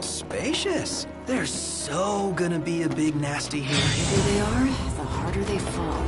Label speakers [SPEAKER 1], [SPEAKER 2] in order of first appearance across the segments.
[SPEAKER 1] Spacious. There's so gonna be a big nasty here.
[SPEAKER 2] The bigger they are, the harder they fall.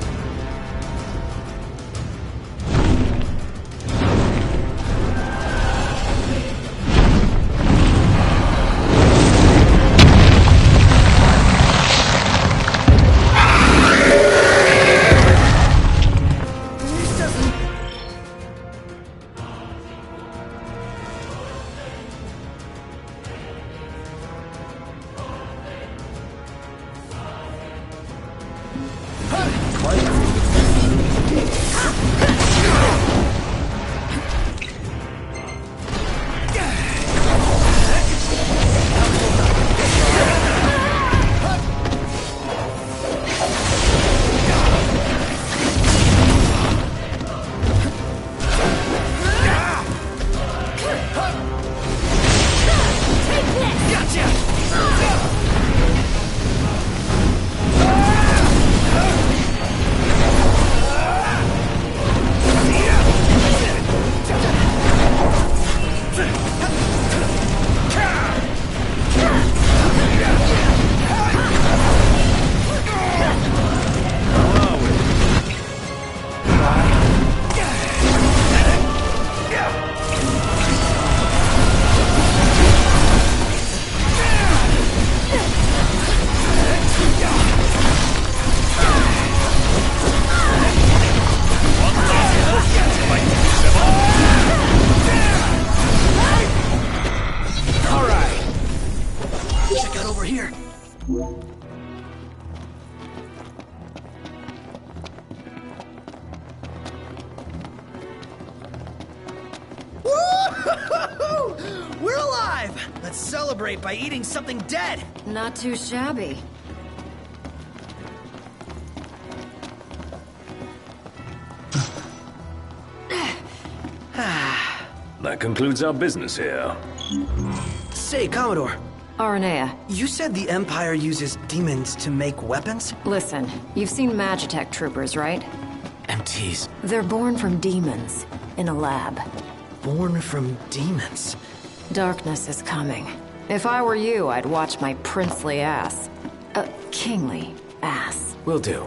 [SPEAKER 1] We're alive! Let's celebrate by eating something dead!
[SPEAKER 2] Not too shabby.
[SPEAKER 3] That concludes our business here.
[SPEAKER 1] Say, Commodore,
[SPEAKER 2] Aranea,
[SPEAKER 1] you said the Empire uses demons to make weapons?
[SPEAKER 2] listen. You've seen Magitech troopers, right?
[SPEAKER 1] MTs.
[SPEAKER 2] They're born from demons, in a lab.
[SPEAKER 1] Born from demons.
[SPEAKER 2] Darkness is coming. If I were you, I'd watch my princely ass. Kingly ass.
[SPEAKER 1] Will do.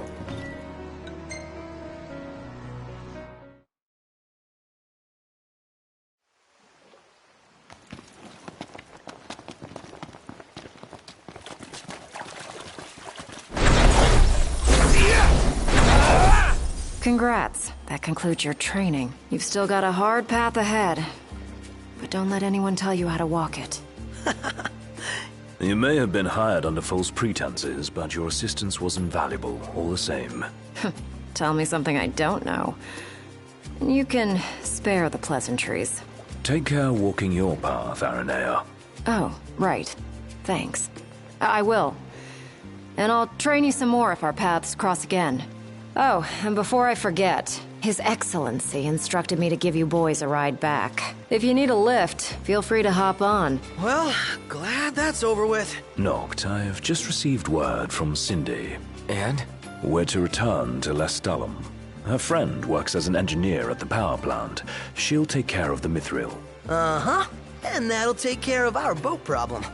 [SPEAKER 2] Congrats. That concludes your training. You've still got a hard path ahead. But don't let anyone tell you how to walk it.
[SPEAKER 3] You may have been hired under false pretenses, but your assistance was invaluable, all the same.
[SPEAKER 2] Tell me something I don't know. You can spare the pleasantries.
[SPEAKER 3] Take care walking your path, Aranea.
[SPEAKER 2] Oh, right. Thanks. I will. And I'll train you some more if our paths cross again. Oh, and before I forget, His Excellency instructed me to give you boys a ride back. If you need a lift, feel free to hop on.
[SPEAKER 1] Well, glad that's over with.
[SPEAKER 3] Noct, I have just received word from Cindy.
[SPEAKER 1] And?
[SPEAKER 3] We're to return to Lestalem. Her friend works as an engineer at the power plant. She'll take care of the mithril.
[SPEAKER 1] Uh-huh. And that'll take care of our boat problem.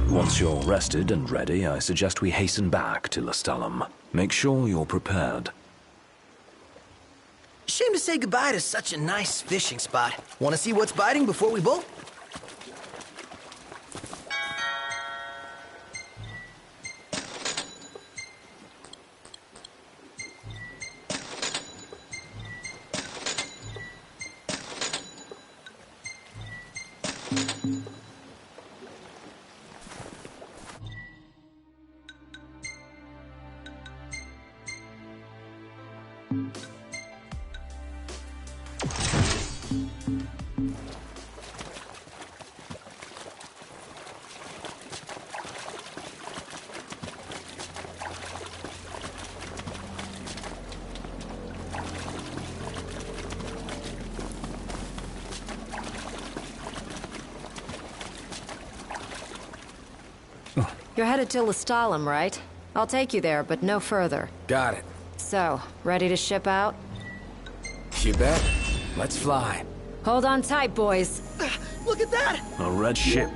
[SPEAKER 3] Once you're rested and ready, I suggest we hasten back to Lestalem. Make sure you're prepared.
[SPEAKER 1] Shame to say goodbye to such a nice fishing spot. Want to see what's biting before we bolt?
[SPEAKER 2] You're headed to Lestalem, right? I'll take you there, but no further.
[SPEAKER 4] Got it.
[SPEAKER 2] So, ready to ship out?
[SPEAKER 4] You bet. Let's fly.
[SPEAKER 2] Hold on tight, boys.
[SPEAKER 1] Look at that!
[SPEAKER 3] A red ship.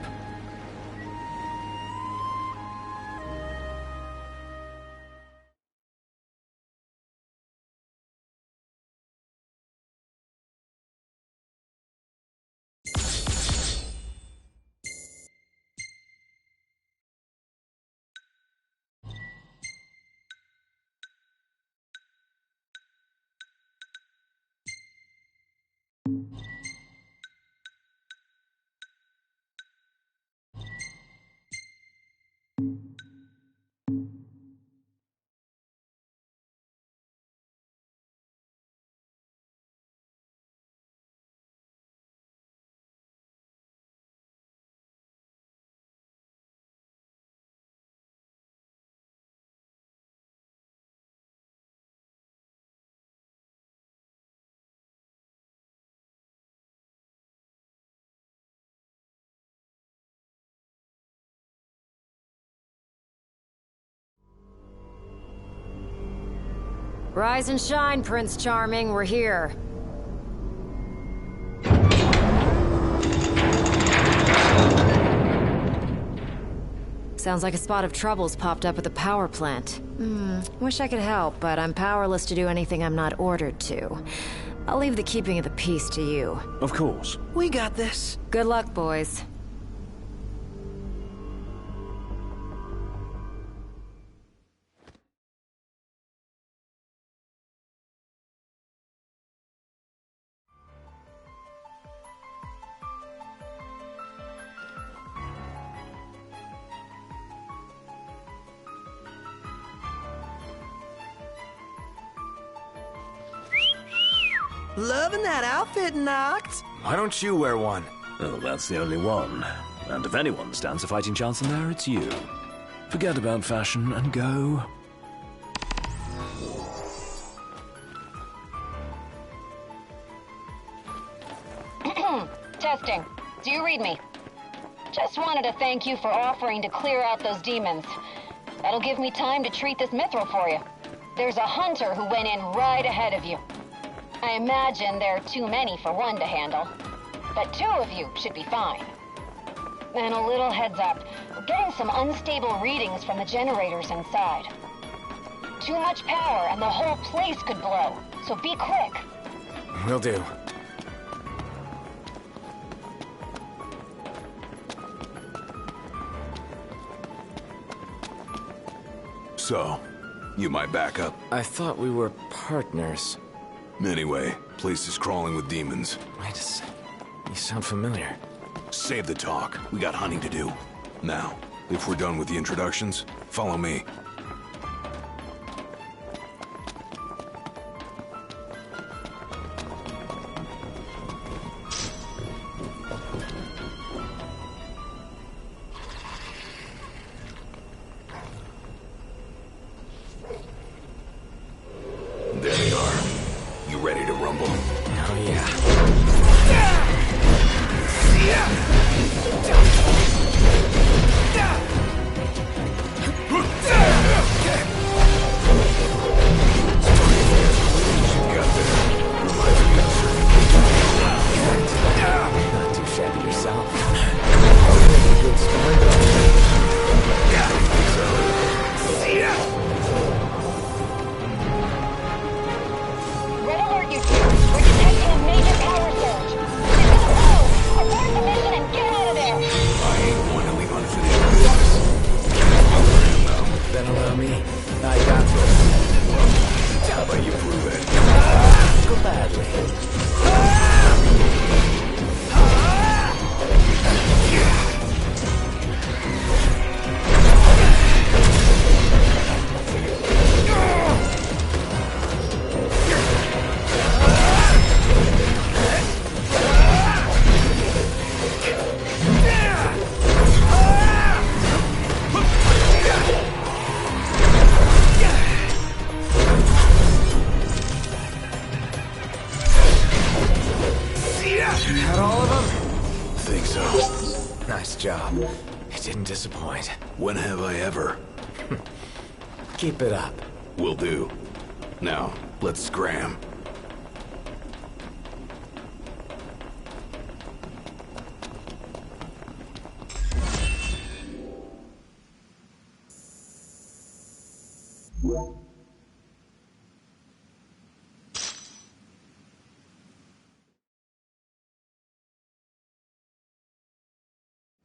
[SPEAKER 2] Rise and shine, Prince Charming. We're here. Sounds like a spot of trouble's popped up at the power plant. Wish I could help, but I'm powerless to do anything I'm not ordered to. I'll leave the keeping of the peace to you.
[SPEAKER 3] Of course.
[SPEAKER 1] We got this.
[SPEAKER 2] Good luck, boys.
[SPEAKER 1] Loving that outfit, Noct.
[SPEAKER 4] Why don't you wear one?
[SPEAKER 3] Well, that's the only one. And if anyone stands a fighting chance in there, it's you. Forget about fashion and go.
[SPEAKER 5] Testing. Do you read me? Just wanted to thank you for offering to clear out those demons. That'll give me time to treat this mithril for you. There's a hunter who went in right ahead of you. I imagine there are too many for one to handle, but 2 of you should be fine. And a little heads up, we're getting some unstable readings from the generators inside. Too much power and the whole place could blow, so be quick.
[SPEAKER 4] Will do.
[SPEAKER 6] So, you my backup?
[SPEAKER 4] I thought we were partners.
[SPEAKER 6] Anyway, place is crawling with demons.
[SPEAKER 4] Wait a sec. You sound familiar.
[SPEAKER 6] Save the talk. We got hunting to do. Now, if we're done with the introductions, follow me. There they are. You ready to rumble?
[SPEAKER 4] Oh, yeah. Not too shabby yourself. Good story.
[SPEAKER 5] Red alert, you two. We're detecting a major power surge. Get to the flow. Abort the mission and get out of there.
[SPEAKER 6] I ain't one to leave unfinished business.
[SPEAKER 4] Then allow me. I got this.
[SPEAKER 6] How about you prove it?
[SPEAKER 4] Go badly. Got all of them?
[SPEAKER 6] Think so.
[SPEAKER 4] Nice job. It didn't disappoint.
[SPEAKER 6] When have I ever?
[SPEAKER 4] Keep it up.
[SPEAKER 6] Will do. Now, let's scram.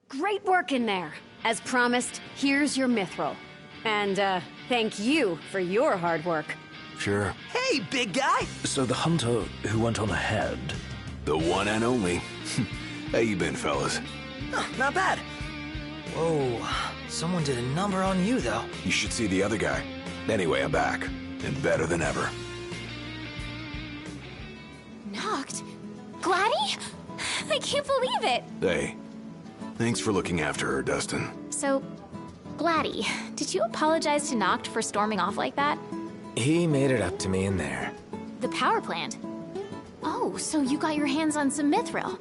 [SPEAKER 7] Great work in there. As promised, here's your mithril. And, thank you for your hard work.
[SPEAKER 6] Sure.
[SPEAKER 1] Hey, big guy!
[SPEAKER 3] So the hunter who went on ahead...
[SPEAKER 6] The one and only. How you been, fellas?
[SPEAKER 1] Not bad. Whoa, someone did a number on you, though.
[SPEAKER 6] You should see the other guy. Anyway, I'm back. And better than ever.
[SPEAKER 8] Knocked? Gladdy? I can't believe it!
[SPEAKER 6] Hey, thanks for looking after her, Dustin.
[SPEAKER 8] So, Gladdy, did you apologize to Noct for storming off like that?
[SPEAKER 4] He made it up to me in there.
[SPEAKER 8] The power plant? Oh, so you got your hands on some mithril.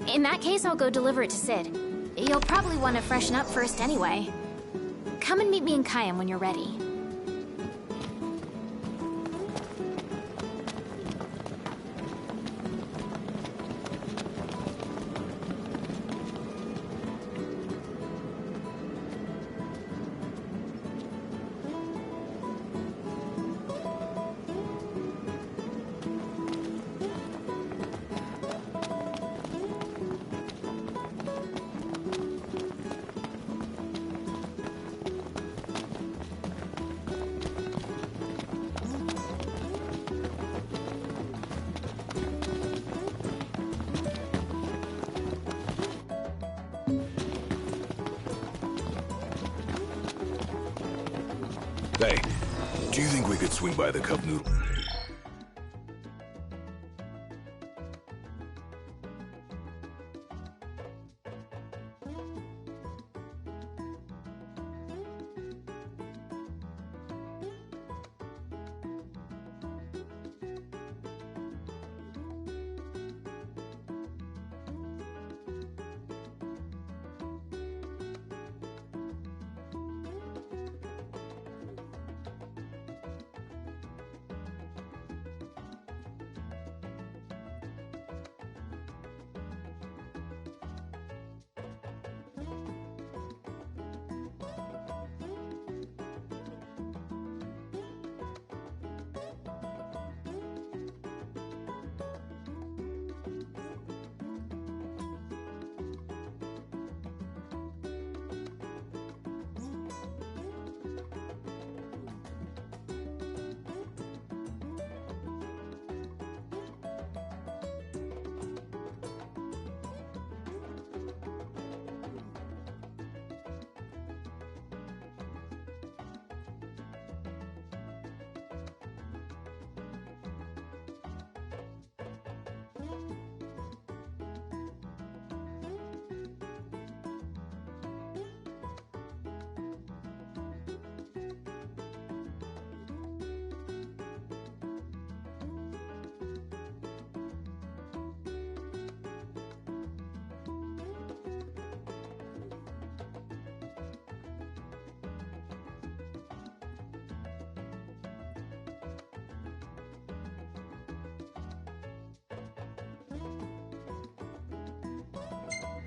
[SPEAKER 8] In that case, I'll go deliver it to Sid. You'll probably want to freshen up first anyway. Come and meet me in Kayam when you're ready.
[SPEAKER 6] Hey, do you think we could swing by the cup noodle?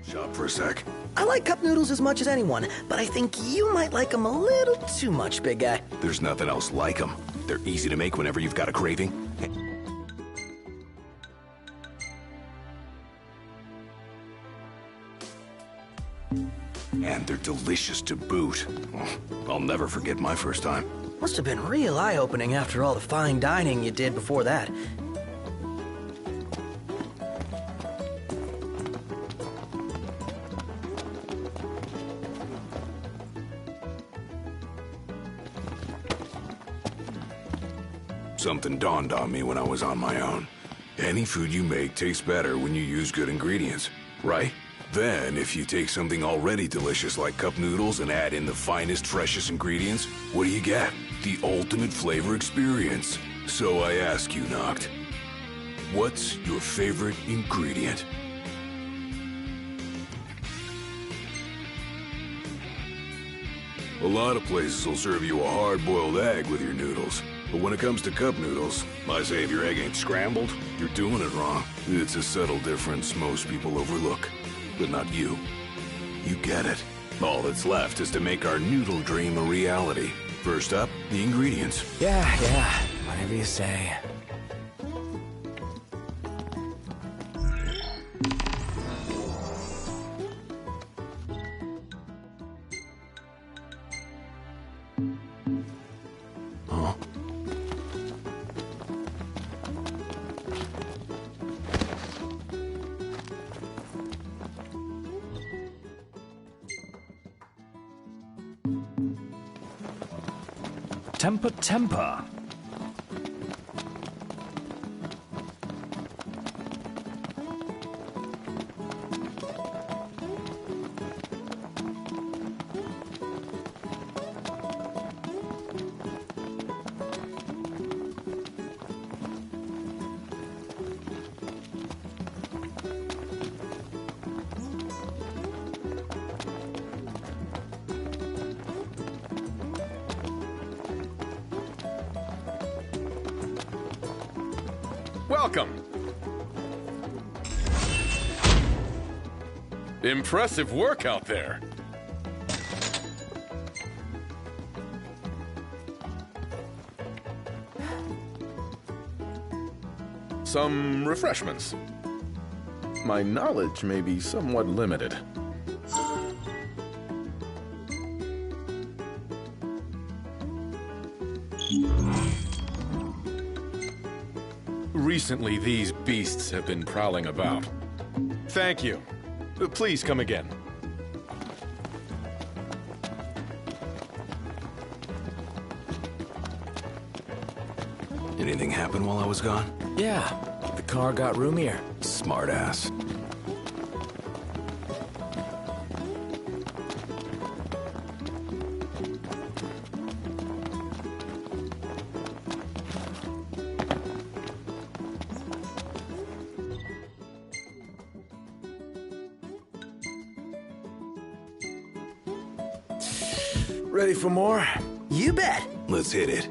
[SPEAKER 6] Shop for a sec.
[SPEAKER 1] I like cup noodles as much as anyone, but I think you might like them a little too much, big guy.
[SPEAKER 6] There's nothing else like them. They're easy to make whenever you've got a craving. And they're delicious to boot. I'll never forget my first time.
[SPEAKER 1] Must have been real eye-opening after all the fine dining you did before that.
[SPEAKER 6] Something dawned on me when I was on my own. Any food you make tastes better when you use good ingredients, right? Then, if you take something already delicious like cup noodles and add in the finest, freshest ingredients, what do you get? The ultimate flavor experience. So I ask you, Noct, what's your favorite ingredient? A lot of places will serve you a hard-boiled egg with your noodles. But when it comes to cup noodles, I say if your egg ain't scrambled, you're doing it wrong. It's a subtle difference most people overlook. But not you. You get it. All that's left is to make our noodle dream a reality. First up, the ingredients.
[SPEAKER 4] Yeah, whatever you say.
[SPEAKER 6] Huh?
[SPEAKER 3] Temper.
[SPEAKER 9] Welcome. Impressive work out there. Some refreshments. My knowledge may be somewhat limited. Recently, these beasts have been prowling about. Thank you. Please come again.
[SPEAKER 6] Anything happen while I was gone?
[SPEAKER 4] Yeah, the car got roomier.
[SPEAKER 6] Smartass.
[SPEAKER 4] Ready for more?
[SPEAKER 1] You bet.
[SPEAKER 6] Let's hit it.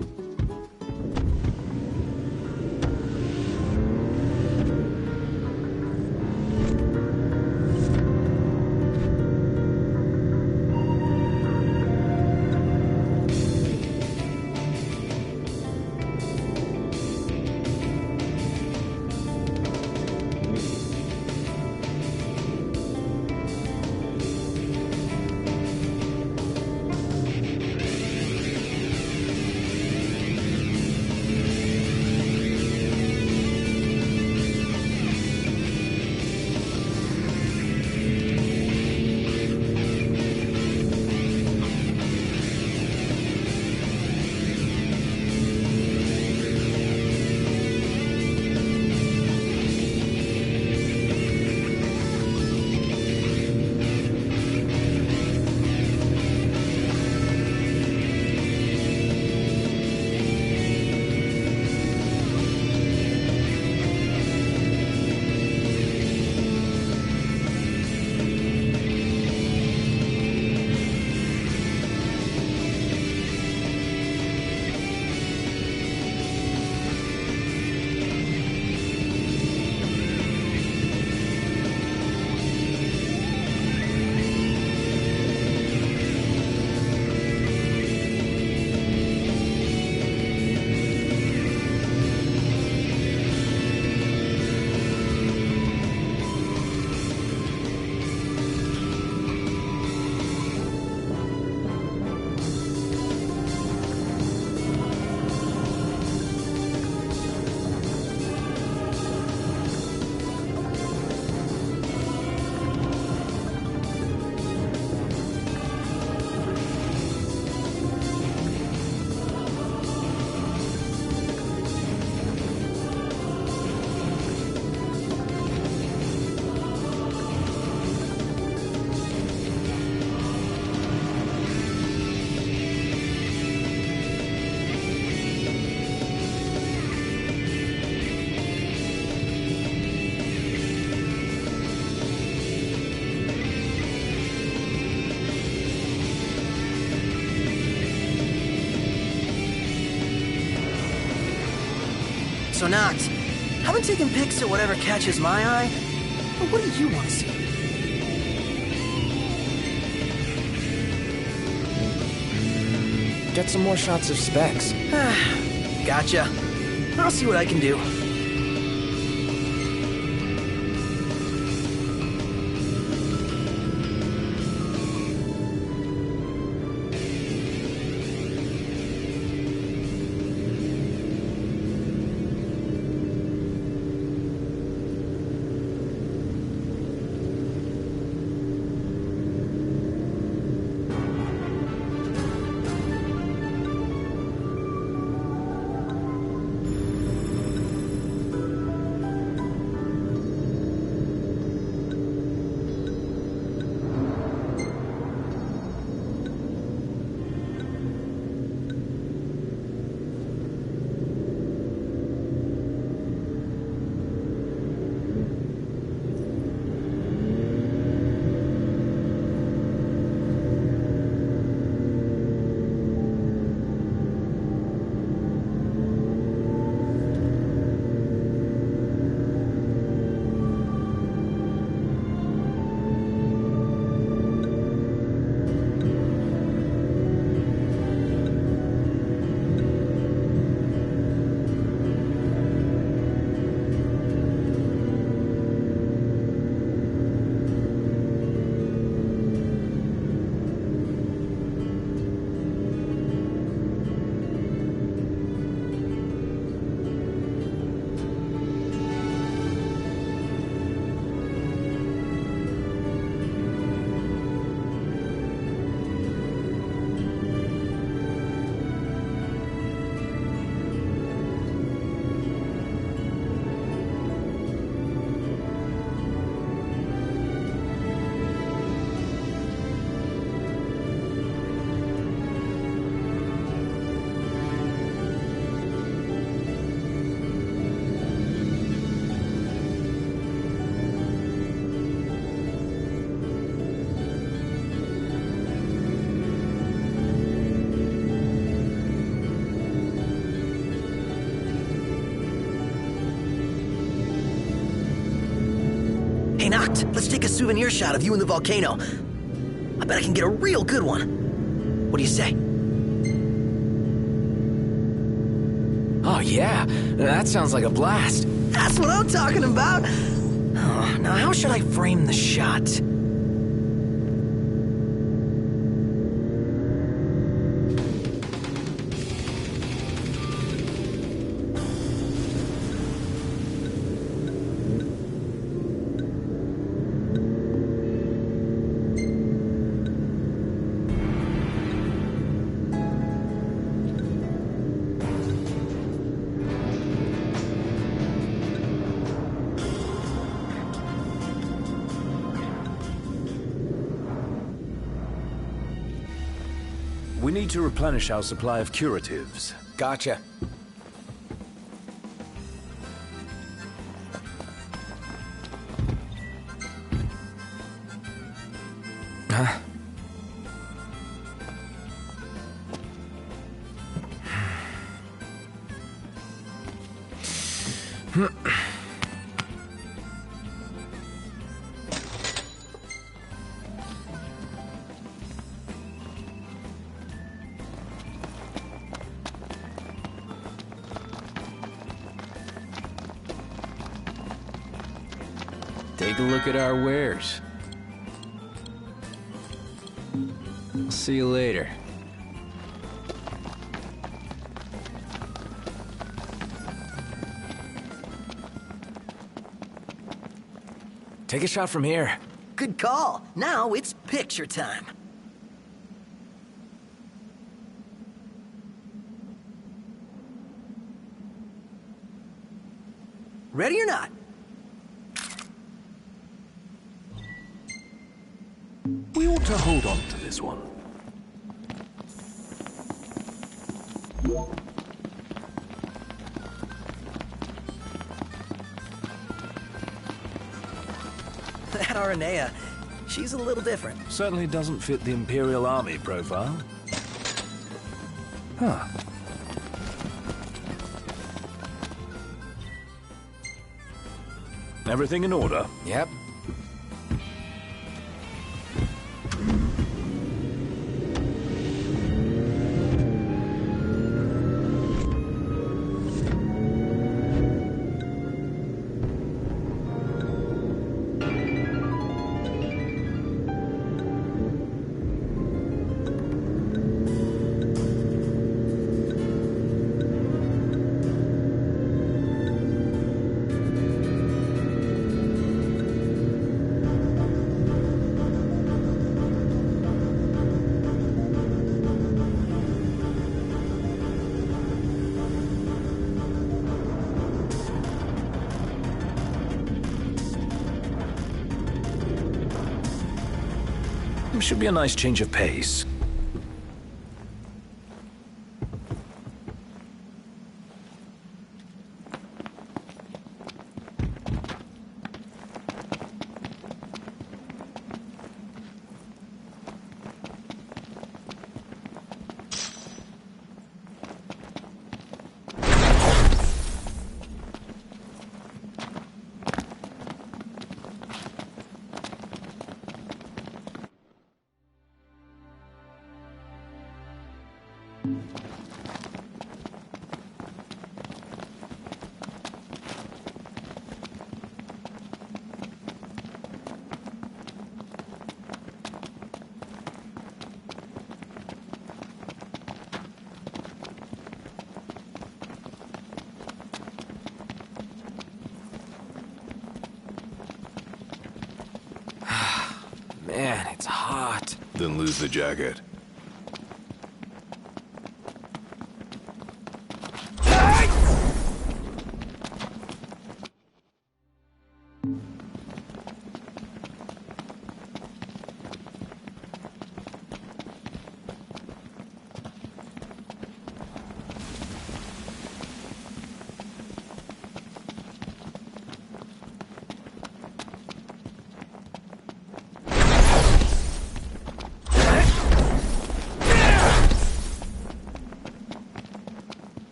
[SPEAKER 1] Noct, haven't taken pics of whatever catches my eye, but what do you want to see?
[SPEAKER 4] Get some more shots of specs.
[SPEAKER 1] Gotcha. I'll see what I can do. Hey, Noct, let's take a souvenir shot of you in the volcano. I bet I can get a real good one. What do you say?
[SPEAKER 4] Oh yeah, that sounds like a blast.
[SPEAKER 1] That's what I'm talking about. Oh, now how should I frame the shot?
[SPEAKER 3] We need to replenish our supply of curatives.
[SPEAKER 4] Gotcha. Huh?
[SPEAKER 10] Take a look at our wares. I'll see you later.
[SPEAKER 4] Take a shot from here.
[SPEAKER 1] Good call. Now it's picture time. Ready or not?
[SPEAKER 3] We ought to hold on to this one.
[SPEAKER 1] That Aranea, she's a little different.
[SPEAKER 3] Certainly doesn't fit the Imperial Army profile. Huh. Everything in order?
[SPEAKER 4] Yep.
[SPEAKER 3] Should be a nice change of pace.
[SPEAKER 4] Man, it's hot.
[SPEAKER 6] Then lose the jacket.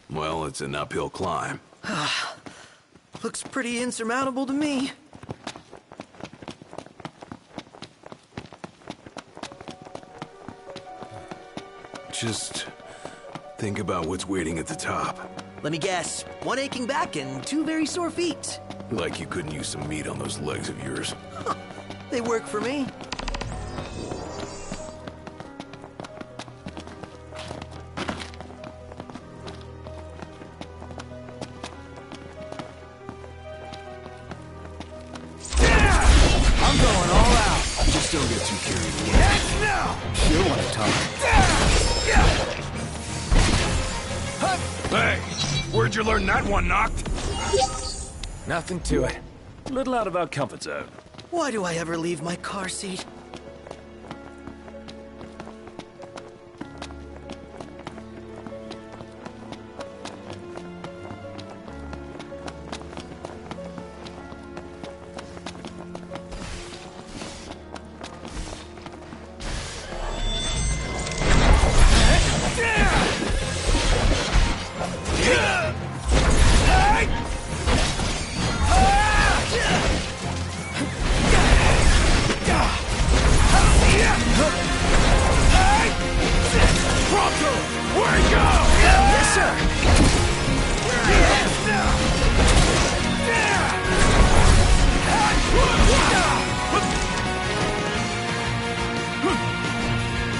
[SPEAKER 6] Well, it's an uphill climb.
[SPEAKER 1] Looks pretty insurmountable to me.
[SPEAKER 6] Just think about what's waiting at the top.
[SPEAKER 1] Let me guess, one aching back and two very sore feet.
[SPEAKER 6] Like you couldn't use some meat on those legs of yours.
[SPEAKER 1] They work for me.
[SPEAKER 10] I'm going all out.
[SPEAKER 6] Just don't get too carried away.
[SPEAKER 10] Sure want to talk.
[SPEAKER 6] Hey, where'd you learn that one, Knocked?
[SPEAKER 4] Nothing to it.
[SPEAKER 3] A little out of our comfort zone.
[SPEAKER 1] Why do I ever leave my car seat?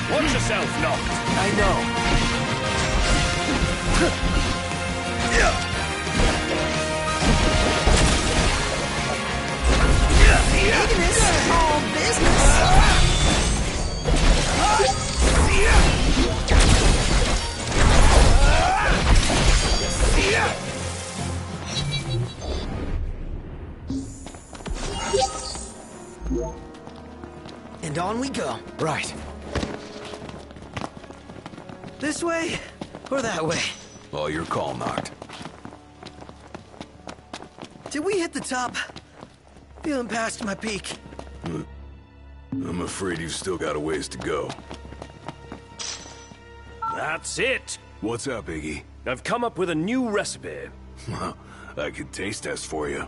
[SPEAKER 3] Watch yourself, Knocked.
[SPEAKER 1] I know. Taking this all business. And on we go.
[SPEAKER 10] Right.
[SPEAKER 1] This way, or that way?
[SPEAKER 6] All your call, Noct.
[SPEAKER 1] Did we hit the top? Feeling past my peak.
[SPEAKER 6] I'm afraid you've still got a ways to go.
[SPEAKER 3] That's it!
[SPEAKER 6] What's up, Iggy?
[SPEAKER 3] I've come up with a new recipe.
[SPEAKER 6] I could taste test for you.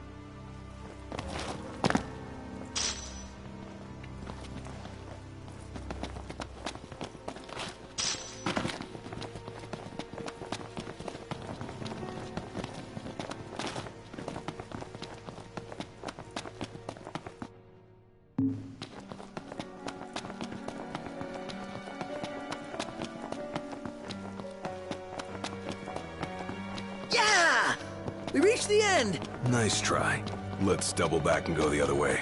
[SPEAKER 1] Yeah! We reached the end!
[SPEAKER 6] Nice try. Let's double back and go the other way.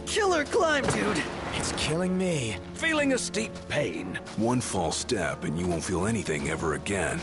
[SPEAKER 1] Killer climb, dude.
[SPEAKER 10] It's killing me.
[SPEAKER 3] Feeling a steep pain.
[SPEAKER 6] One false step and you won't feel anything ever again.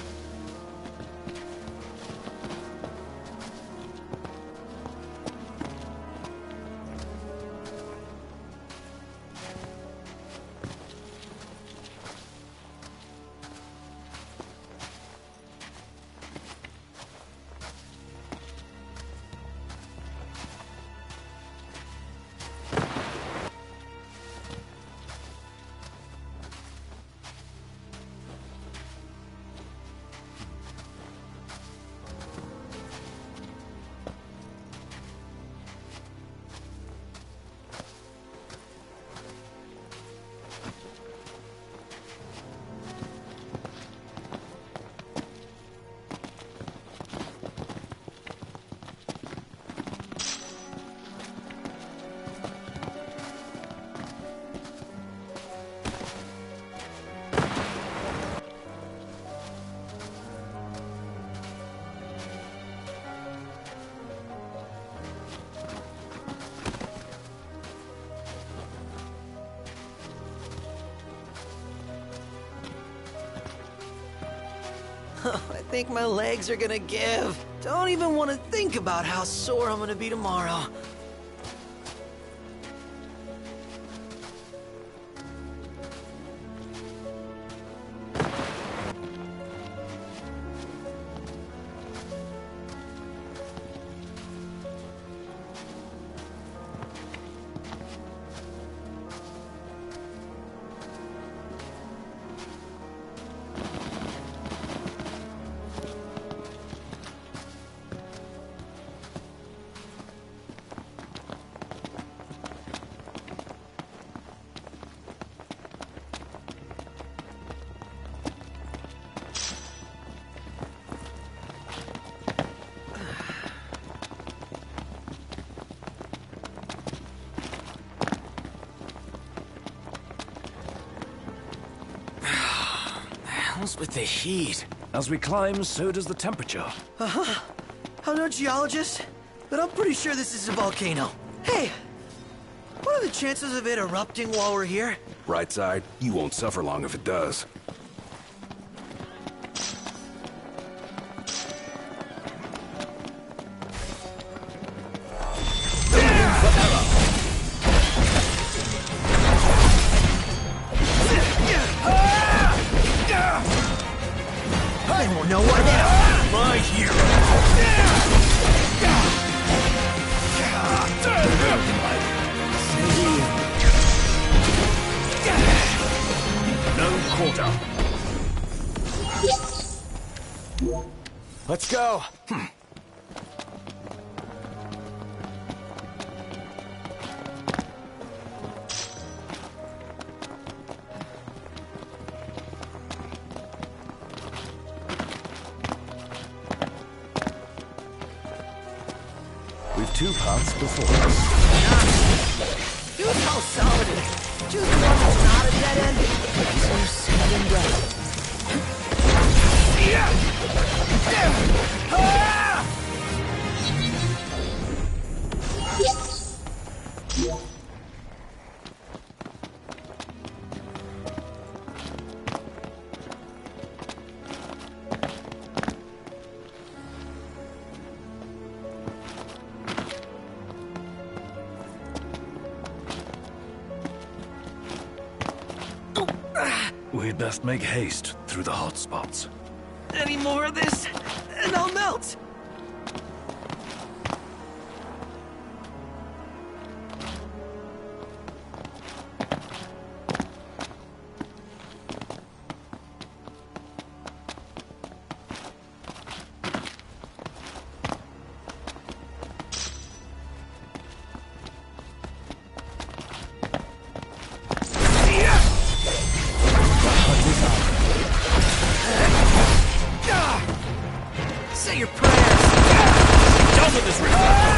[SPEAKER 1] I think my legs are gonna give. Don't even want to think about how sore I'm gonna be tomorrow.
[SPEAKER 10] What's with the heat?
[SPEAKER 3] As we climb, so does the temperature.
[SPEAKER 1] I'm no geologist, but I'm pretty sure this is a volcano. Hey, what are the chances of it erupting while we're here?
[SPEAKER 6] Right side, you won't suffer long if it does.
[SPEAKER 1] I won't know what now.
[SPEAKER 6] My hero!
[SPEAKER 3] No quarter.
[SPEAKER 10] Let's go.
[SPEAKER 3] We've two paths before us.
[SPEAKER 1] Dude, how solid it is. Choose the one that's not a dead end. So
[SPEAKER 3] We'd best make haste through the hot spots.
[SPEAKER 1] Any more of this, and I'll melt! Say your prayers!
[SPEAKER 3] Done with this reflection!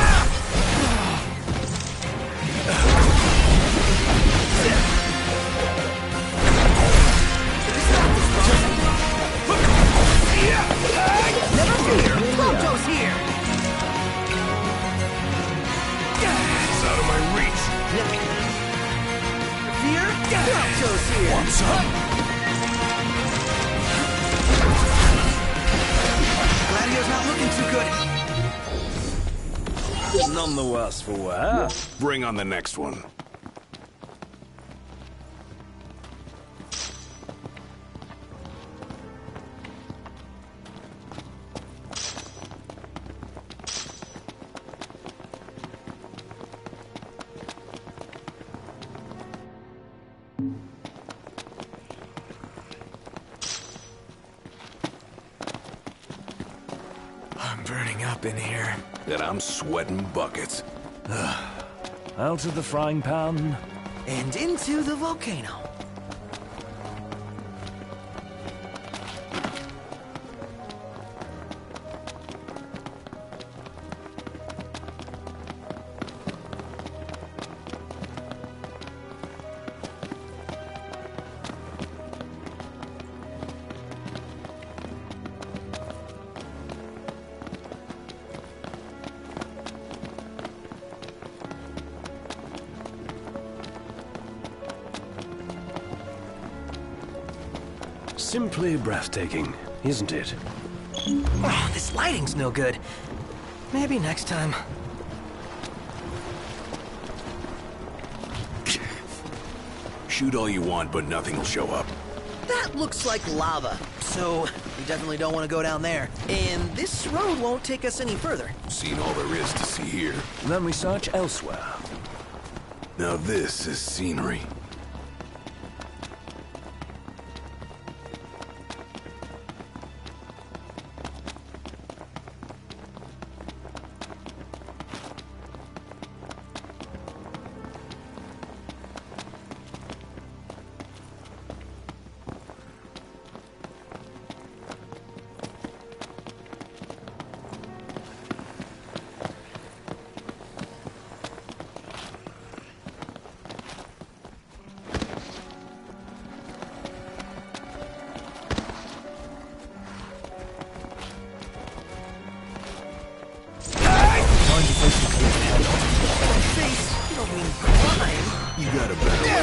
[SPEAKER 1] Never fear! Proto's here!
[SPEAKER 6] It's out of my reach.
[SPEAKER 1] Fear? Proto's here!
[SPEAKER 6] Want some?
[SPEAKER 1] Gladio's not looking too good.
[SPEAKER 3] None the worse for wear.
[SPEAKER 6] Bring on the next one.
[SPEAKER 10] I'm burning up in here.
[SPEAKER 6] And I'm sweating buckets.
[SPEAKER 3] Out of the frying pan.
[SPEAKER 1] And into the volcano.
[SPEAKER 3] Simply breathtaking, isn't it?
[SPEAKER 1] Oh, this lighting's no good. Maybe next time.
[SPEAKER 6] Shoot all you want, but nothing will show up.
[SPEAKER 1] That looks like lava, so we definitely don't want to go down there. And this road won't take us any further.
[SPEAKER 6] Seen all there is to see here.
[SPEAKER 3] Then we search elsewhere.
[SPEAKER 6] Now this is scenery.
[SPEAKER 1] Face, you don't mean climb.
[SPEAKER 6] You got a better way.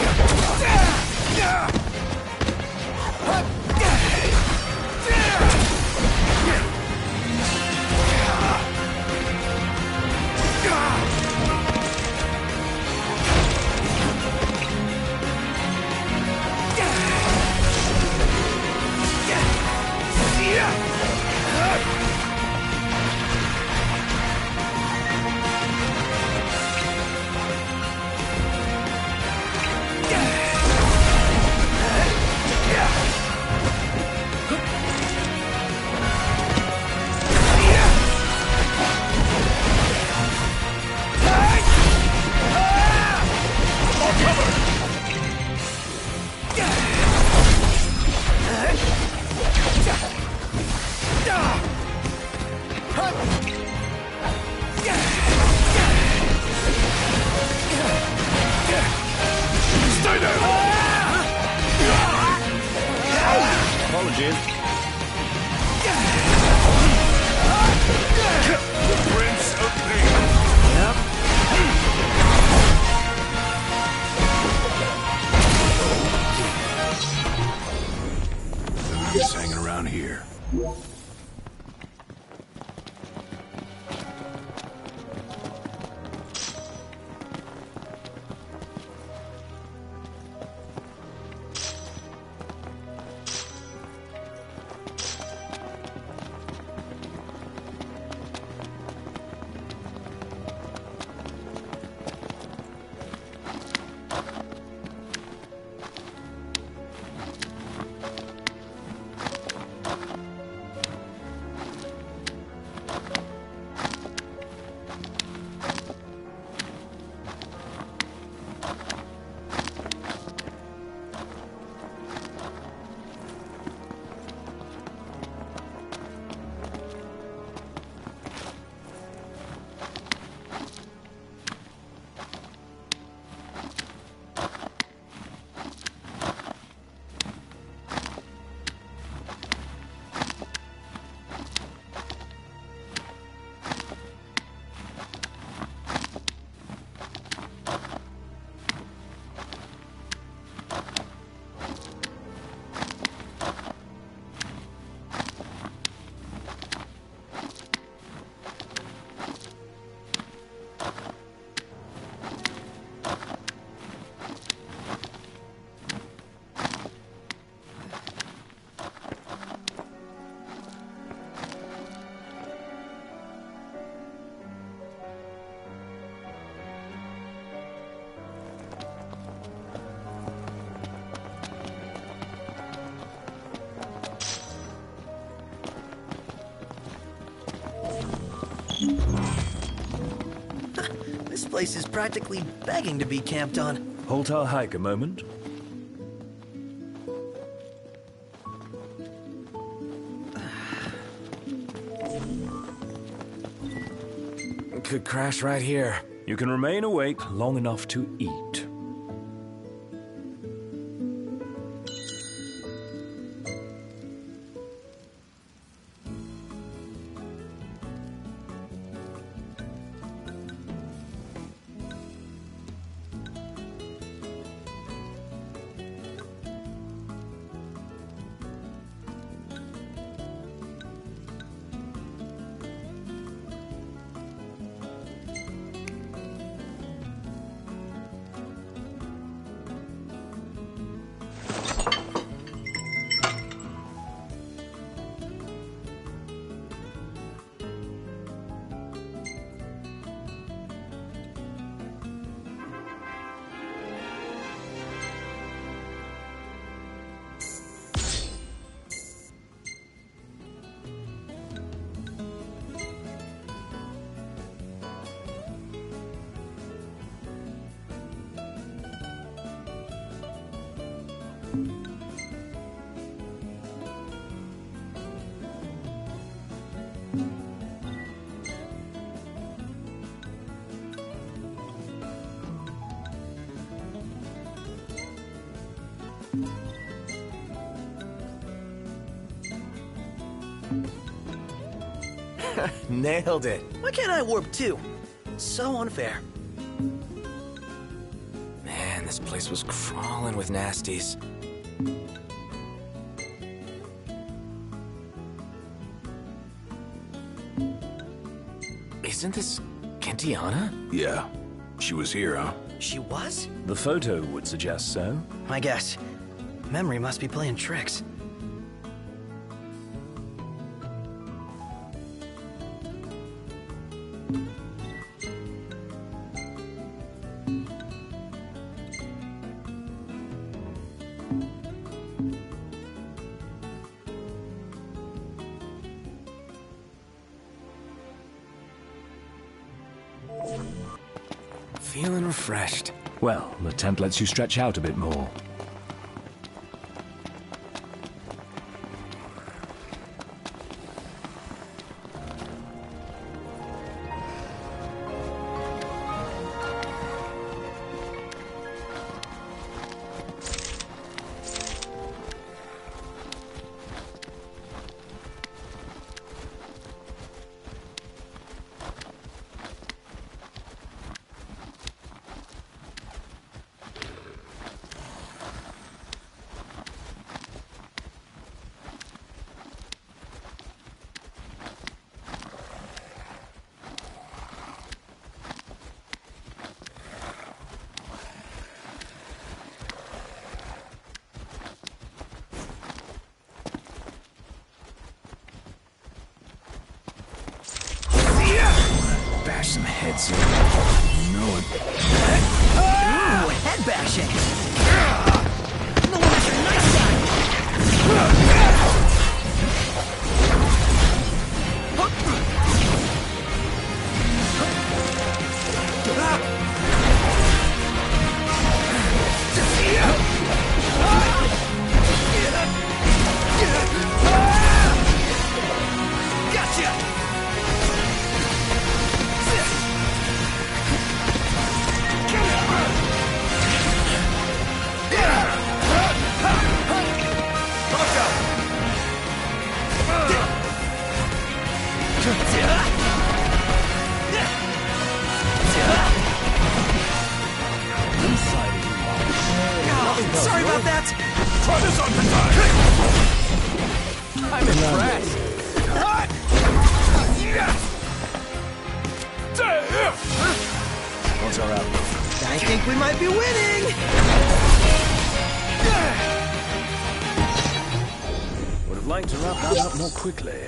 [SPEAKER 3] Apologies.
[SPEAKER 6] The Prince of Pain. Just hanging around here.
[SPEAKER 1] place is practically begging to be camped on.
[SPEAKER 3] Halt our hike a moment.
[SPEAKER 10] Could crash right here.
[SPEAKER 3] You can remain awake long enough to eat.
[SPEAKER 10] Nailed it.
[SPEAKER 1] Why can't I warp too? So unfair.
[SPEAKER 10] Man, this place was crawling with nasties. Isn't this Kentiana?
[SPEAKER 6] Yeah. She was here, huh?
[SPEAKER 1] She was?
[SPEAKER 3] The photo would suggest so.
[SPEAKER 1] I guess. Memory must be playing tricks.
[SPEAKER 10] Feeling refreshed.
[SPEAKER 3] Well, the tent lets you stretch out a bit more.
[SPEAKER 10] Bash some heads in.
[SPEAKER 6] No,
[SPEAKER 1] Ooh, head bashing! No one has your nice side! Gotcha! Sorry about that!
[SPEAKER 6] try this on the time!
[SPEAKER 10] I'm impressed.
[SPEAKER 3] What's our outlook?
[SPEAKER 1] I think we might be winning!
[SPEAKER 3] Would have liked to wrap that up more quickly.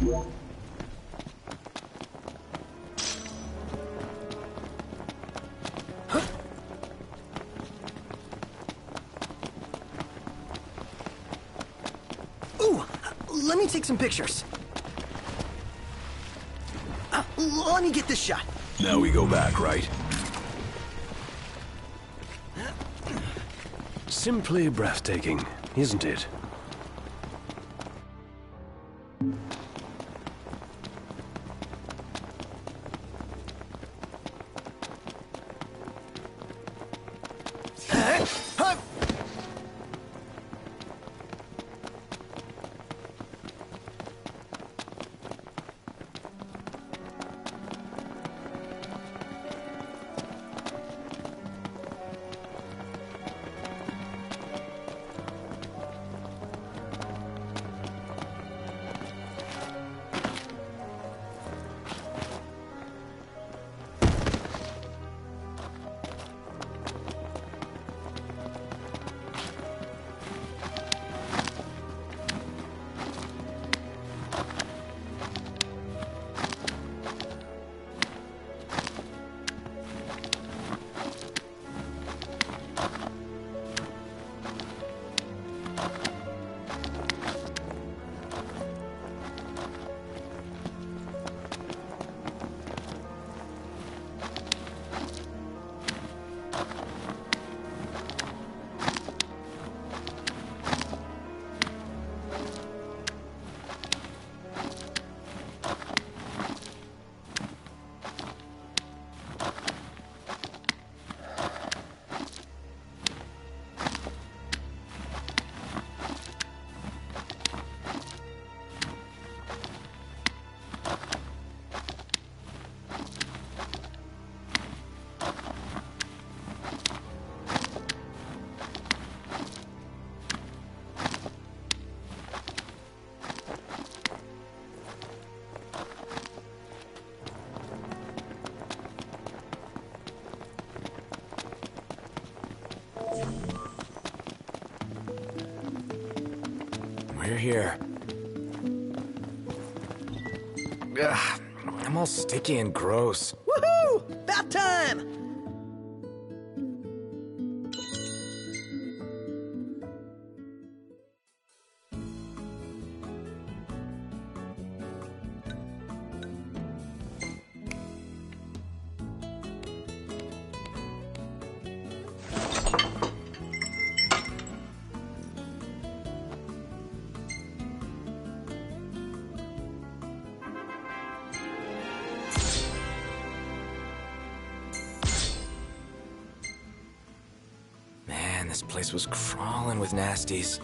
[SPEAKER 1] Ooh, let me take some pictures. Let me get this shot.
[SPEAKER 6] Now we go back, right?
[SPEAKER 3] Simply breathtaking, isn't it?
[SPEAKER 10] We're here. Ugh, I'm all sticky and gross.
[SPEAKER 1] Woohoo! About time!
[SPEAKER 10] This place was crawling with nasties.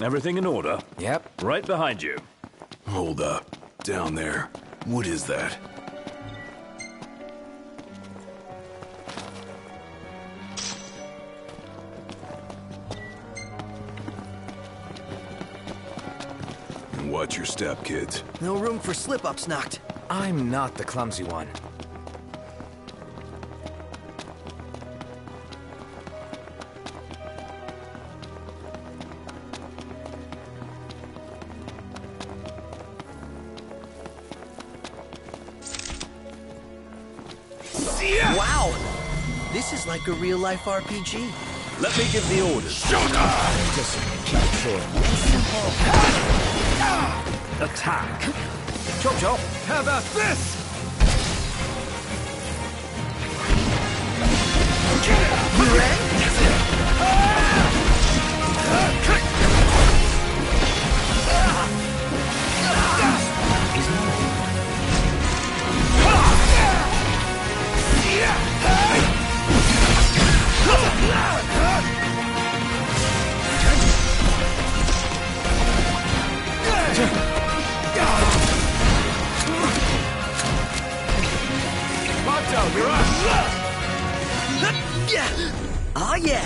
[SPEAKER 3] Everything in order?
[SPEAKER 10] Yep.
[SPEAKER 3] Right behind you.
[SPEAKER 6] Hold up. Down there. What is that? Watch your step, kids.
[SPEAKER 1] No room for slip-ups, Noct.
[SPEAKER 10] I'm not the clumsy one.
[SPEAKER 1] This is like a real-life RPG.
[SPEAKER 3] Let me give the orders.
[SPEAKER 4] Just keep it short.
[SPEAKER 3] Attack.
[SPEAKER 4] Chop chop. How about this?
[SPEAKER 1] You ready?
[SPEAKER 4] Monto, you're up.
[SPEAKER 1] Oh yeah!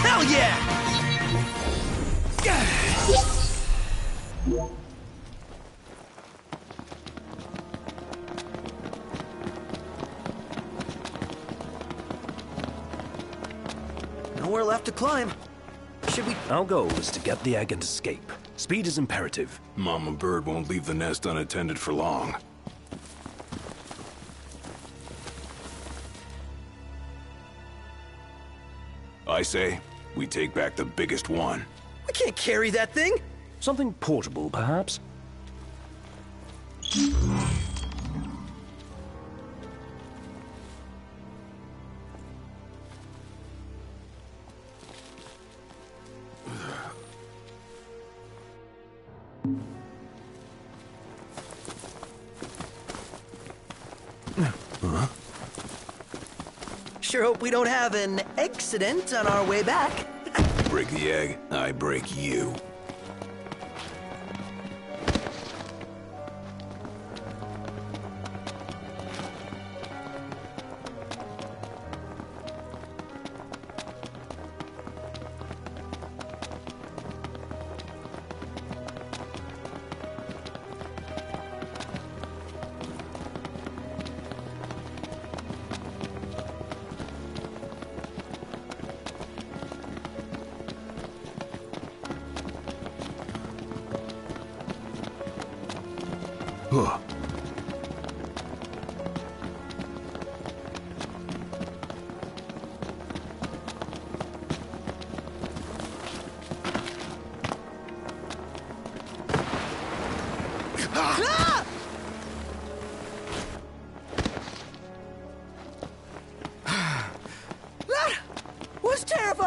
[SPEAKER 1] Hell yeah! Nowhere left to climb. Should we...
[SPEAKER 3] Our goal is to get the egg and escape. Speed is imperative.
[SPEAKER 6] Mama Bird won't leave the nest unattended for long. I say, we take back the biggest one.
[SPEAKER 1] We can't carry that thing!
[SPEAKER 3] Something portable, perhaps?
[SPEAKER 1] Sure hope we don't have an accident on our way back.
[SPEAKER 6] Break the egg, I break you. Huh.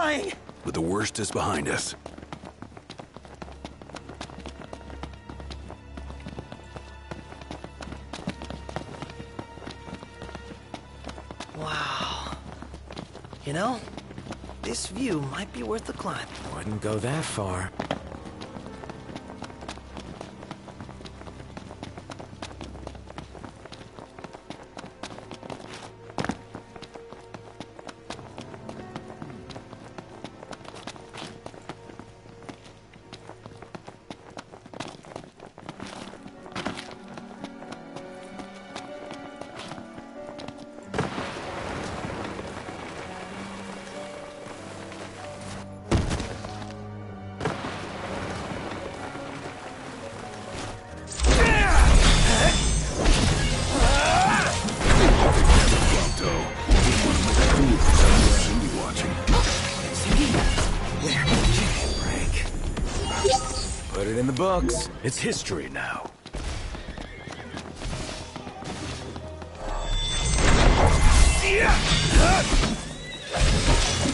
[SPEAKER 1] terrifying!
[SPEAKER 6] But the worst is behind us.
[SPEAKER 1] Wow. You know, this view might be worth the climb.
[SPEAKER 10] Wouldn't go that far.
[SPEAKER 3] Put it in the books. It's history now.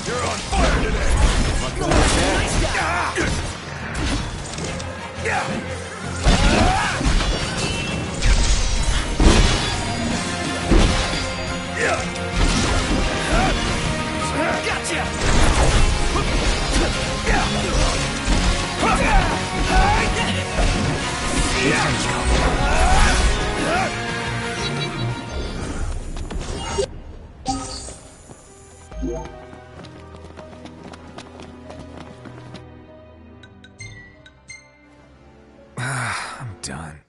[SPEAKER 6] You're on fire today!
[SPEAKER 10] I'm done.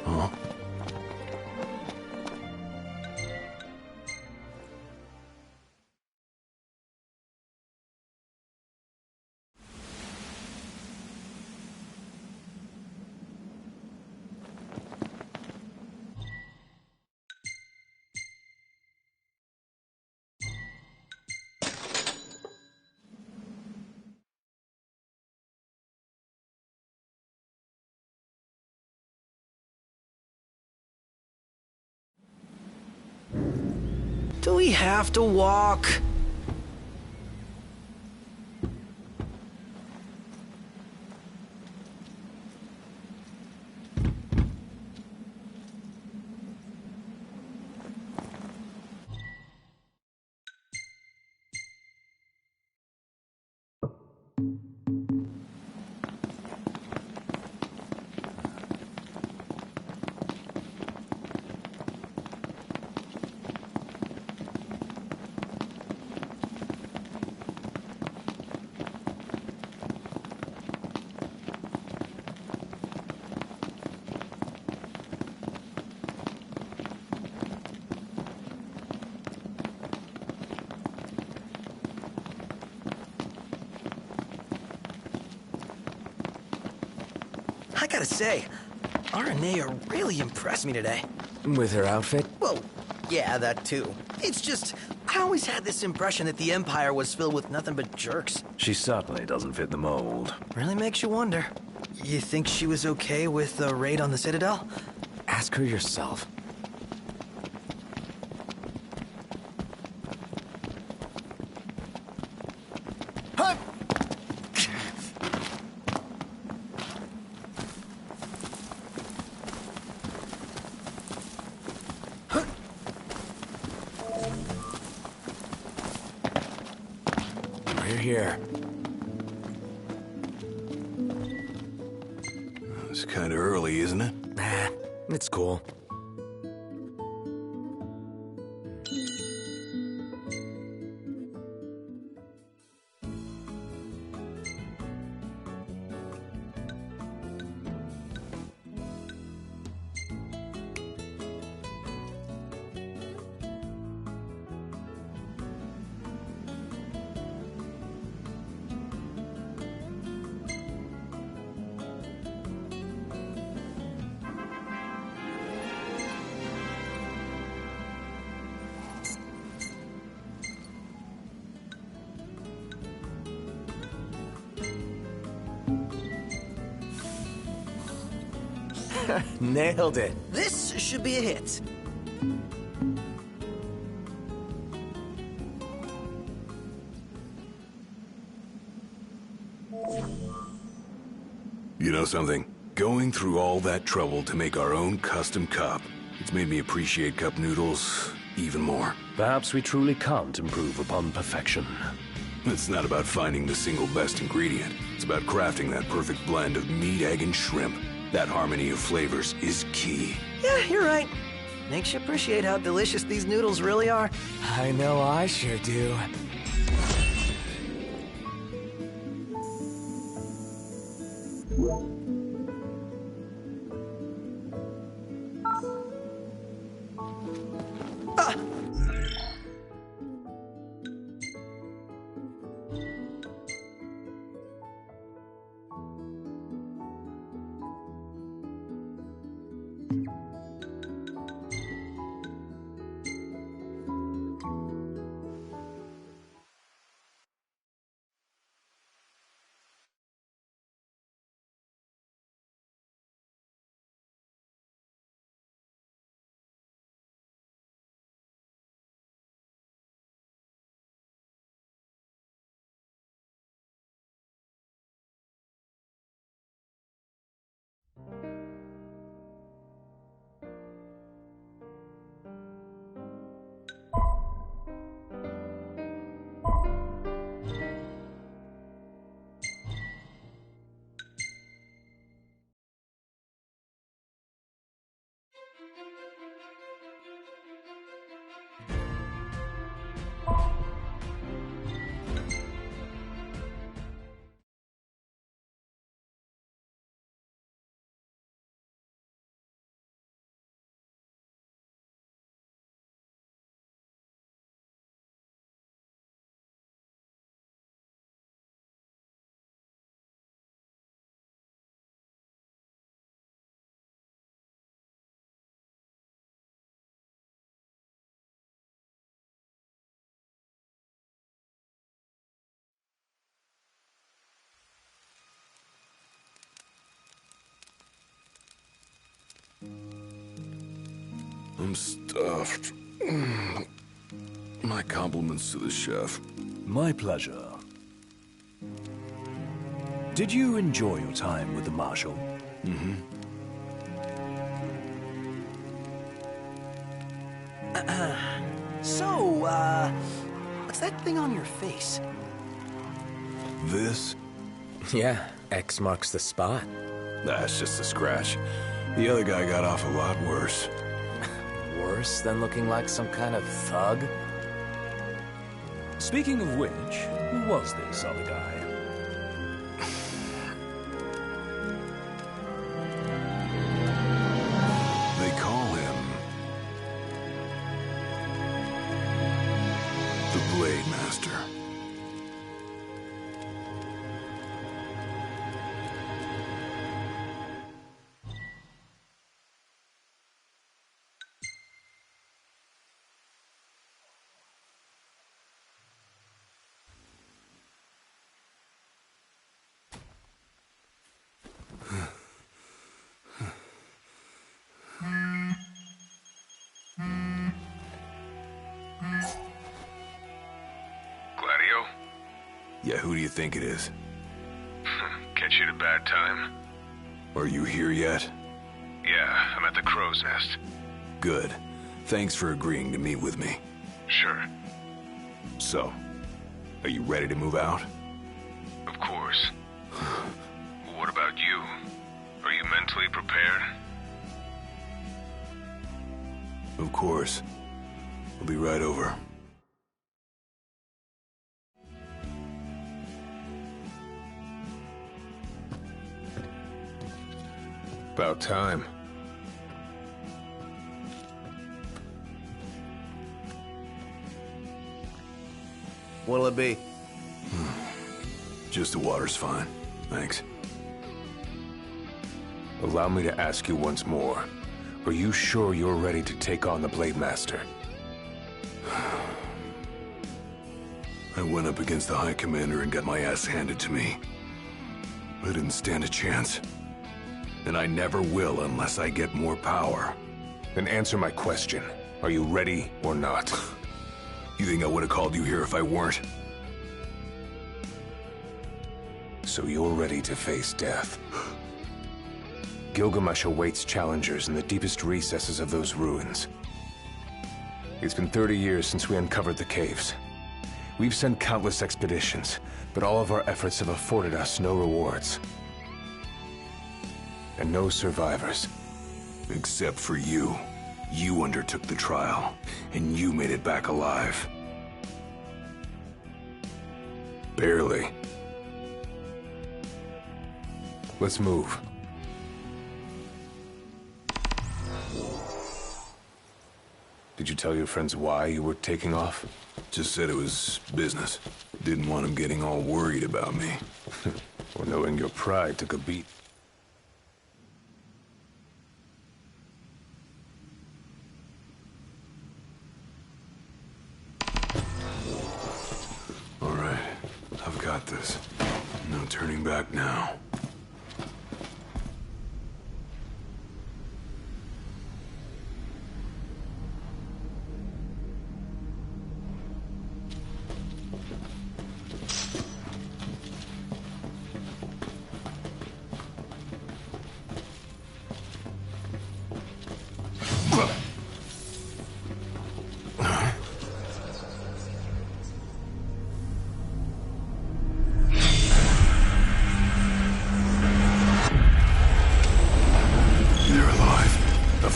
[SPEAKER 6] Huh?
[SPEAKER 1] Do we have to walk? I gotta say, Aranea really impressed me today.
[SPEAKER 10] With her outfit?
[SPEAKER 1] Well, yeah, that too. It's just, I always had this impression that the Empire was filled with nothing but jerks.
[SPEAKER 3] She certainly doesn't fit the mold.
[SPEAKER 1] Really makes you wonder. You think she was okay with the raid on the Citadel?
[SPEAKER 10] Ask her yourself. We're here.
[SPEAKER 6] It's kind of early, isn't it?
[SPEAKER 10] Nah, it's cool. Nailed it.
[SPEAKER 1] This should be a hit.
[SPEAKER 6] You know something? Going through all that trouble to make our own custom cup, it's made me appreciate cup noodles even more.
[SPEAKER 3] Perhaps we truly can't improve upon perfection.
[SPEAKER 6] It's not about finding the single best ingredient. It's about crafting that perfect blend of meat, egg, and shrimp. That harmony of flavors is key.
[SPEAKER 1] Yeah, you're right. Makes you appreciate how delicious these noodles really are.
[SPEAKER 10] I know I sure do.
[SPEAKER 6] I'm stuffed. My compliments to the chef.
[SPEAKER 3] My pleasure. Did you enjoy your time with the Marshal?
[SPEAKER 6] Mm-hmm.
[SPEAKER 1] What's that thing on your face?
[SPEAKER 6] This?
[SPEAKER 10] Yeah, X marks the spot.
[SPEAKER 6] That's just a scratch. The other guy got off a lot worse.
[SPEAKER 10] Worse than looking like some kind of thug?
[SPEAKER 3] Speaking of which, who was this other guy?
[SPEAKER 6] They call him the Blade Master. Yeah, who do you think it is?
[SPEAKER 11] Catch you at a bad time?
[SPEAKER 6] Are you here yet?
[SPEAKER 11] Yeah, I'm at the Crow's Nest.
[SPEAKER 6] Good. Thanks for agreeing to meet with me.
[SPEAKER 11] Sure.
[SPEAKER 6] So, are you ready to move out?
[SPEAKER 11] Of course. What about you? Are you mentally prepared?
[SPEAKER 6] Of course. We'll be right over.
[SPEAKER 11] About time.
[SPEAKER 1] What'll it be?
[SPEAKER 6] Just the water's fine. Thanks.
[SPEAKER 11] Allow me to ask you once more. Are you sure you're ready to take on the Blade Master?
[SPEAKER 6] I went up against the High Commander and got my ass handed to me. I didn't stand a chance. and I never will unless I get more power.
[SPEAKER 9] Then answer my question. Are you ready or not?
[SPEAKER 6] You think I would have called you here if I weren't?
[SPEAKER 9] So you're ready to face death. Gilgamesh awaits challengers in the deepest recesses of those ruins. It's been 30 years since we uncovered the caves. We've sent countless expeditions, but all of our efforts have afforded us no rewards. And no survivors.
[SPEAKER 6] Except for you. You undertook the trial, and you made it back alive. Barely.
[SPEAKER 9] Let's move. Did you tell your friends why you were taking off?
[SPEAKER 6] Just said it was business. Didn't want them getting all worried about me.
[SPEAKER 9] Or knowing your pride took a beat.
[SPEAKER 6] All right, I've got this. No turning back now.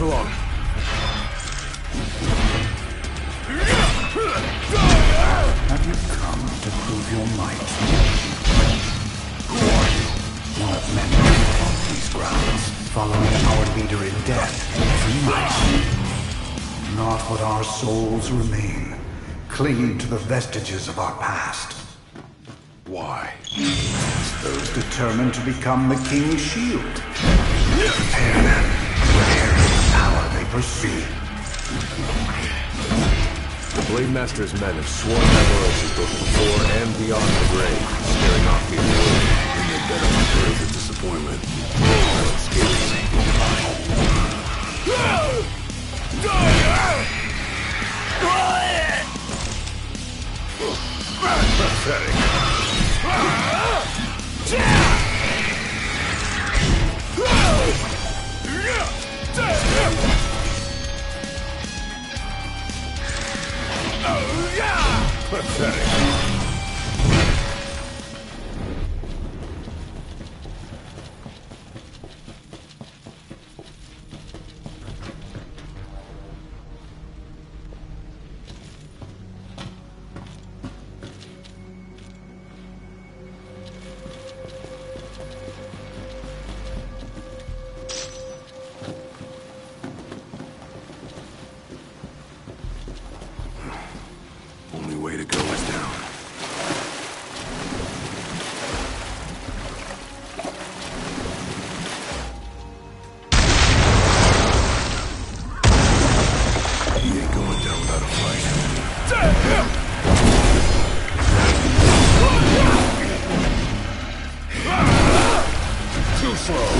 [SPEAKER 9] For long.
[SPEAKER 12] Have you come to prove your might? Who are you? One of many who walk these grounds, following our leader in death, every night. Not what our souls remain, clinging to the vestiges of our past.
[SPEAKER 6] Why?
[SPEAKER 12] Those determined to become the King's shield. Prepare them to inherit the power they pursue.
[SPEAKER 9] The Blade Master's men have sworn admiration both before and beyond the grave, scaring off the world.
[SPEAKER 6] And they better prepare for disappointment. That scares me.
[SPEAKER 9] Pathetic. Pathetic.
[SPEAKER 6] Only way to go is down. He ain't going down without a fight.
[SPEAKER 9] Too slow.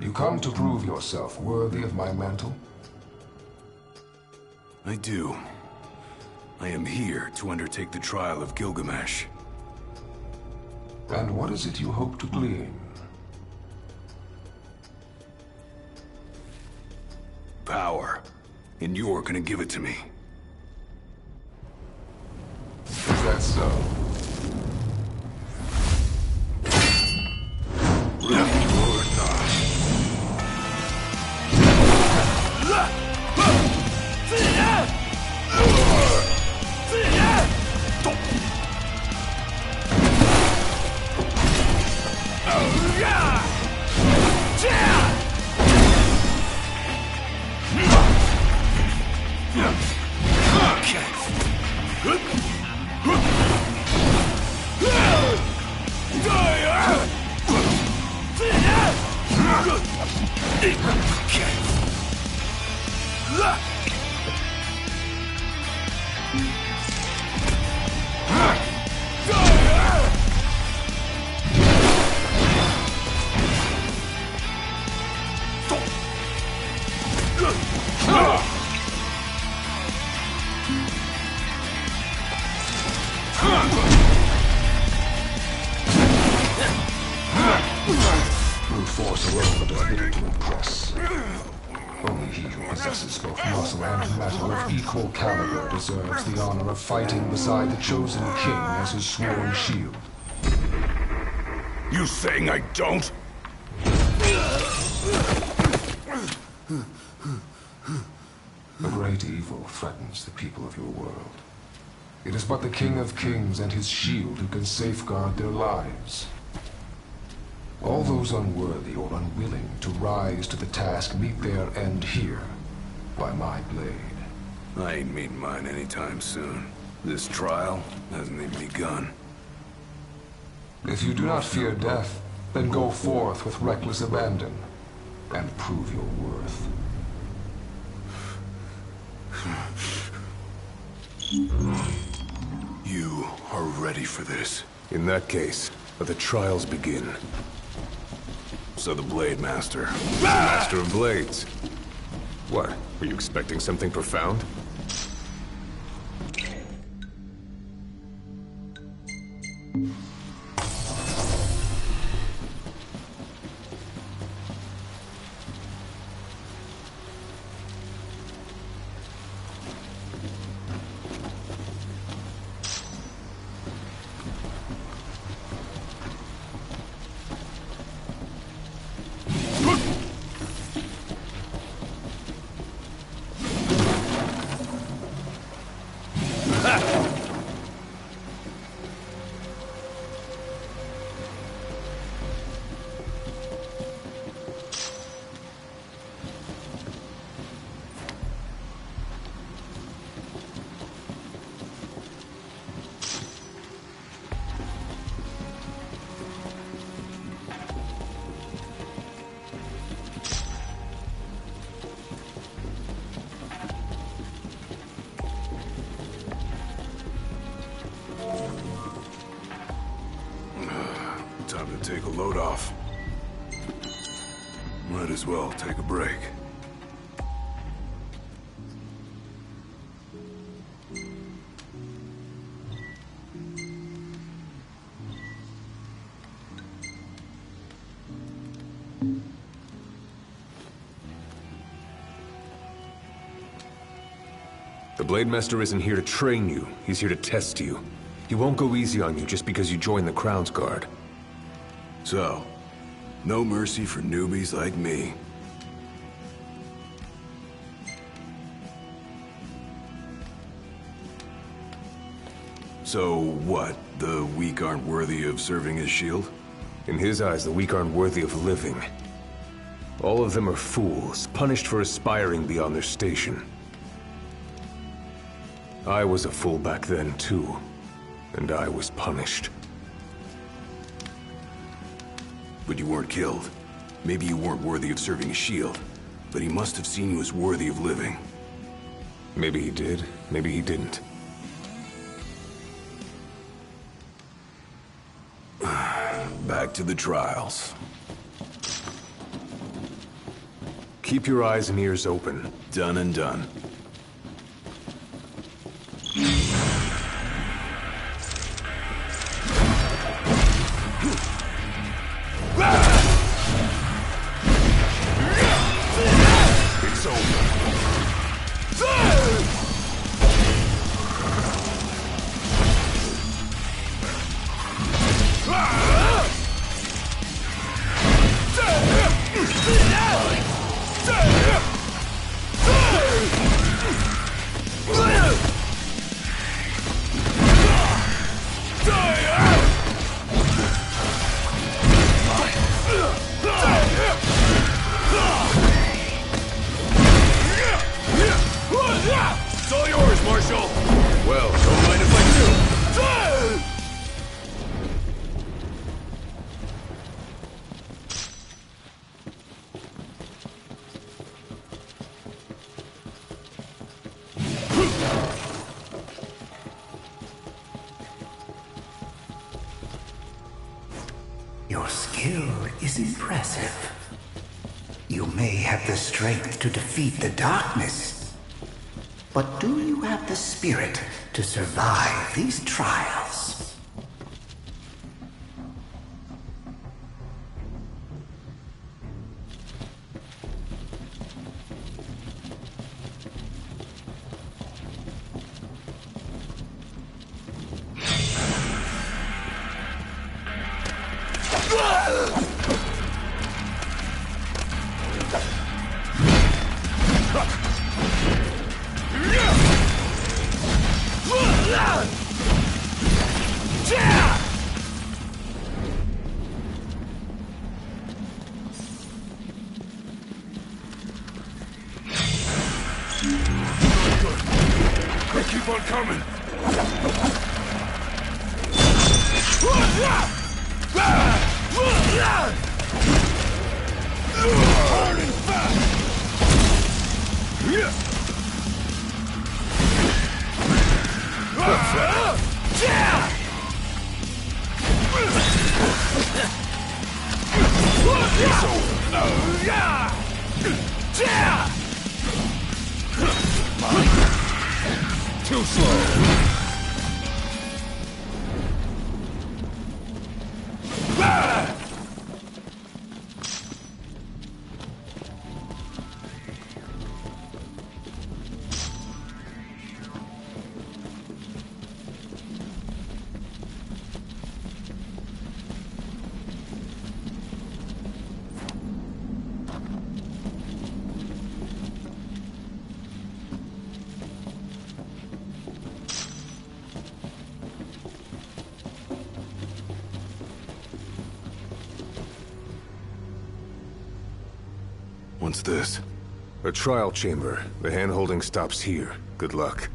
[SPEAKER 13] You come to prove yourself worthy of my mantle?
[SPEAKER 6] I do. I am here to undertake the trial of Gilgamesh.
[SPEAKER 13] And what is it you hope to glean?
[SPEAKER 6] Power. And you're gonna give it to me.
[SPEAKER 13] Is that so? force alone does little to impress. Only he who possesses both muscle and metal of equal caliber deserves the honor of fighting beside the chosen king as his sworn shield.
[SPEAKER 6] You saying I don't?
[SPEAKER 13] A great evil threatens the people of your world. It is but the King of Kings and his shield who can safeguard their lives. All those unworthy or unwilling to rise to the task meet their end here, by my blade.
[SPEAKER 6] I ain't meeting mine anytime soon. This trial hasn't even begun.
[SPEAKER 13] If you do not fear death, then go forth with reckless abandon, and prove your worth.
[SPEAKER 6] You are ready for this.
[SPEAKER 9] In that case, let the trials begin.
[SPEAKER 6] So the Blade Master.
[SPEAKER 9] The Master of Blades. What? Were you expecting something profound?
[SPEAKER 6] Time to take a load off. Might as well take a break.
[SPEAKER 9] The Blade Master isn't here to train you, he's here to test you. He won't go easy on you just because you joined the Crown's Guard.
[SPEAKER 6] So, no mercy for newbies like me. So what? The weak aren't worthy of serving as shield?
[SPEAKER 9] In his eyes, the weak aren't worthy of living. All of them are fools, punished for aspiring beyond their station. I was a fool back then, too. And I was punished.
[SPEAKER 6] But you weren't killed. Maybe you weren't worthy of serving a shield, but he must have seen you as worthy of living.
[SPEAKER 9] Maybe he did, maybe he didn't.
[SPEAKER 6] Back to the trials.
[SPEAKER 9] Keep your eyes and ears open.
[SPEAKER 6] Done and done. It's over. It's all yours, Marshal! Well, don't mind if I do!
[SPEAKER 12] Your skill is impressive. You may have the strength to defeat the darkness, but do you have the spirit to survive these trials?
[SPEAKER 6] Keep on coming. Hard and fast.
[SPEAKER 13] Too slow.
[SPEAKER 6] What's this?
[SPEAKER 9] A trial chamber. The hand-holding stops here. Good luck.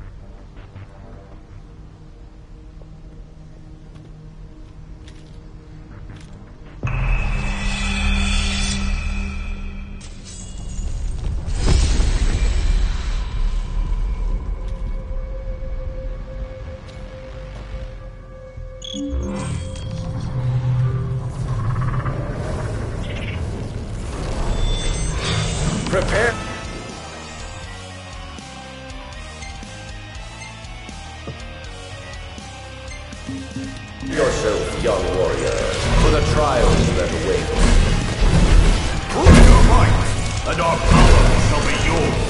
[SPEAKER 14] Prepare. Yourself, young warrior, for the trials that await.
[SPEAKER 11] Prove your might, and our power shall be yours.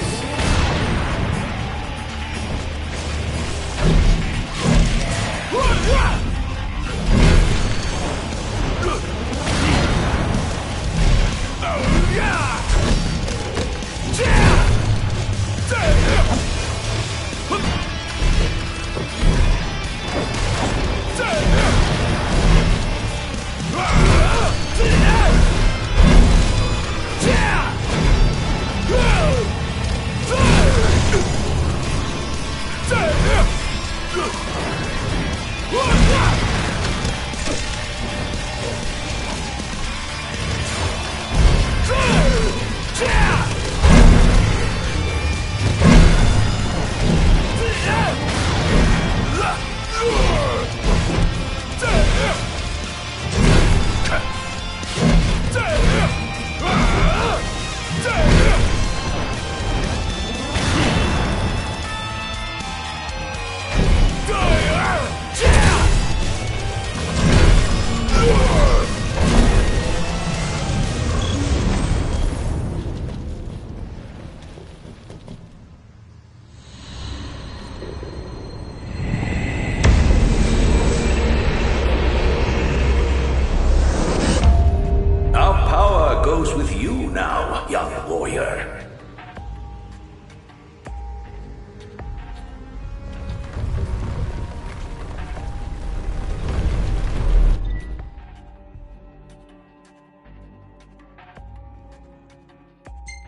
[SPEAKER 14] With you now, young warrior.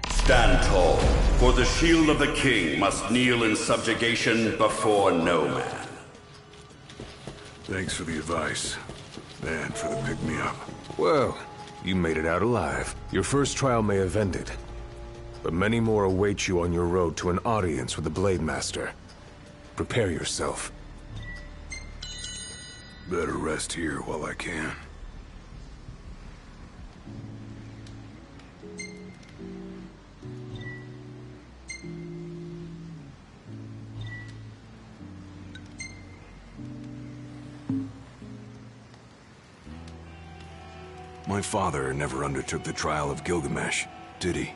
[SPEAKER 15] Stand tall, for the shield of the king must kneel in subjugation before no man.
[SPEAKER 6] Thanks for the advice, and for the pick-me-up.
[SPEAKER 9] Well, you made it out alive. Your first trial may have ended, but many more await you on your road to an audience with the Blade Master. Prepare yourself.
[SPEAKER 6] Better rest here while I can. My father never undertook the trial of Gilgamesh, did he?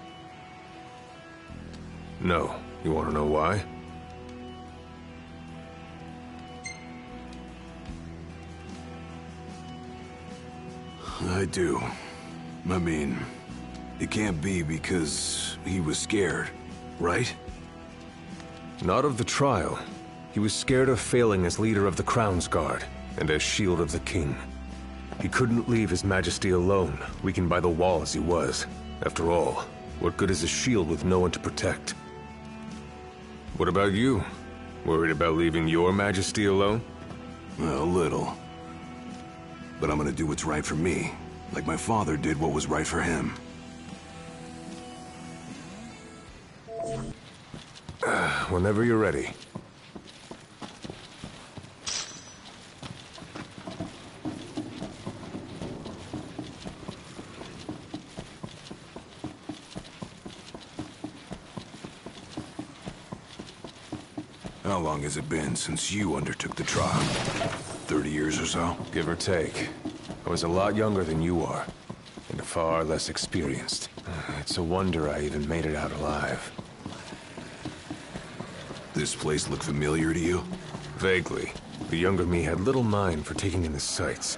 [SPEAKER 9] No. You want to know why?
[SPEAKER 6] I do. I mean, it can't be because he was scared, right?
[SPEAKER 9] Not of the trial. He was scared of failing as leader of the Crown's Guard, and as Shield of the King. He couldn't leave His Majesty alone, weakened by the wall as he was. After all, what good is a shield with no one to protect? What about you? Worried about leaving your Majesty alone?
[SPEAKER 6] Well, a little. But I'm gonna do what's right for me, like my father did what was right for him.
[SPEAKER 9] Whenever you're ready.
[SPEAKER 6] How long has it been since you undertook the trial? 30 years or so?
[SPEAKER 9] Give or take. I was a lot younger than you are, and far less experienced. It's a wonder I even made it out alive.
[SPEAKER 6] This place look familiar to you?
[SPEAKER 9] Vaguely. The younger me had little mind for taking in the sights.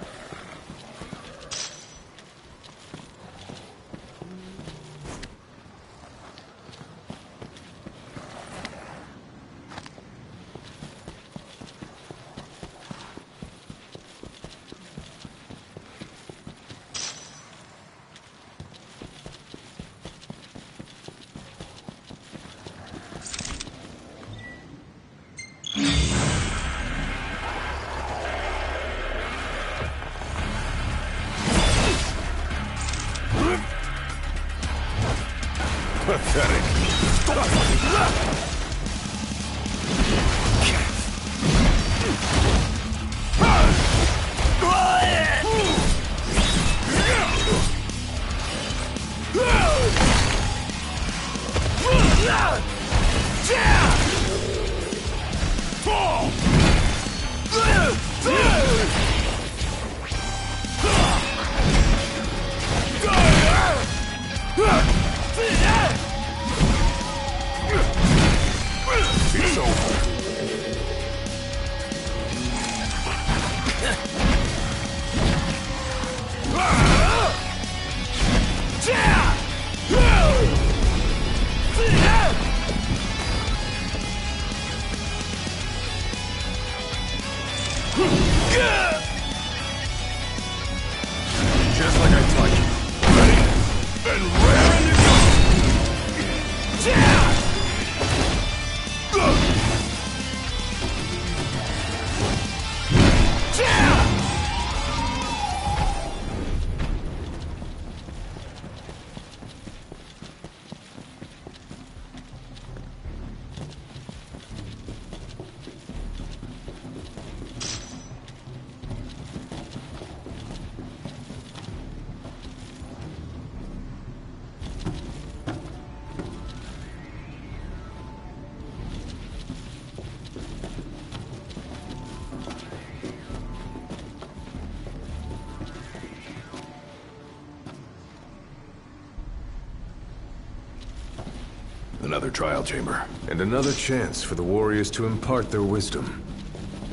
[SPEAKER 6] Another trial chamber.
[SPEAKER 9] And another chance for the warriors to impart their wisdom.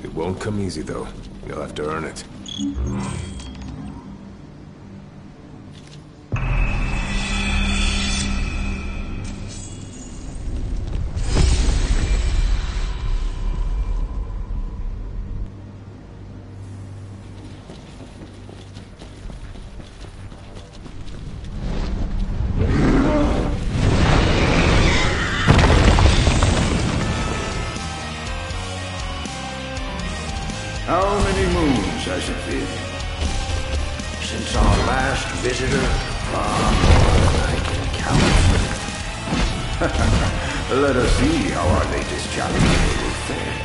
[SPEAKER 9] It won't come easy, though. You'll have to earn it.
[SPEAKER 12] How many moons has it been since our last visitor? Far more than I can count. Let us see how our latest challenger will fare.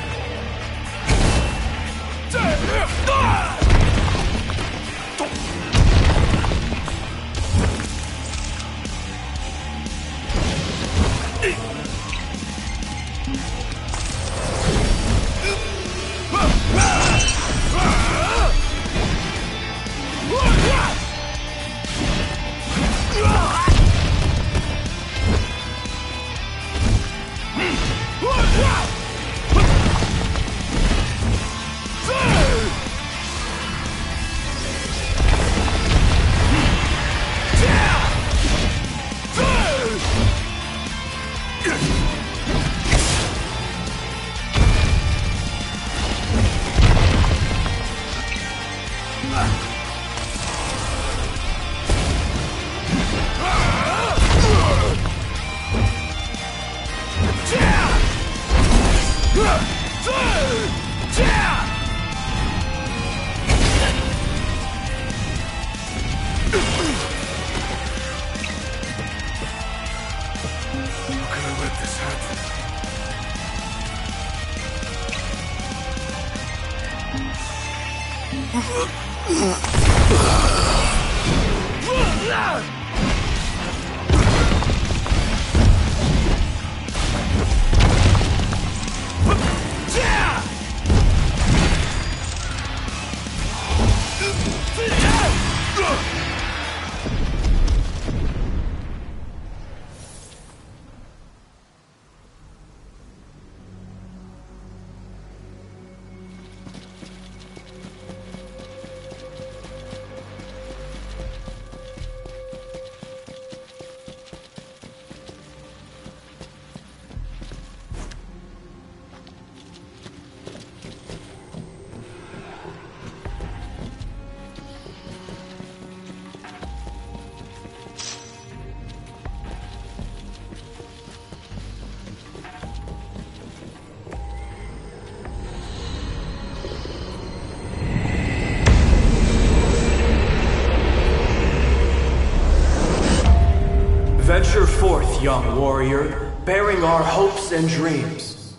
[SPEAKER 16] Venture forth, young warrior, bearing our hopes and dreams.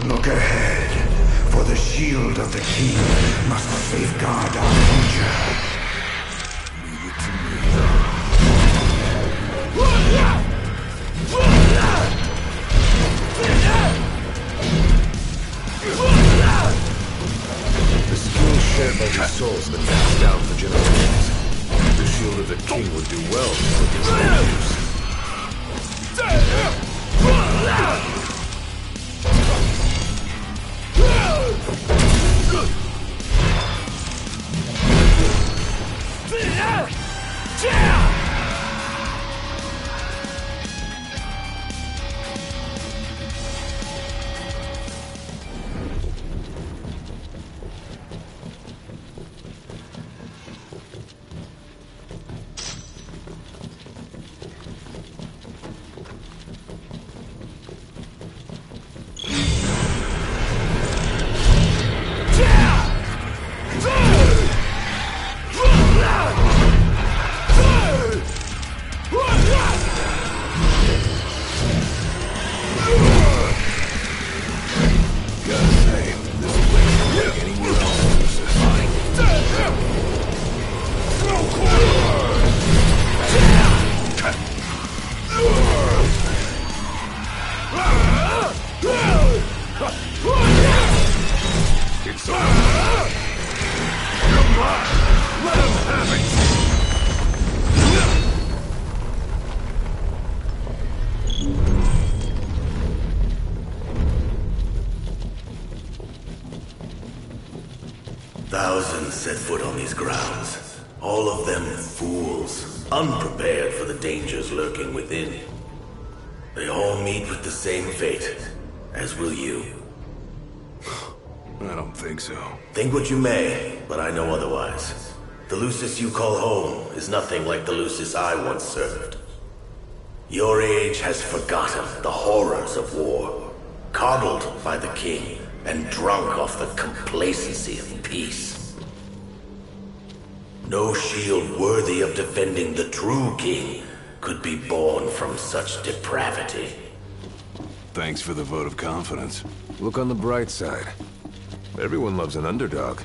[SPEAKER 12] Look ahead, for the shield of the king must safeguard our future.
[SPEAKER 6] Leave it to me.
[SPEAKER 9] The skill shared by these souls has been passed down for generations. The shield of the king would do well to put this to use.
[SPEAKER 17] Thousands set foot on these grounds. All of them fools, unprepared for the dangers lurking within. They all meet with the same fate, as will you.
[SPEAKER 6] I don't think so.
[SPEAKER 17] Think what you may, but I know otherwise. The Lucis you call home is nothing like the Lucis I once served. Your age has forgotten the horrors of war, coddled by the king, and drunk off the complacency of peace. No shield worthy of defending the true king could be born from such depravity.
[SPEAKER 6] Thanks for the vote of confidence.
[SPEAKER 9] Look on the bright side. Everyone loves an underdog.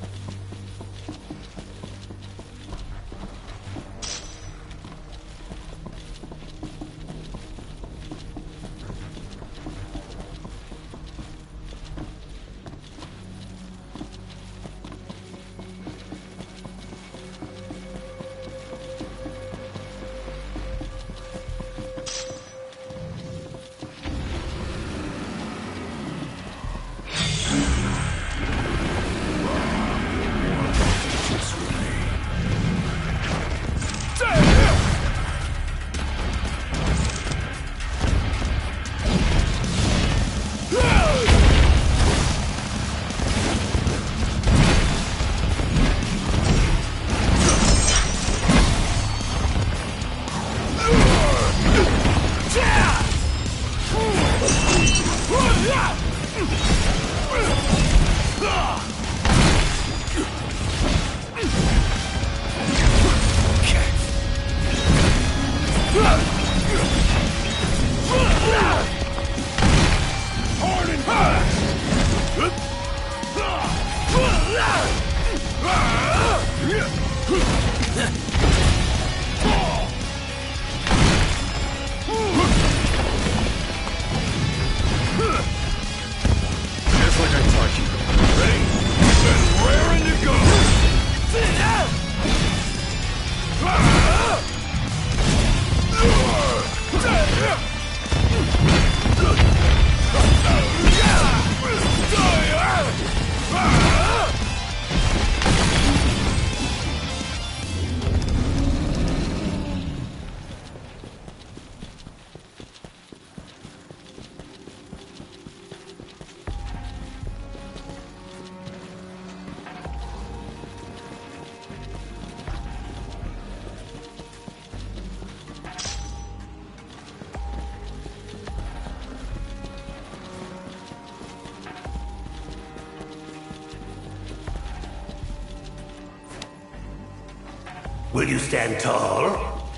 [SPEAKER 17] Will you stand tall?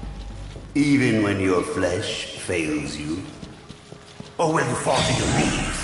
[SPEAKER 17] Even when your flesh fails you? Or will you fall to your knees?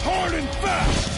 [SPEAKER 11] Hard and fast!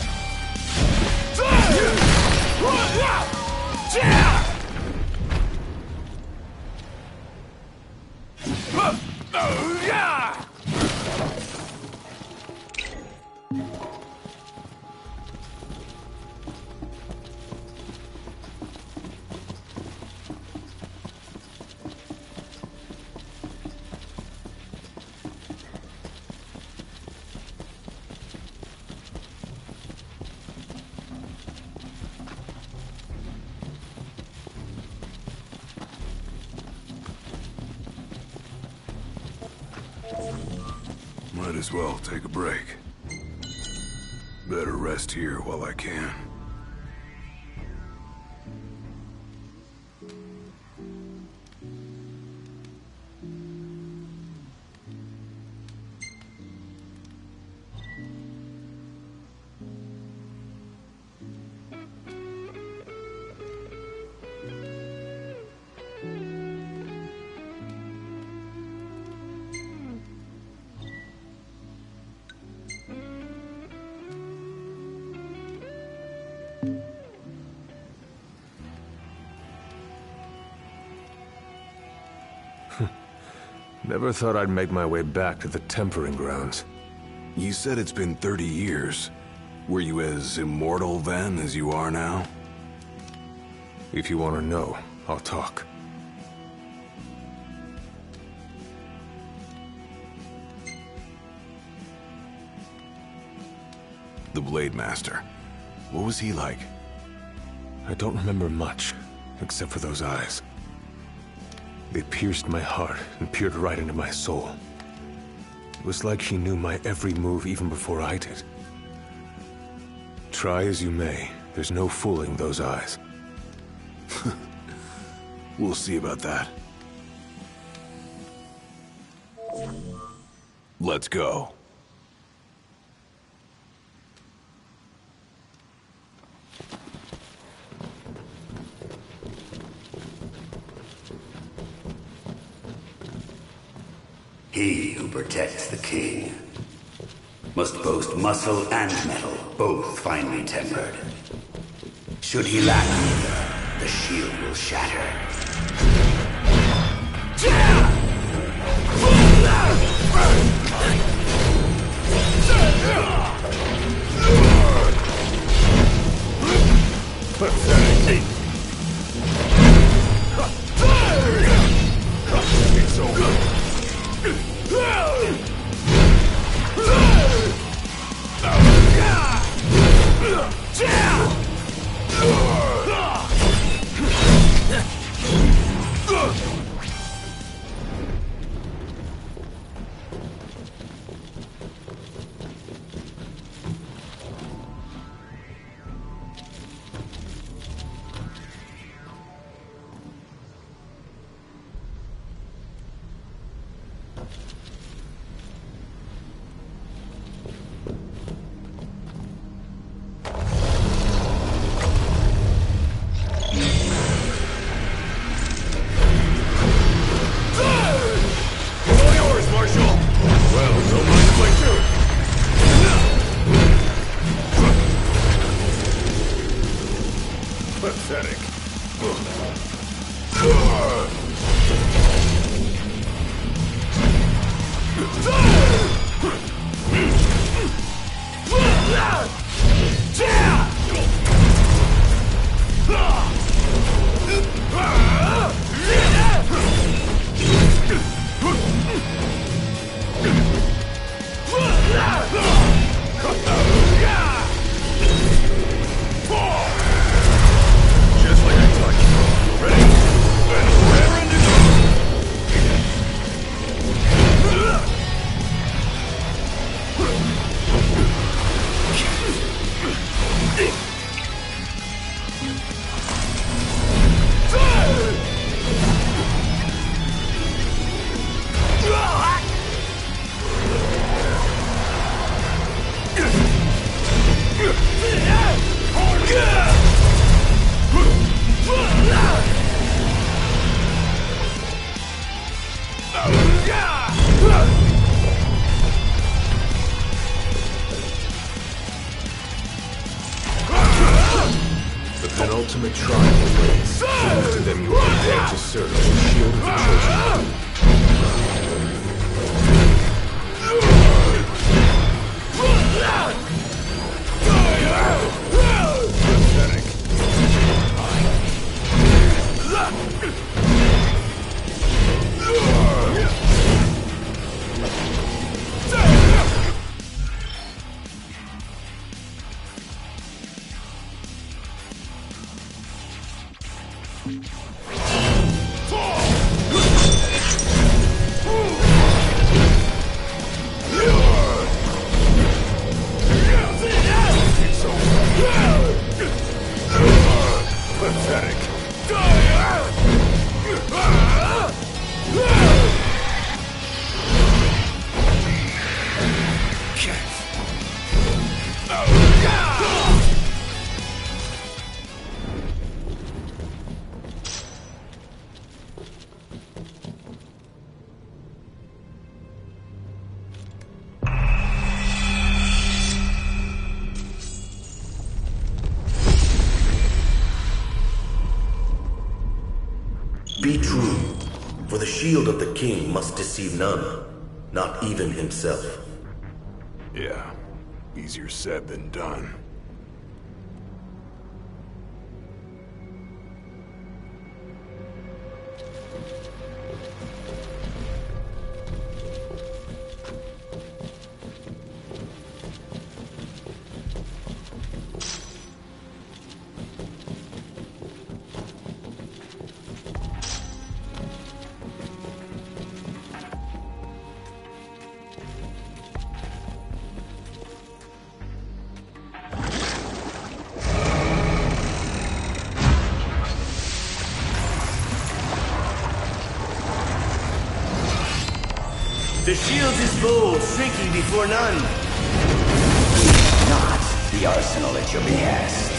[SPEAKER 6] Might as well take a break. Better rest here while I can.
[SPEAKER 9] Never thought I'd make my way back to the tempering grounds.
[SPEAKER 6] You said it's been 30 years. Were you as immortal then as you are now?
[SPEAKER 9] If you want to know, I'll talk.
[SPEAKER 6] The Blade Master. What was he like?
[SPEAKER 9] I don't remember much, except for those eyes. They pierced my heart and peered right into my soul. It was like she knew my every move even before I did. Try as you may, there's no fooling those eyes.
[SPEAKER 6] We'll see about that. Let's go.
[SPEAKER 17] He who protects the king must boast muscle and metal, both finely tempered. Should he lack either, the shield will shatter.
[SPEAKER 11] Pathetic. It's over. Pathetic.
[SPEAKER 13] ultimate trial awaits. Prove to them you are prepared to serve as the shield of the chosen one.
[SPEAKER 17] Be true, for the shield of the king must deceive none, not even himself.
[SPEAKER 6] Yeah, easier said than done.
[SPEAKER 17] The shield is bold, shrinking before none.
[SPEAKER 18] Not the arsenal at your behest.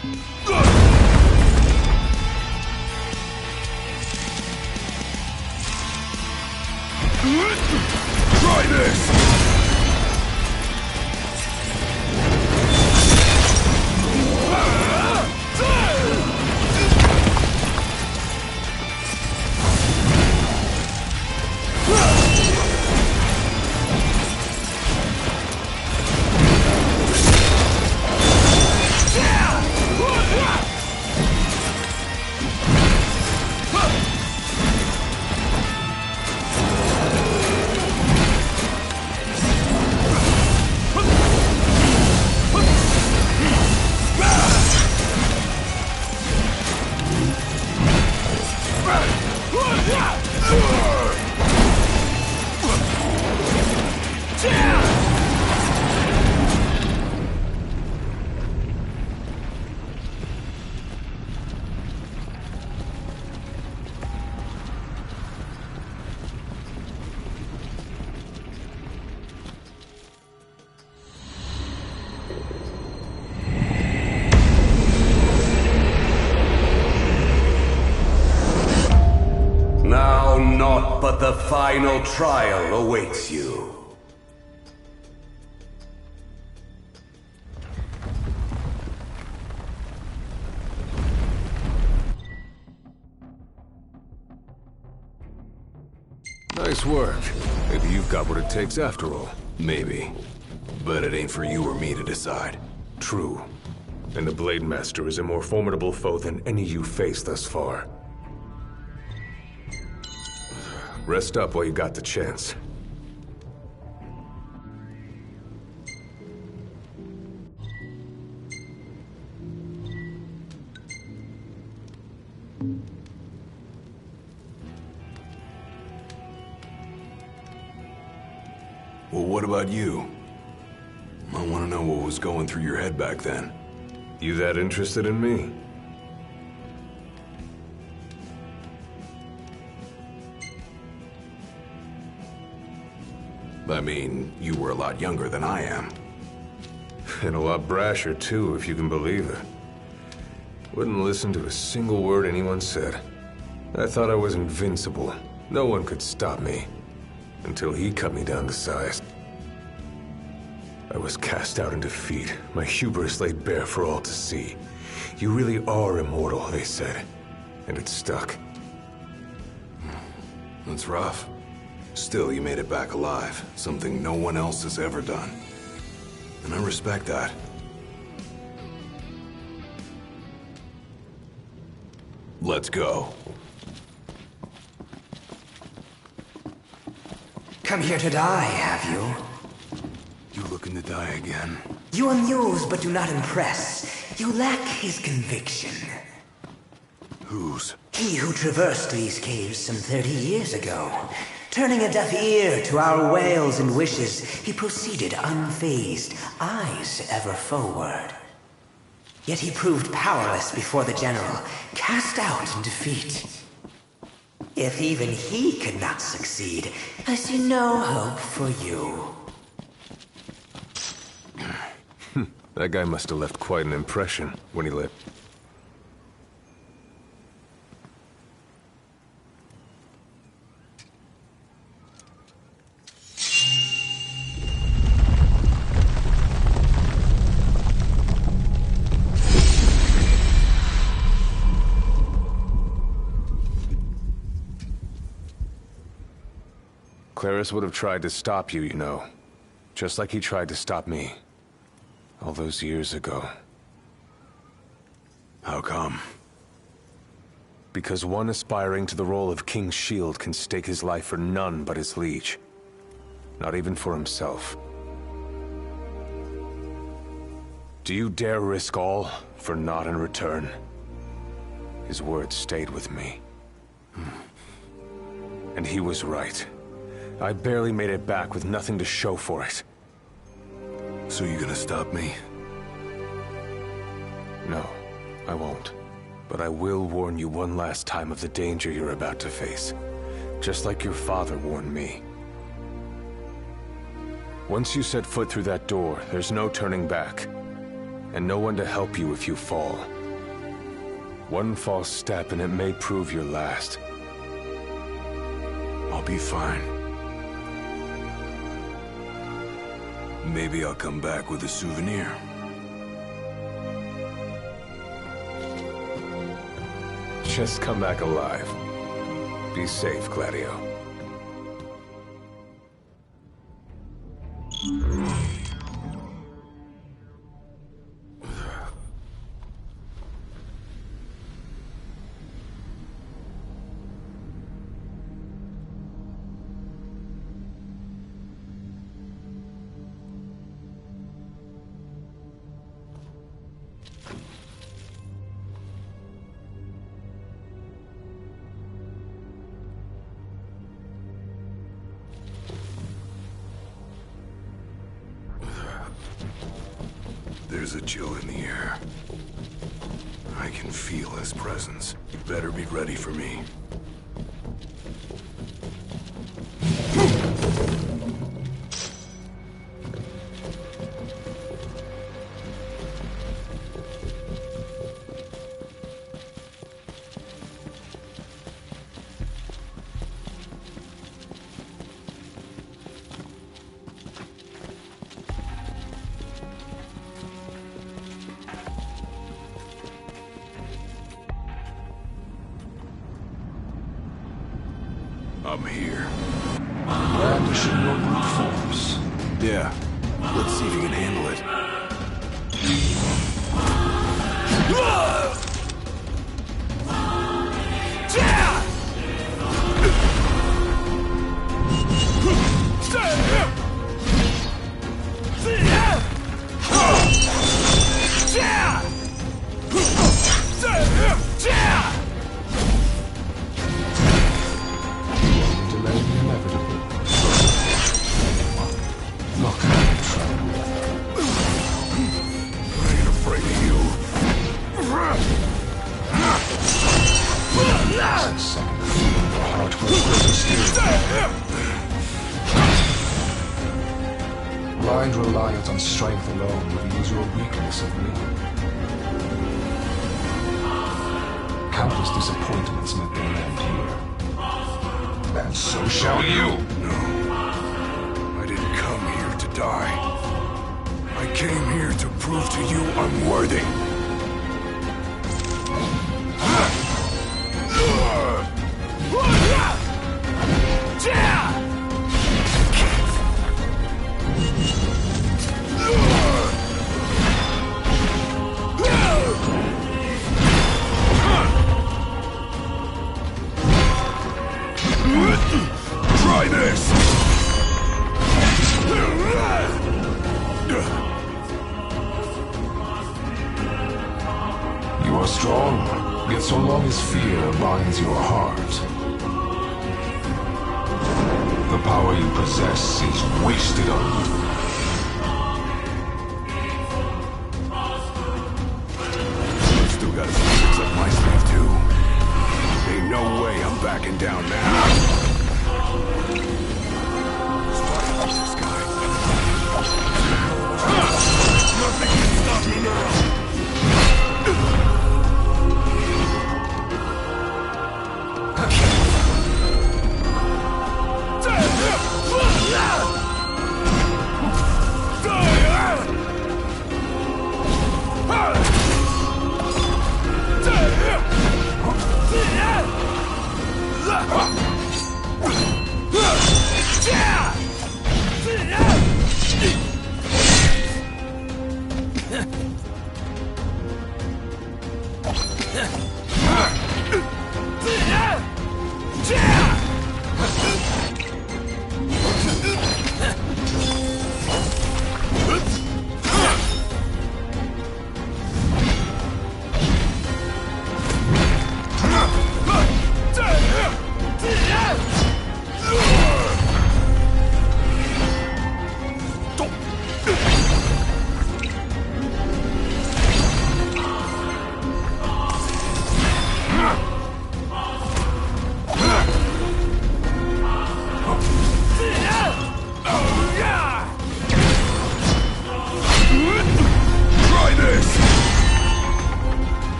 [SPEAKER 6] Try this!
[SPEAKER 15] Now naught but the final trial awaits you.
[SPEAKER 9] Nice work. Maybe you've got what it takes after all.
[SPEAKER 6] Maybe. But it ain't for you or me to decide.
[SPEAKER 9] True. And the Blade Master is a more formidable foe than any you faced thus far. Rest up while you got the chance.
[SPEAKER 6] Well, what about you? I want to know what was going through your head back then.
[SPEAKER 9] You that interested in me?
[SPEAKER 6] I mean, you were a lot younger than I am.
[SPEAKER 9] And a lot brasher, too, if you can believe it. Wouldn't listen to a single word anyone said. I thought I was invincible. No one could stop me. Until he cut me down to size. I was cast out in defeat, my hubris laid bare for all to see. You really are immortal, they said. And it stuck.
[SPEAKER 6] That's rough. Still, you made it back alive. Something no one else has ever done. And I respect that. Let's go.
[SPEAKER 19] Come here to die, have you?
[SPEAKER 6] You looking to die again?
[SPEAKER 19] You amuse but do not impress. You lack his conviction.
[SPEAKER 6] Whose?
[SPEAKER 19] He who traversed these caves some 30 years ago. Turning a deaf ear to our wails and wishes, he proceeded unfazed, eyes ever forward. Yet he proved powerless before the general, cast out in defeat. If even he could not succeed, I see no hope for you.
[SPEAKER 9] That guy must have left quite an impression when he left. Claris would have tried to stop you, you know. Just like he tried to stop me. All those years ago.
[SPEAKER 6] How come?
[SPEAKER 9] Because one aspiring to the role of King's Shield can stake his life for none but his liege. Not even for himself. Do you dare risk all for naught in return? His words stayed with me. And he was right. I barely made it back with nothing to show for it.
[SPEAKER 6] So you gonna stop me?
[SPEAKER 9] No, I won't. But I will warn you one last time of the danger you're about to face. Just like your father warned me. Once you set foot through that door, there's no turning back. and no one to help you if you fall. One false step and it may prove your last.
[SPEAKER 6] I'll be fine. Maybe I'll come back with a souvenir.
[SPEAKER 9] Just come back alive. Be safe, Gladio.
[SPEAKER 6] There's a chill in the air. I can feel his presence. You better be ready for me. I'm here.
[SPEAKER 13] Brandishing your brute force.
[SPEAKER 6] Yeah. Let's see if you can handle it.
[SPEAKER 13] Blind reliance on strength alone reveals your weakness of me. Countless disappointments met their end here. And so shall you!
[SPEAKER 6] No. I didn't come here to die. I came here to prove to you I'm worthy. Try this!
[SPEAKER 13] You are strong, yet so long as fear binds your heart, the power you possess is wasted on you.
[SPEAKER 6] I've still got a few tricks up my sleeve, too. Ain't no way I'm backing down now. This guy. Nothing can stop me now.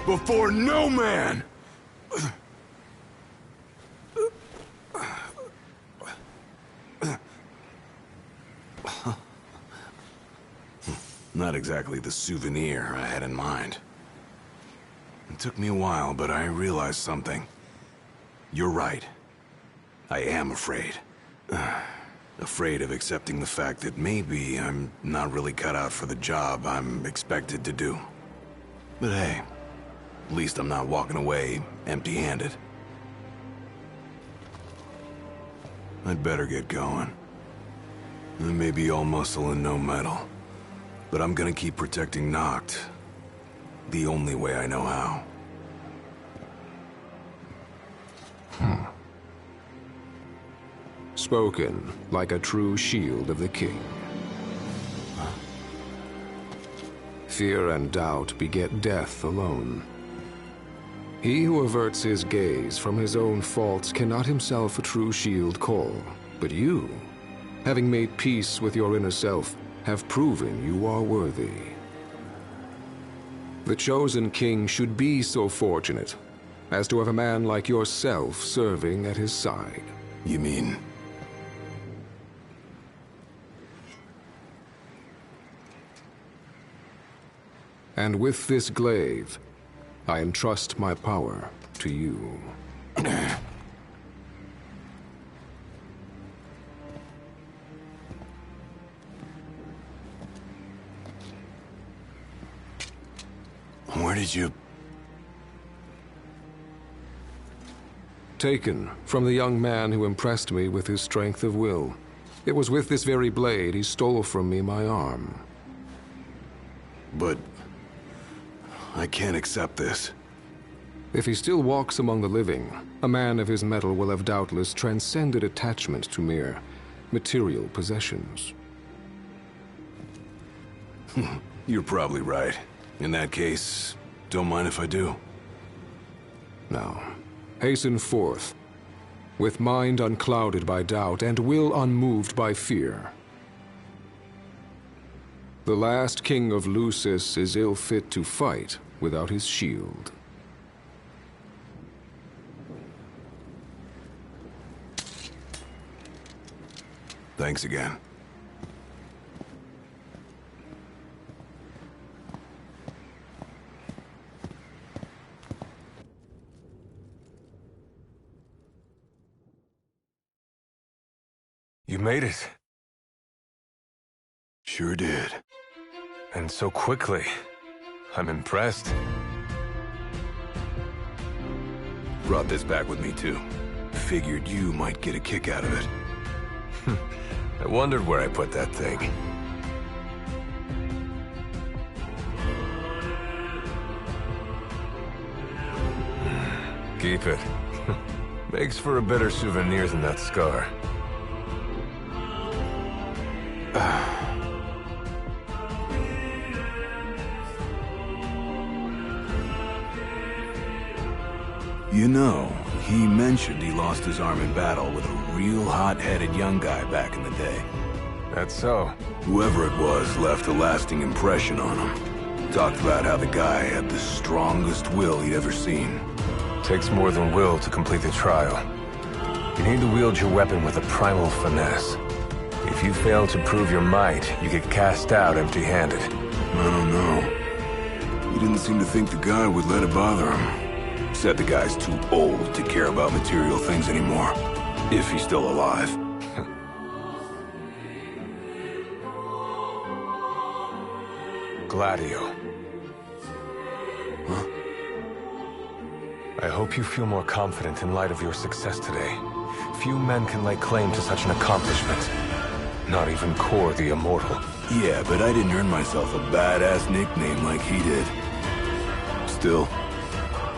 [SPEAKER 6] before no man! Not exactly the souvenir I had in mind. It took me a while, but I realized something. You're right. I am afraid. Afraid of accepting the fact that maybe I'm not really cut out for the job I'm expected to do. But hey, at least I'm not walking away empty-handed. I'd better get going. I may be all muscle and no metal, but I'm gonna keep protecting Noct the only way I know how.
[SPEAKER 13] Spoken like a true shield of the king. Fear and doubt beget death alone. He who averts his gaze from his own faults cannot himself a true shield call. But you, having made peace with your inner self, have proven you are worthy. The chosen king should be so fortunate as to have a man like yourself serving at his side.
[SPEAKER 6] You mean?
[SPEAKER 13] And with this glaive, I entrust my power to you.
[SPEAKER 6] Where did you...
[SPEAKER 13] Taken from the young man who impressed me with his strength of will. It was with this very blade he stole from me my arm.
[SPEAKER 6] But... I can't accept this.
[SPEAKER 13] If he still walks among the living, a man of his mettle will have doubtless transcended attachment to mere material possessions.
[SPEAKER 6] You're probably right. In that case, don't mind if I do.
[SPEAKER 13] Now, hasten forth, with mind unclouded by doubt and will unmoved by fear. The last king of Lucis is ill fit to fight without his shield.
[SPEAKER 6] Thanks again.
[SPEAKER 9] You made it.
[SPEAKER 6] Sure did.
[SPEAKER 9] And so quickly. I'm impressed.
[SPEAKER 6] Brought this back with me, too. Figured you might get a kick out of it.
[SPEAKER 9] I wondered where I put that thing. Keep it. Makes for a better souvenir than that scar.
[SPEAKER 6] You know, he mentioned he lost his arm in battle with a real hot-headed young guy back in the day.
[SPEAKER 9] That's so.
[SPEAKER 6] Whoever it was left a lasting impression on him. Talked about how the guy had the strongest will he'd ever seen.
[SPEAKER 9] Takes more than will to complete the trial. You need to wield your weapon with a primal finesse. If you fail to prove your might, you get cast out empty-handed.
[SPEAKER 6] I don't know. He didn't seem to think the guy would let it bother him. Said the guy's too old to care about material things anymore. If he's still alive.
[SPEAKER 9] Gladio.
[SPEAKER 6] Huh?
[SPEAKER 9] I hope you feel more confident in light of your success today. Few men can lay claim to such an accomplishment. Not even Kor the Immortal.
[SPEAKER 6] Yeah, but I didn't earn myself a badass nickname like he did. Still,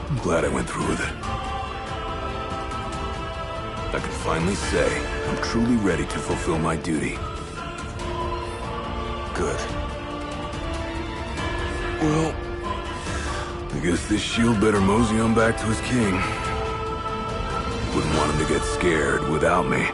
[SPEAKER 6] I'm glad I went through with it. I can finally say I'm truly ready to fulfill my duty.
[SPEAKER 9] Good.
[SPEAKER 6] Well, I guess this shield better mosey on back to his king. Wouldn't want him to get scared without me.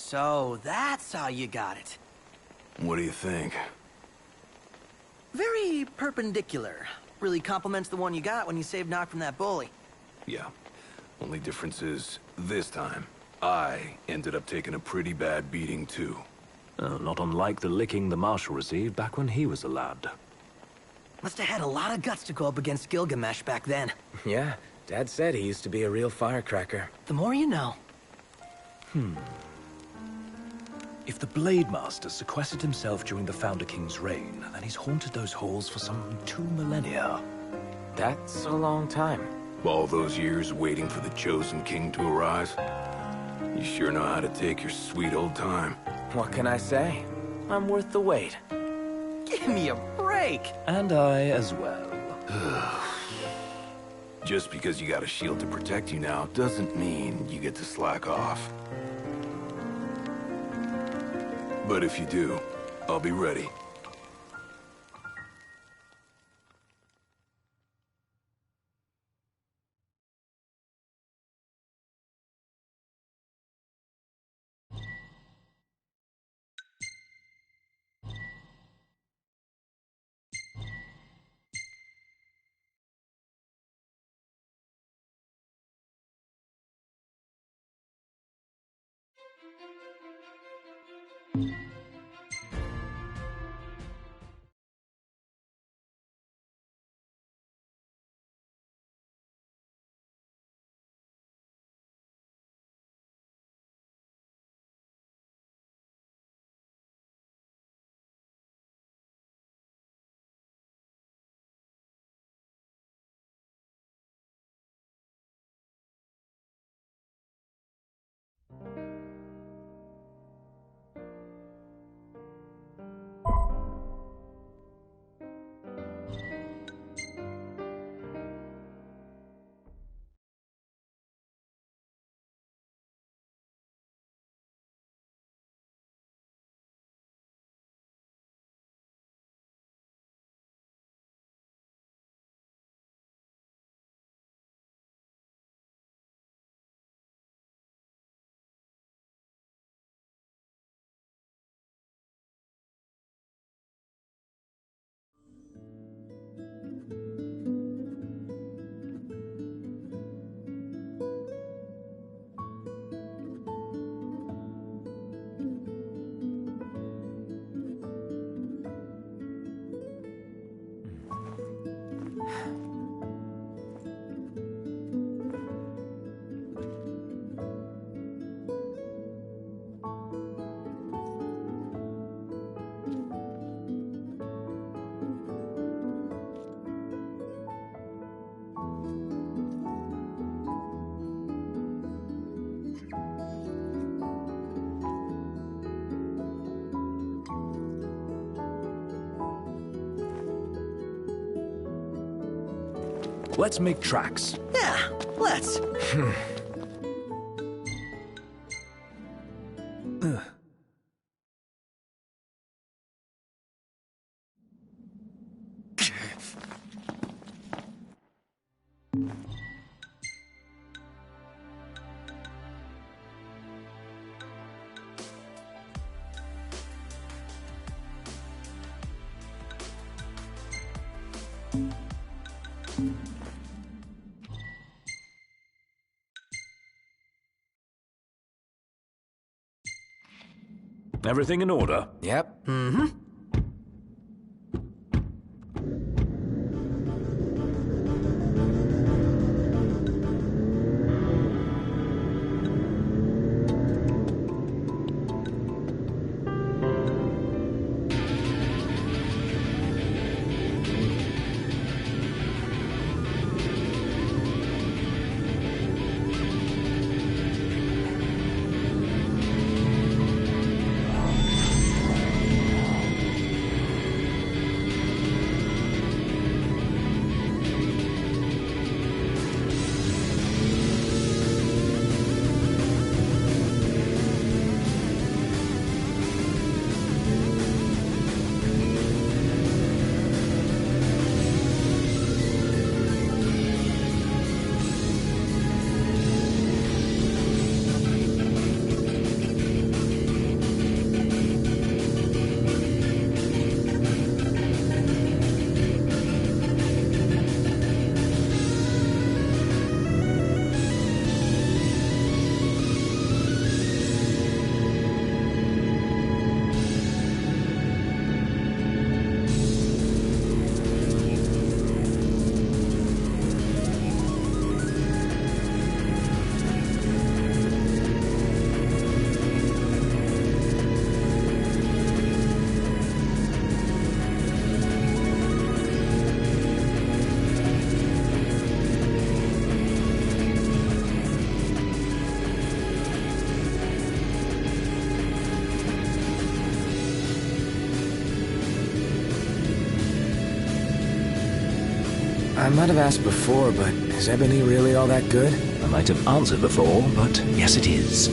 [SPEAKER 1] So that's how you got it.
[SPEAKER 6] What do you think?
[SPEAKER 1] Very perpendicular. Really complements the one you got when you saved Nock from that bully.
[SPEAKER 6] Yeah. Only difference is, this time, I ended up taking a pretty bad beating too.
[SPEAKER 3] Not unlike the licking the Marshal received back when he was a lad.
[SPEAKER 1] Must have had a lot of guts to go up against Gilgamesh back then.
[SPEAKER 10] Yeah, Dad said he used to be a real firecracker.
[SPEAKER 1] The more you know.
[SPEAKER 3] If the Blade Master sequestered himself during the Founder King's reign, then he's haunted those halls for some 2 millennia.
[SPEAKER 10] That's a long time.
[SPEAKER 6] All those years waiting for the Chosen King to arise? You sure know how to take your sweet old time.
[SPEAKER 10] What can I say? I'm worth the wait.
[SPEAKER 1] Give me a break!
[SPEAKER 3] And I as well.
[SPEAKER 6] Just because you got a shield to protect you now doesn't mean you get to slack off. But if you do, I'll be ready.
[SPEAKER 3] Let's make tracks.
[SPEAKER 1] Yeah, let's.
[SPEAKER 3] Everything in order?
[SPEAKER 10] Yep.
[SPEAKER 1] Mm-hmm.
[SPEAKER 10] I might have asked before, but is ebony really all that good?
[SPEAKER 3] I might have answered before, but yes it is.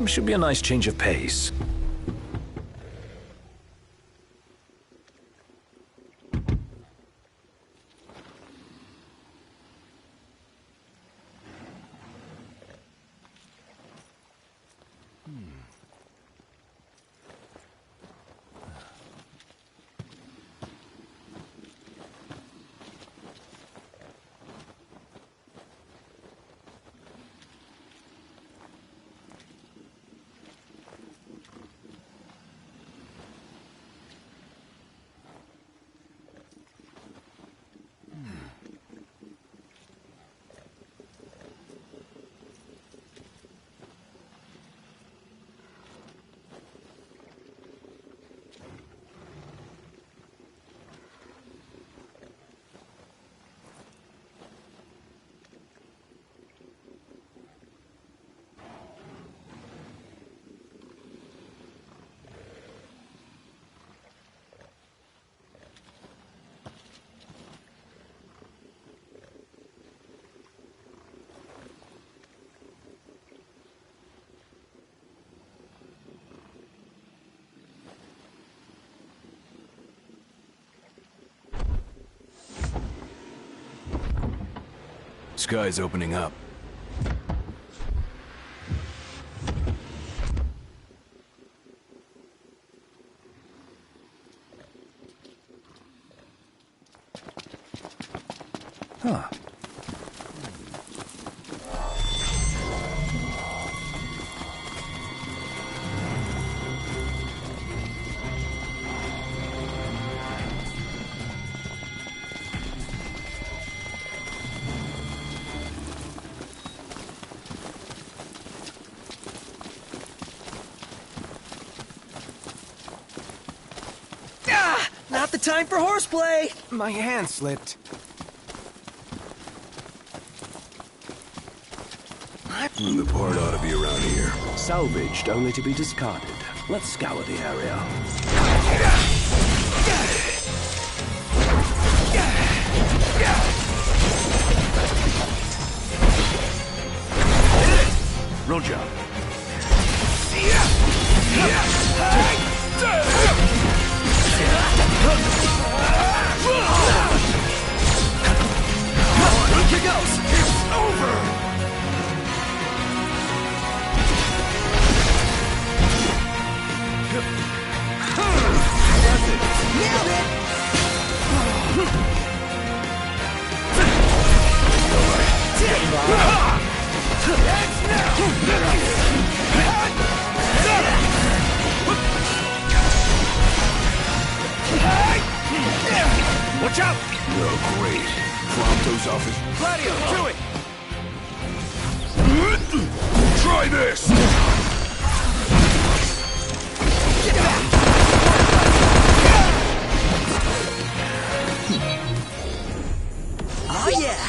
[SPEAKER 3] Should be a nice change of pace.
[SPEAKER 6] Sky's opening up.
[SPEAKER 3] Huh.
[SPEAKER 1] Not the time for horseplay!
[SPEAKER 10] My hand slipped.
[SPEAKER 6] The part ought to be around here.
[SPEAKER 3] Salvaged only to be discarded. Let's scour the area. Roger.
[SPEAKER 1] Here goes! It's over! Nailed it!
[SPEAKER 3] Watch out!
[SPEAKER 6] Oh, great. Prompto's office.
[SPEAKER 3] Gladio, do it!
[SPEAKER 6] Try this!
[SPEAKER 1] Oh, yeah!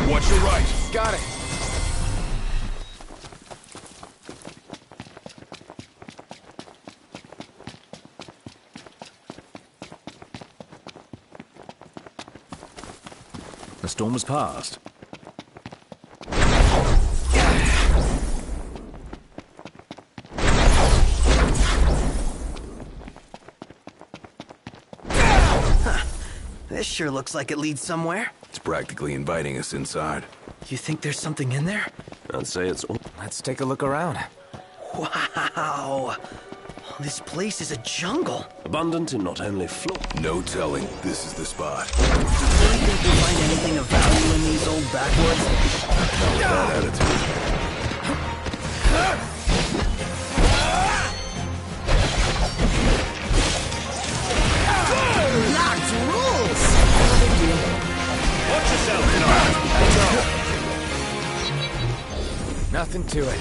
[SPEAKER 6] Watch your right.
[SPEAKER 10] Got it.
[SPEAKER 3] The storm has passed.
[SPEAKER 1] This sure looks like it leads somewhere.
[SPEAKER 6] It's practically inviting us inside.
[SPEAKER 1] You think there's something in there?
[SPEAKER 10] I'd say it's... Let's take a look around.
[SPEAKER 1] Wow! This place is a jungle.
[SPEAKER 3] Abundant in not only flora...
[SPEAKER 6] No telling. This is the spot.
[SPEAKER 1] Do you think you'll find anything of value in these old backwoods?
[SPEAKER 6] Not with that attitude.
[SPEAKER 10] Nothing to it.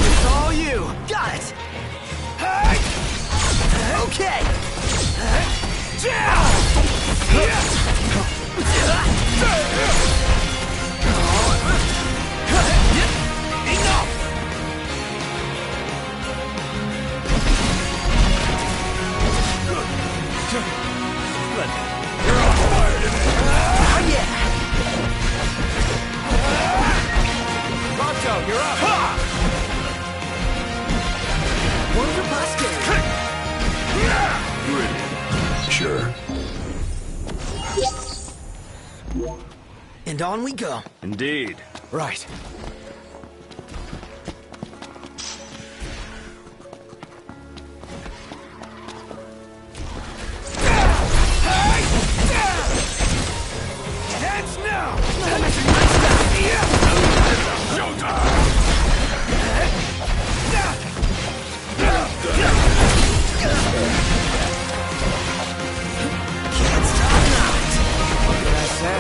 [SPEAKER 1] It's all you! Got it! Okay! Enough! You're on fire today! Yeah!
[SPEAKER 10] Ronto, you're up!
[SPEAKER 1] One for posterity.
[SPEAKER 6] Sure.
[SPEAKER 1] And on we go.
[SPEAKER 3] Indeed.
[SPEAKER 10] Right.
[SPEAKER 1] Heads now! Can't stop now!
[SPEAKER 10] What can I say?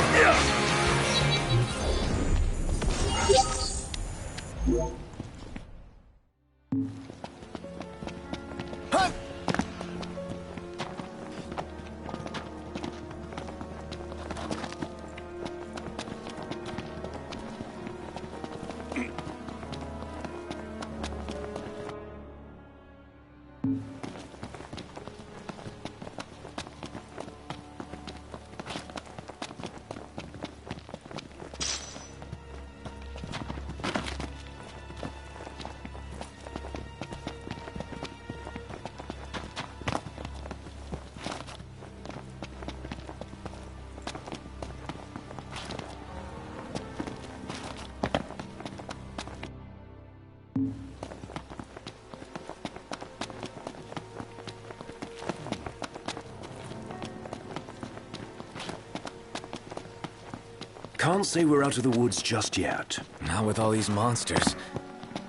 [SPEAKER 3] Can't say we're out of the woods just yet.
[SPEAKER 10] Not with all these monsters.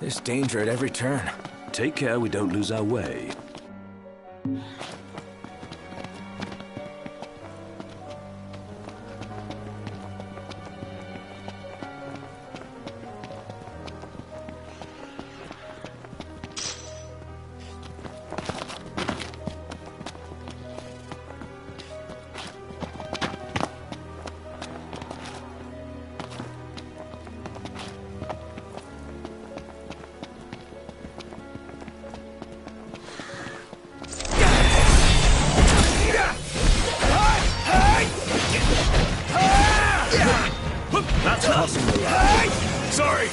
[SPEAKER 10] There's danger at every turn.
[SPEAKER 3] Take care we don't lose our way. That's possible.
[SPEAKER 6] Sorry.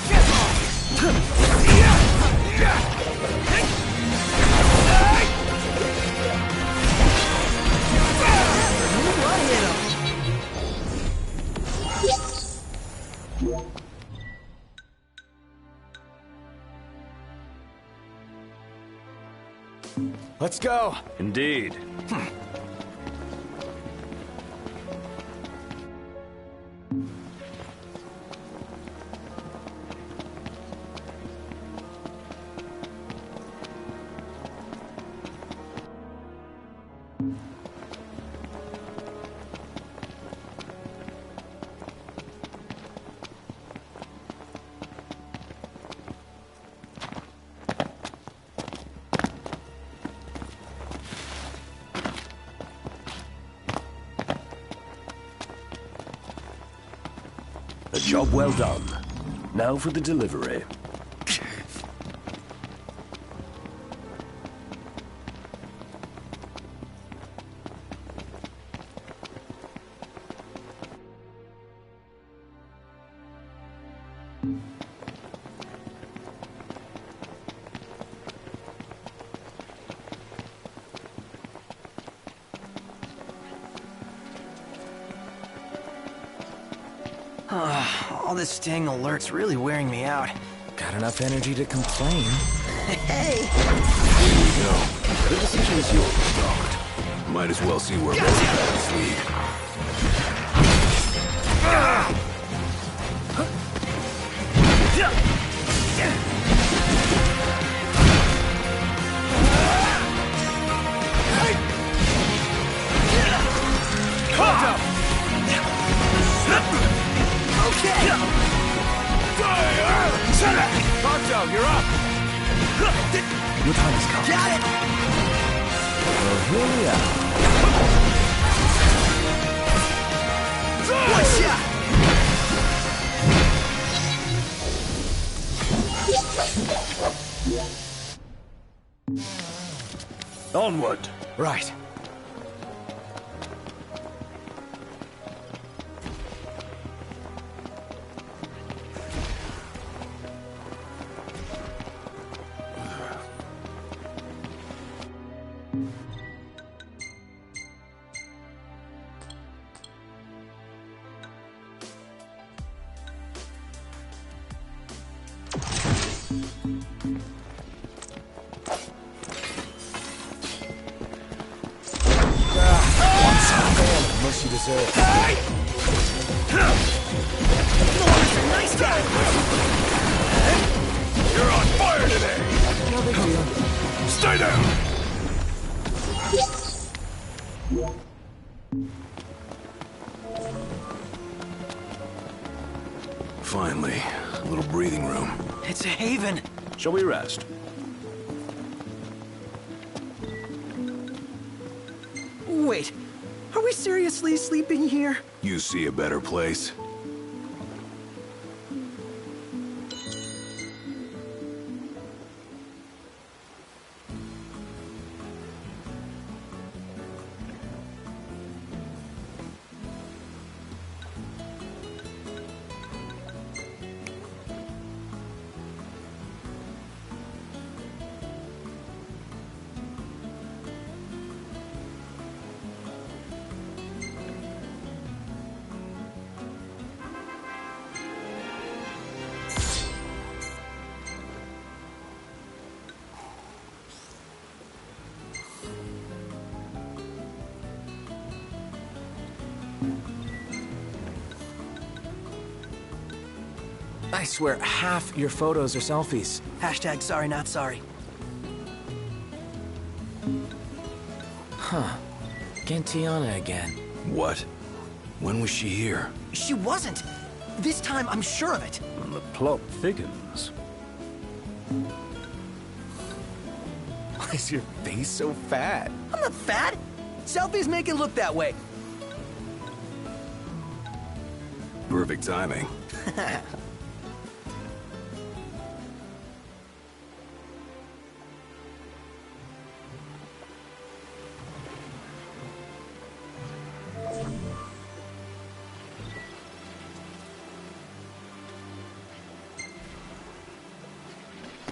[SPEAKER 10] Let's go.
[SPEAKER 3] Indeed. Job well done. Now for the delivery.
[SPEAKER 1] All this staying alert's really wearing me out.
[SPEAKER 10] Got enough energy to complain.
[SPEAKER 1] Hey!
[SPEAKER 6] Here you go. The decision is yours, Doc. Might as well see where both paths lead.
[SPEAKER 3] Tonto, you're up! Your time has come.
[SPEAKER 1] Got it!
[SPEAKER 3] Well, here we are.
[SPEAKER 1] One shot!
[SPEAKER 3] Onward.
[SPEAKER 10] Right. Most you deserve.
[SPEAKER 1] Nice guy!
[SPEAKER 6] You're on fire today!
[SPEAKER 10] No big deal.
[SPEAKER 6] Stay down! Finally, a little breathing room.
[SPEAKER 1] It's a haven.
[SPEAKER 3] Shall we rest?
[SPEAKER 1] Wait, are we seriously sleeping here?
[SPEAKER 6] You see a better place?
[SPEAKER 10] I swear, half your photos are selfies.
[SPEAKER 1] Hashtag sorry not sorry.
[SPEAKER 10] Huh. Gentiana again.
[SPEAKER 6] What? When was she here?
[SPEAKER 1] She wasn't. This time, I'm sure of it.
[SPEAKER 3] And the plot thickens.
[SPEAKER 10] Why is your face so fat?
[SPEAKER 1] I'm not fat. Selfies make it look that way.
[SPEAKER 6] Perfect timing.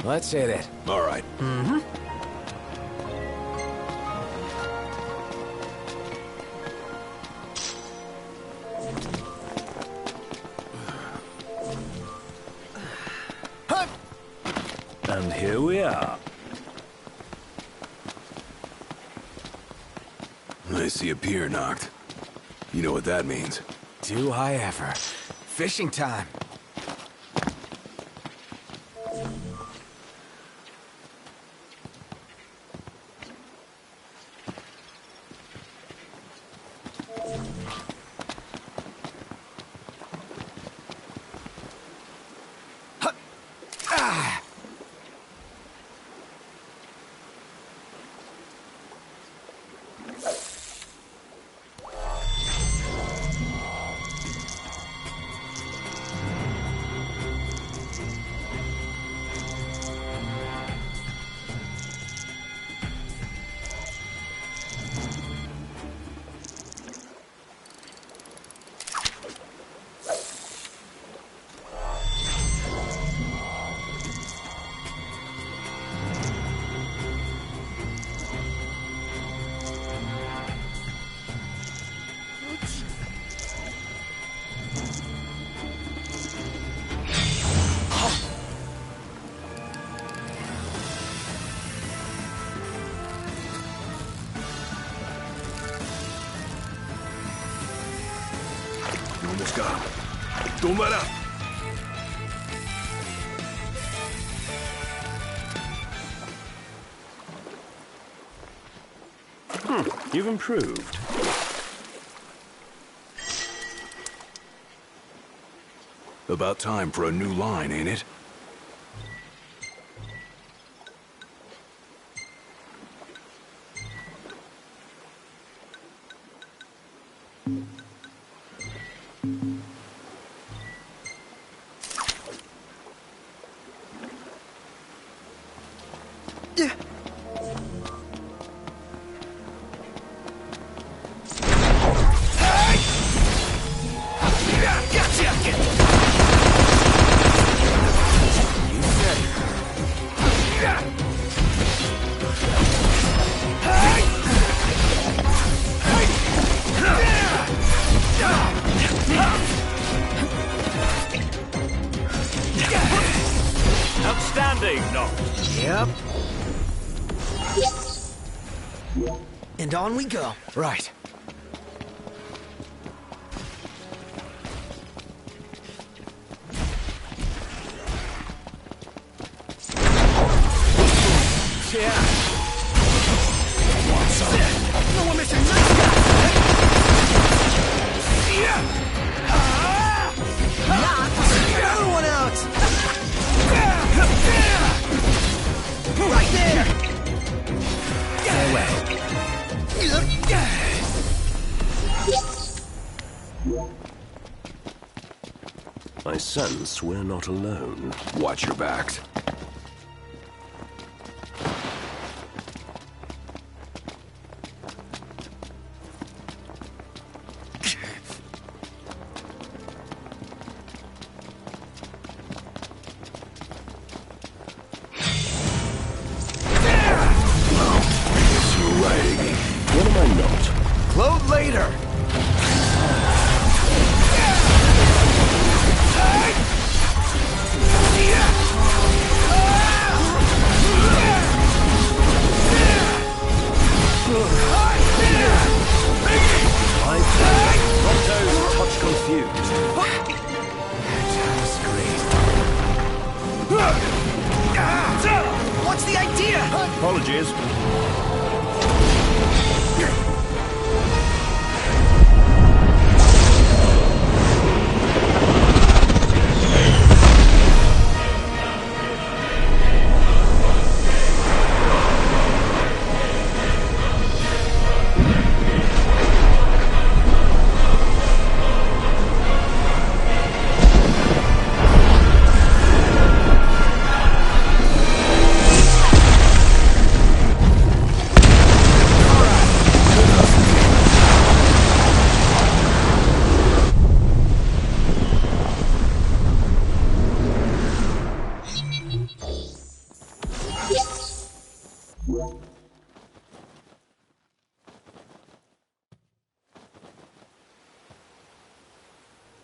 [SPEAKER 10] Let's hit it.
[SPEAKER 6] All right.
[SPEAKER 1] Mm-hmm.
[SPEAKER 3] And here we are.
[SPEAKER 6] I see a pier knocked. You know what that means.
[SPEAKER 10] Do I ever. Fishing time.
[SPEAKER 6] Almost got him. Don't let up.
[SPEAKER 20] You've improved.
[SPEAKER 6] About time for a new line, ain't it?
[SPEAKER 3] Outstanding, Noct.
[SPEAKER 1] Yep. And on we go.
[SPEAKER 3] Right. Yeah.
[SPEAKER 1] No, we're missing nice guy. Another one out. Right there.
[SPEAKER 3] Farewell.
[SPEAKER 20] I sense we're not alone.
[SPEAKER 6] Watch your backs.
[SPEAKER 20] What am I not?
[SPEAKER 1] Load later.
[SPEAKER 3] Touch confused.
[SPEAKER 1] What's the idea?
[SPEAKER 3] Apologies.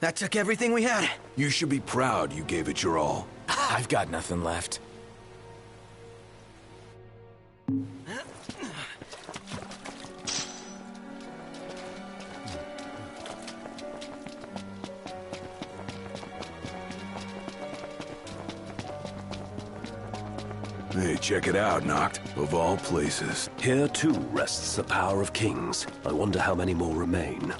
[SPEAKER 1] That took everything we had.
[SPEAKER 6] You should be proud you gave it your all.
[SPEAKER 10] I've got nothing left.
[SPEAKER 6] Hey, check it out, Noct. Of all places.
[SPEAKER 20] Here too rests the power of kings. I wonder how many more remain.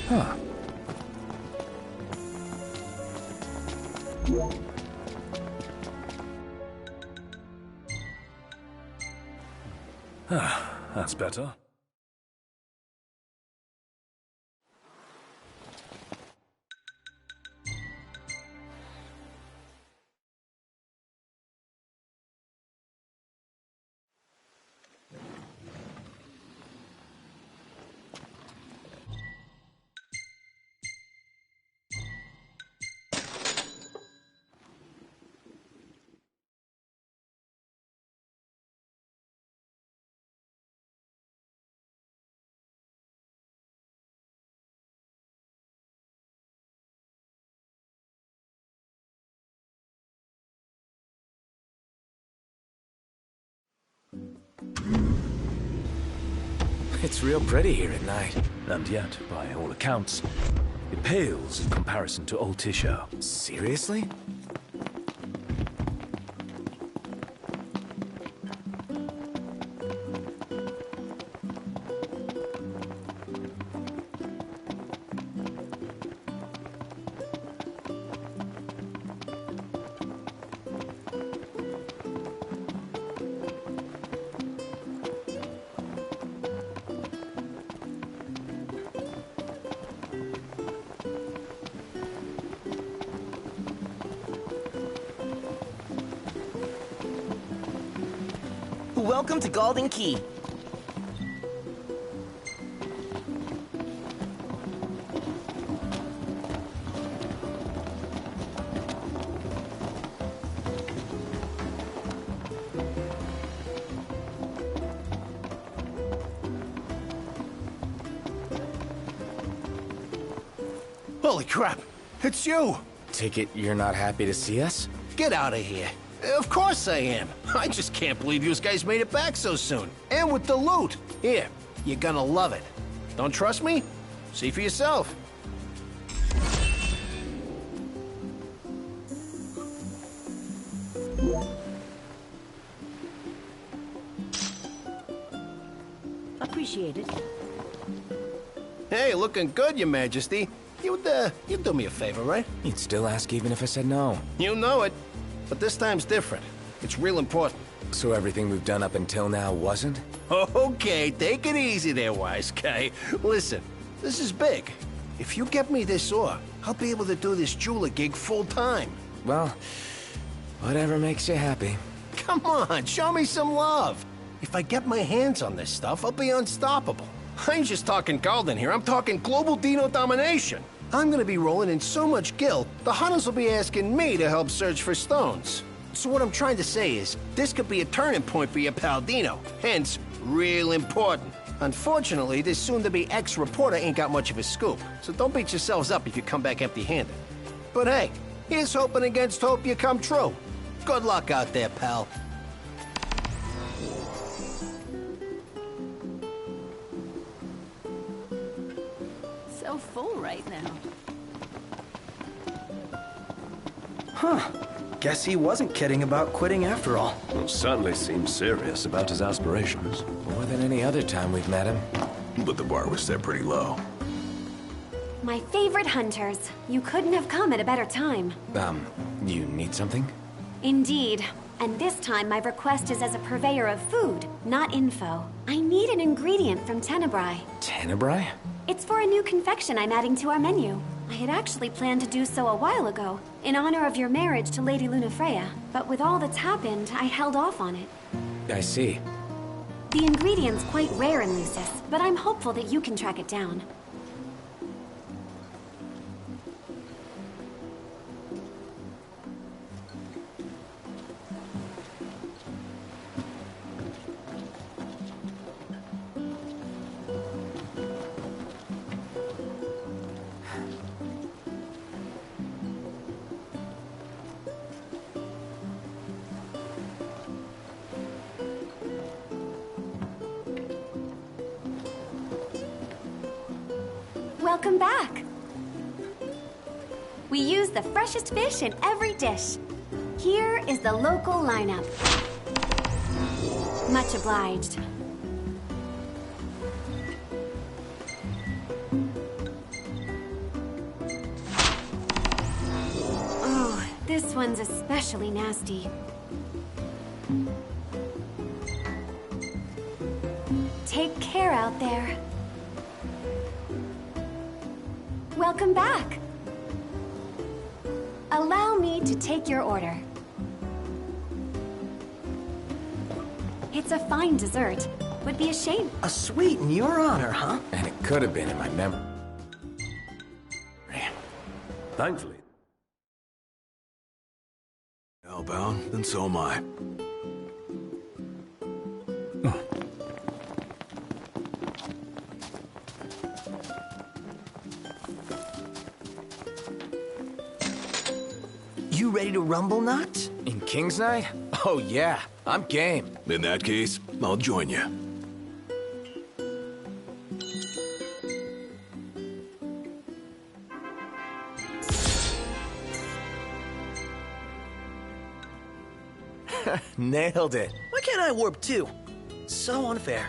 [SPEAKER 3] Huh. That's better.
[SPEAKER 10] It's real pretty here at night.
[SPEAKER 3] And yet, by all accounts, it pales in comparison to Old Tisha.
[SPEAKER 10] Seriously?
[SPEAKER 21] Welcome to Golden Key.
[SPEAKER 22] Holy crap! It's you!
[SPEAKER 10] Take it you're not happy to see us?
[SPEAKER 22] Get out of here. Of course I am. I just can't believe you guys made it back so soon. And with the loot. Here, you're gonna love it. Don't trust me? See for yourself.
[SPEAKER 7] Appreciate it.
[SPEAKER 22] Hey, looking good, Your Majesty. You'd do me a favor, right?
[SPEAKER 10] You'd still ask even if I said no.
[SPEAKER 22] You know it. But this time's different. It's real important.
[SPEAKER 10] So everything we've done up until now wasn't?
[SPEAKER 22] Okay, take it easy there, wise guy. Listen, this is big. If you get me this ore, I'll be able to do this jeweler gig full-time.
[SPEAKER 10] Well, whatever makes you happy.
[SPEAKER 22] Come on, show me some love. If I get my hands on this stuff, I'll be unstoppable. I ain't just talking golden here, I'm talking global Dino domination. I'm gonna be rolling in so much gil, the hunters will be asking me to help search for stones. So what I'm trying to say is, this could be a turning point for your pal Dino, hence, real important. Unfortunately, this soon-to-be ex-reporter ain't got much of a scoop, so don't beat yourselves up if you come back empty-handed. But hey, here's hoping against hope you come true. Good luck out there, pal.
[SPEAKER 7] So full right now.
[SPEAKER 1] Huh. Guess he wasn't kidding about quitting after all.
[SPEAKER 20] Well, certainly seems serious about his aspirations.
[SPEAKER 10] More than any other time we've met him.
[SPEAKER 6] But the bar was set pretty low.
[SPEAKER 7] My favorite hunters. You couldn't have come at a better time.
[SPEAKER 10] You need something?
[SPEAKER 7] Indeed. And this time my request is as a purveyor of food, not info. I need an ingredient from Tenebrae.
[SPEAKER 10] Tenebrae?
[SPEAKER 7] It's for a new confection I'm adding to our menu. I had actually planned to do so a while ago, in honor of your marriage to Lady Lunafreya. But with all that's happened, I held off on it.
[SPEAKER 10] I see.
[SPEAKER 7] The ingredient's quite rare in Lucis, but I'm hopeful that you can track it down. Welcome back! We use the freshest fish in every dish. Here is the local lineup. Much obliged. Oh, this one's especially nasty. Take care out there. Welcome back. Allow me to take your order. It's a fine dessert. Would be a shame.
[SPEAKER 1] A sweet in your honor, huh?
[SPEAKER 10] And it could have been in my memory.
[SPEAKER 20] Thankfully.
[SPEAKER 6] Hellbound, then so am I.
[SPEAKER 1] You ready to rumble, Knots?
[SPEAKER 10] In King's Night? Oh yeah, I'm game.
[SPEAKER 6] In that case, I'll join you.
[SPEAKER 1] Nailed it. Why can't I warp too? So unfair.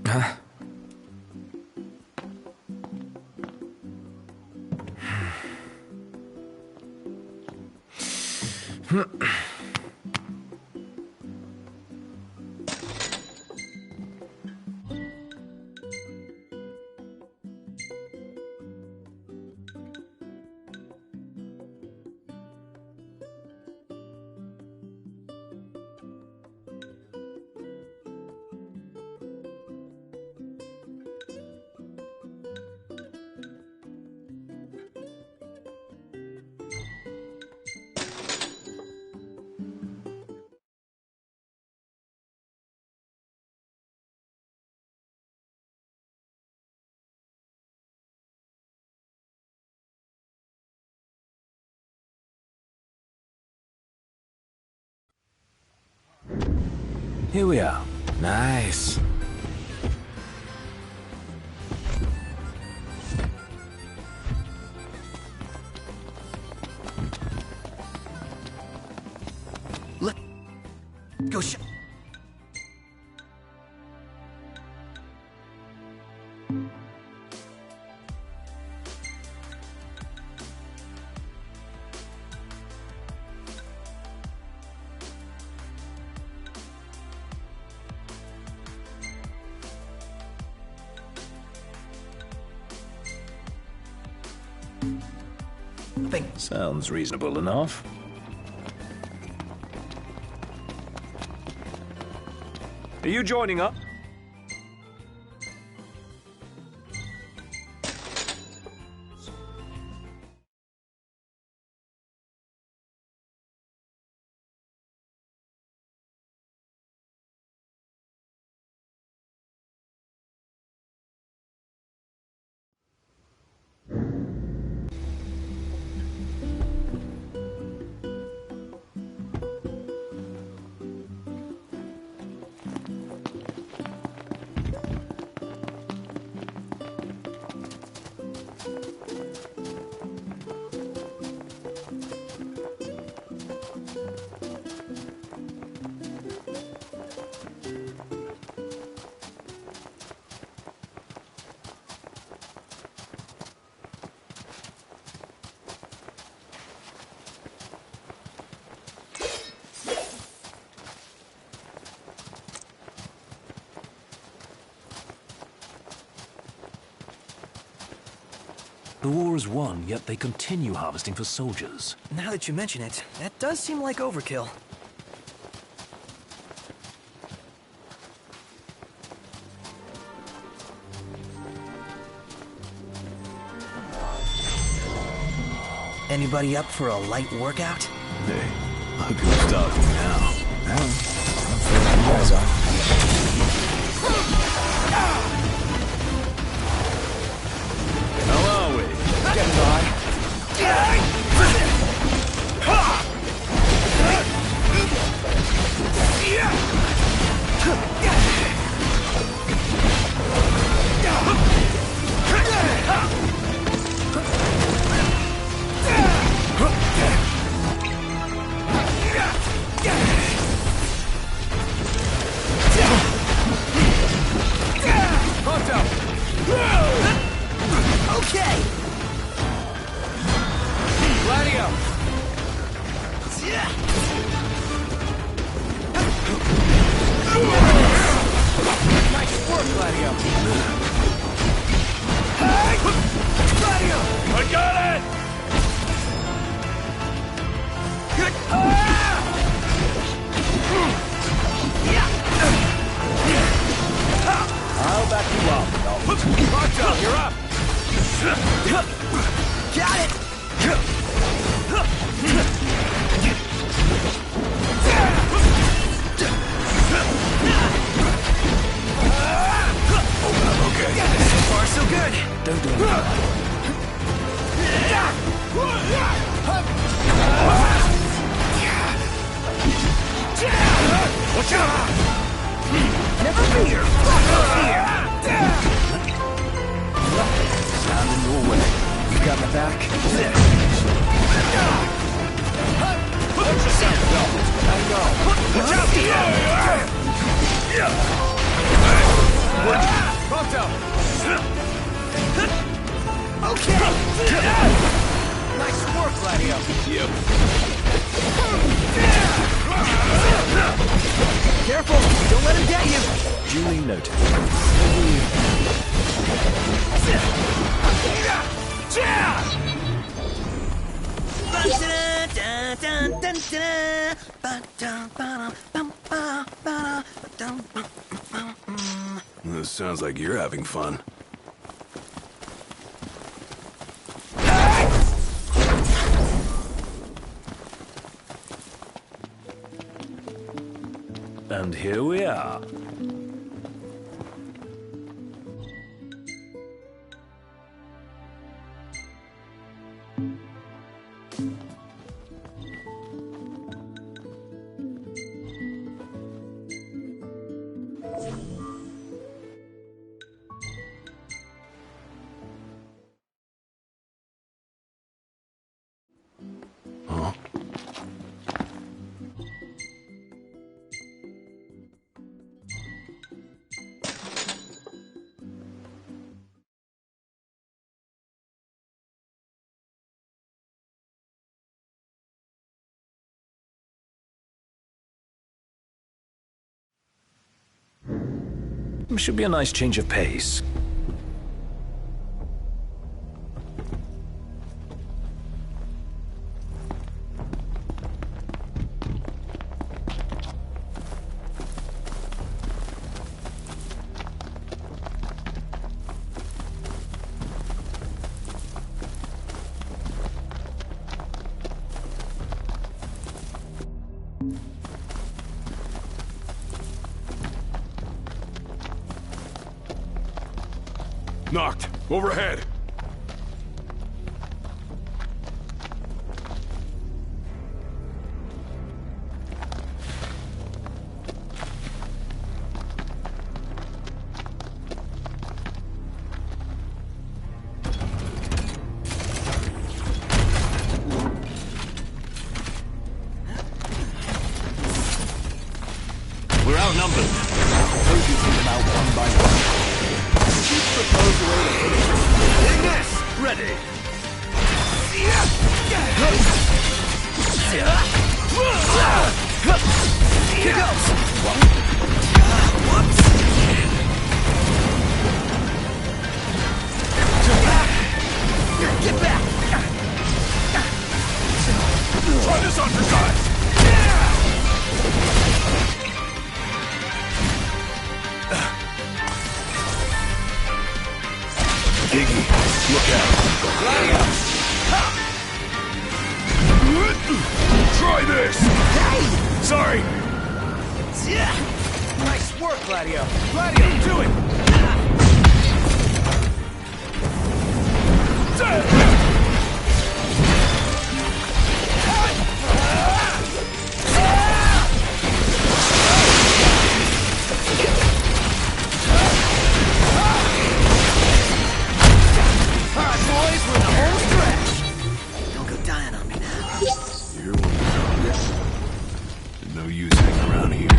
[SPEAKER 4] Huh?
[SPEAKER 3] Here we are.
[SPEAKER 4] Nice.
[SPEAKER 1] Go
[SPEAKER 3] Sounds reasonable enough. Are you joining up? The war is won, yet they continue harvesting for soldiers.
[SPEAKER 1] Now that you mention it, that does seem like overkill. Anybody up for a light workout?
[SPEAKER 6] Hey, look who's talking now.
[SPEAKER 4] You guys are.
[SPEAKER 6] How are we?
[SPEAKER 4] Getting by.
[SPEAKER 1] Okay!
[SPEAKER 4] Gladio! Nice work, Gladio!
[SPEAKER 11] Gladio! I got it!
[SPEAKER 3] back.
[SPEAKER 2] Watch yourself, yo. I know. Watch out! Pronto!
[SPEAKER 1] Okay!
[SPEAKER 2] Nice work, Gladio.
[SPEAKER 3] Yep.
[SPEAKER 1] Careful! Don't let him get you!
[SPEAKER 3] Duly noted.
[SPEAKER 6] This sounds like you're having fun.
[SPEAKER 3] And here we are.
[SPEAKER 6] Huh?
[SPEAKER 3] Should be a nice change of pace.
[SPEAKER 6] Knocked. Overhead.
[SPEAKER 2] We're outnumbered. Suppose you take them out one by one. Chief proposed a way to finish this. Take this! Ready.
[SPEAKER 1] Here goes! Get back!
[SPEAKER 2] Try this on for size!
[SPEAKER 6] Iggy, look out.
[SPEAKER 2] Gladio!
[SPEAKER 6] Try this!
[SPEAKER 1] Hey!
[SPEAKER 6] Sorry!
[SPEAKER 2] Nice work, Gladio! Gladio, do it!
[SPEAKER 1] Alright, boys, we're in the home stretch! Don't go dying on me now.
[SPEAKER 6] You're one of no use hanging around here.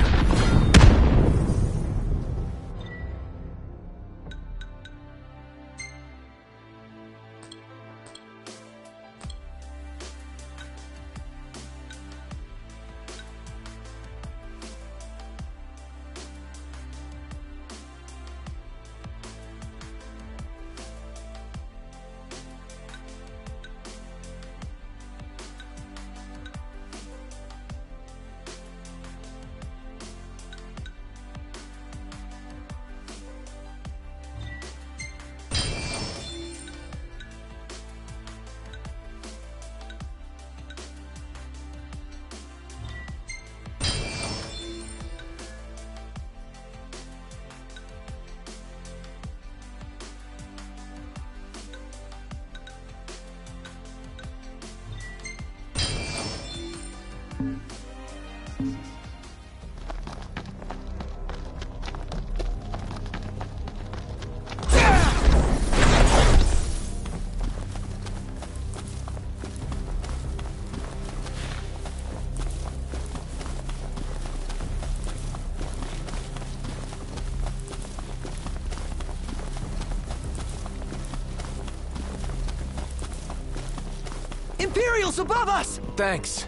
[SPEAKER 1] missiles above us!
[SPEAKER 10] Thanks.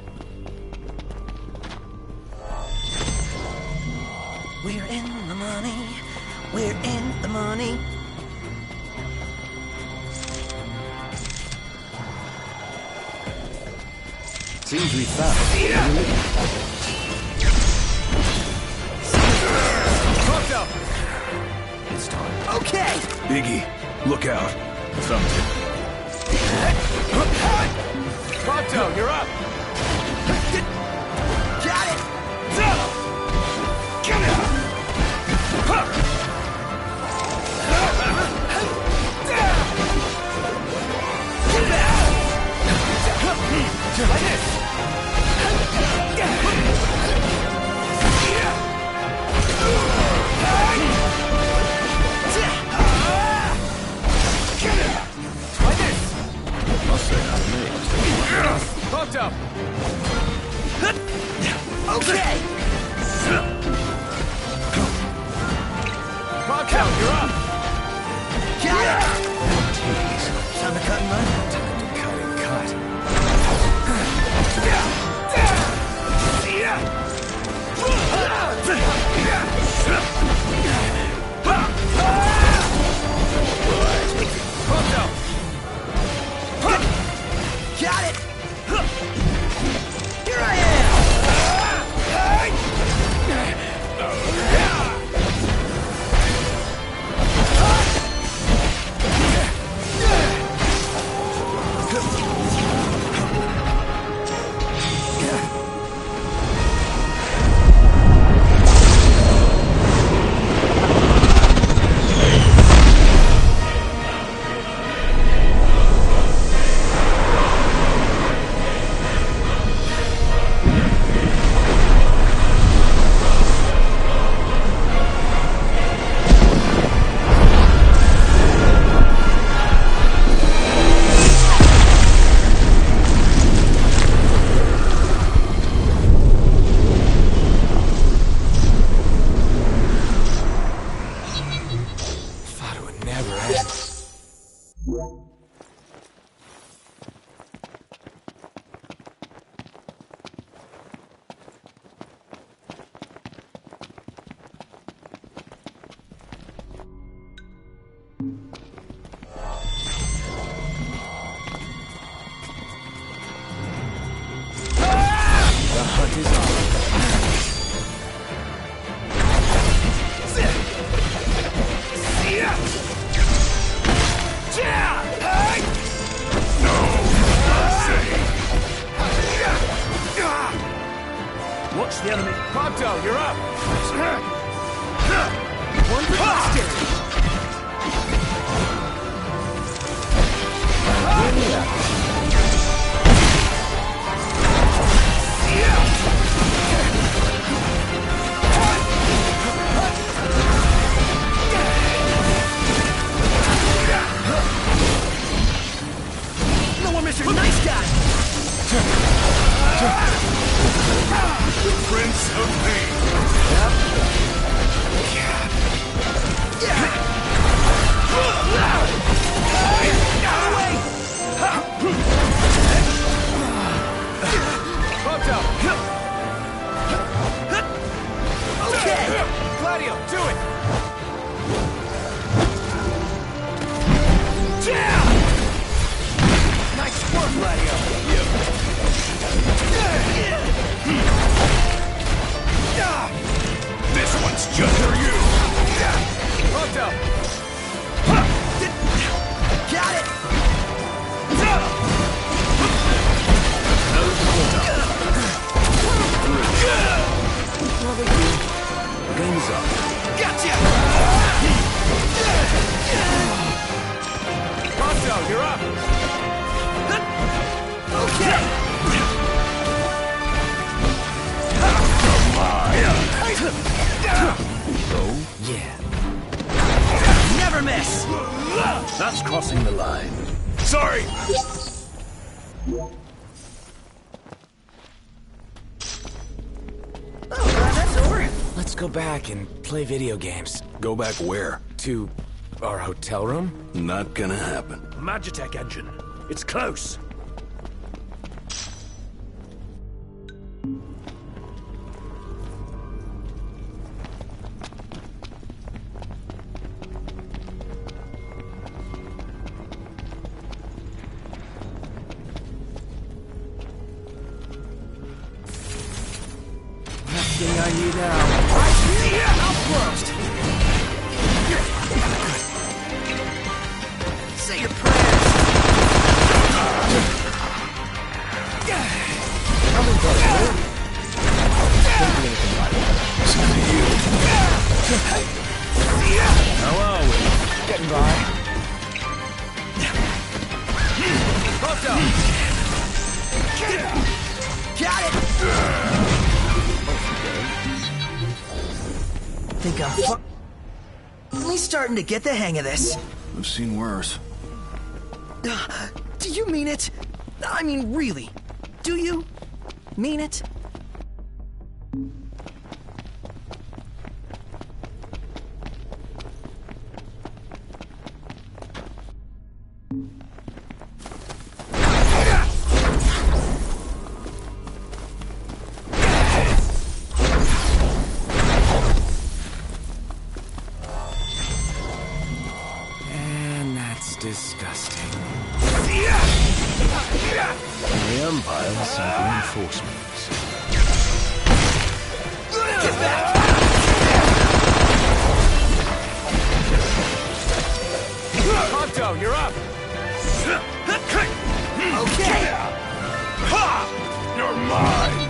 [SPEAKER 19] We're in the money. We're in the money.
[SPEAKER 3] Seems we found.
[SPEAKER 2] Fucked up!
[SPEAKER 3] It's time.
[SPEAKER 1] Okay!
[SPEAKER 6] Iggy, look out. Something.
[SPEAKER 2] Pronto, you're up!
[SPEAKER 1] Got it!
[SPEAKER 2] Get it! Like this!
[SPEAKER 3] Must say not me.
[SPEAKER 2] Fucked up!
[SPEAKER 1] Okay!
[SPEAKER 2] Pronto, you're up!
[SPEAKER 1] Got it!
[SPEAKER 3] Jeez.
[SPEAKER 1] Time to cut and run?
[SPEAKER 3] Time to cut and cut.
[SPEAKER 2] Pronto!
[SPEAKER 1] Got it! Here I am!
[SPEAKER 3] Watch the enemy.
[SPEAKER 2] Pronto, you're up!
[SPEAKER 1] One for posterity! No more mission! Nice guy!
[SPEAKER 6] The Prince of Pain.
[SPEAKER 2] Pronto!
[SPEAKER 1] Okay!
[SPEAKER 2] Gladio, do it! Nice work, Gladio!
[SPEAKER 6] This one's just for you.
[SPEAKER 2] Pronto!
[SPEAKER 1] Got it!
[SPEAKER 3] The game is up.
[SPEAKER 1] Gotcha!
[SPEAKER 2] Pronto, you're up!
[SPEAKER 1] Okay!
[SPEAKER 3] Oh, yeah.
[SPEAKER 1] Never miss!
[SPEAKER 3] That's crossing the line.
[SPEAKER 6] Sorry.
[SPEAKER 1] Oh, glad that's over.
[SPEAKER 10] Let's go back and play video games.
[SPEAKER 6] Go back where?
[SPEAKER 10] To our hotel room?
[SPEAKER 6] Not gonna happen.
[SPEAKER 3] Magitech engine. It's close.
[SPEAKER 1] everything I need now. Outclosed. Say your prayers. Coming close, Don't do anything like that.
[SPEAKER 6] Listen to you.
[SPEAKER 3] How are we?
[SPEAKER 1] Getting by. Photo. Got it. Think I'm finally starting to get the hang of this.
[SPEAKER 6] I've seen worse.
[SPEAKER 1] Do you mean it? I mean, really? Do you mean it?
[SPEAKER 4] And that's disgusting.
[SPEAKER 3] The Empire sent reinforcements.
[SPEAKER 1] Get back!
[SPEAKER 2] Ponto, you're up!
[SPEAKER 1] Okay!
[SPEAKER 2] Ha! You're mine!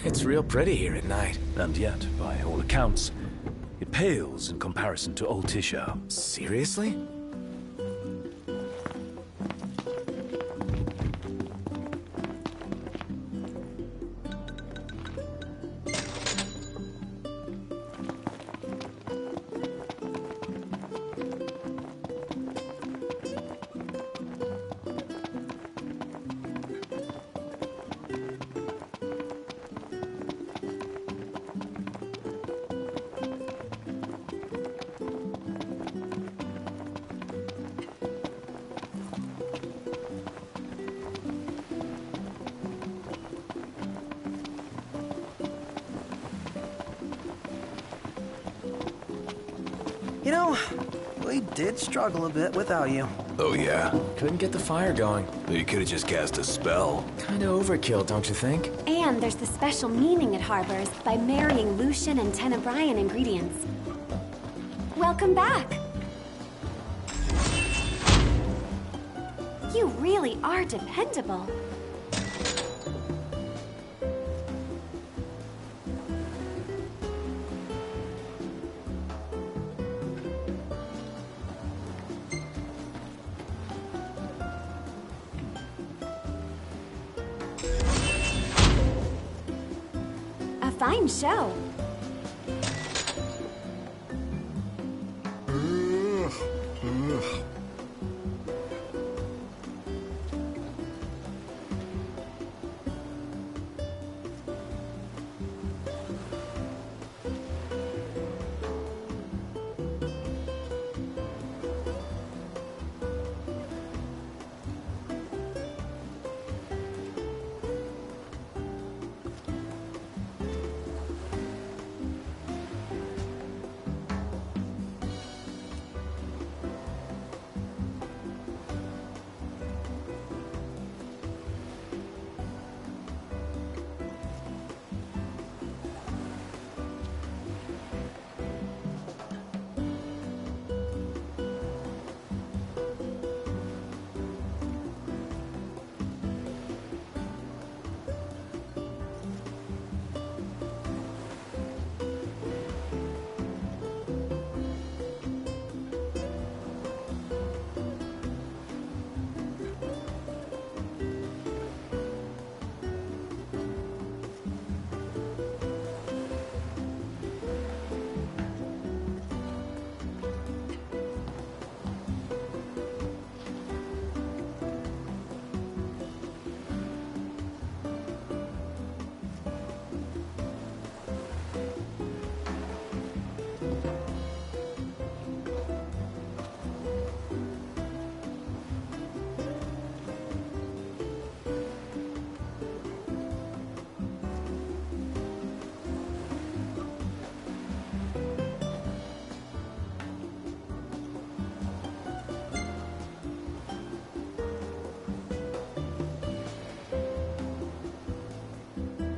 [SPEAKER 4] It's real pretty here at night.
[SPEAKER 3] And yet, by all accounts, it pales in comparison to old Tisha.
[SPEAKER 4] Seriously?
[SPEAKER 1] You know, we did struggle a bit without you.
[SPEAKER 6] Oh, yeah?
[SPEAKER 4] Couldn't get the fire going.
[SPEAKER 6] You could have just cast a spell.
[SPEAKER 4] Kinda overkill, don't you think?
[SPEAKER 7] And there's the special meaning it harbors by marrying Lucian and Tenebrian ingredients. Welcome back! You really are dependable. A fine show.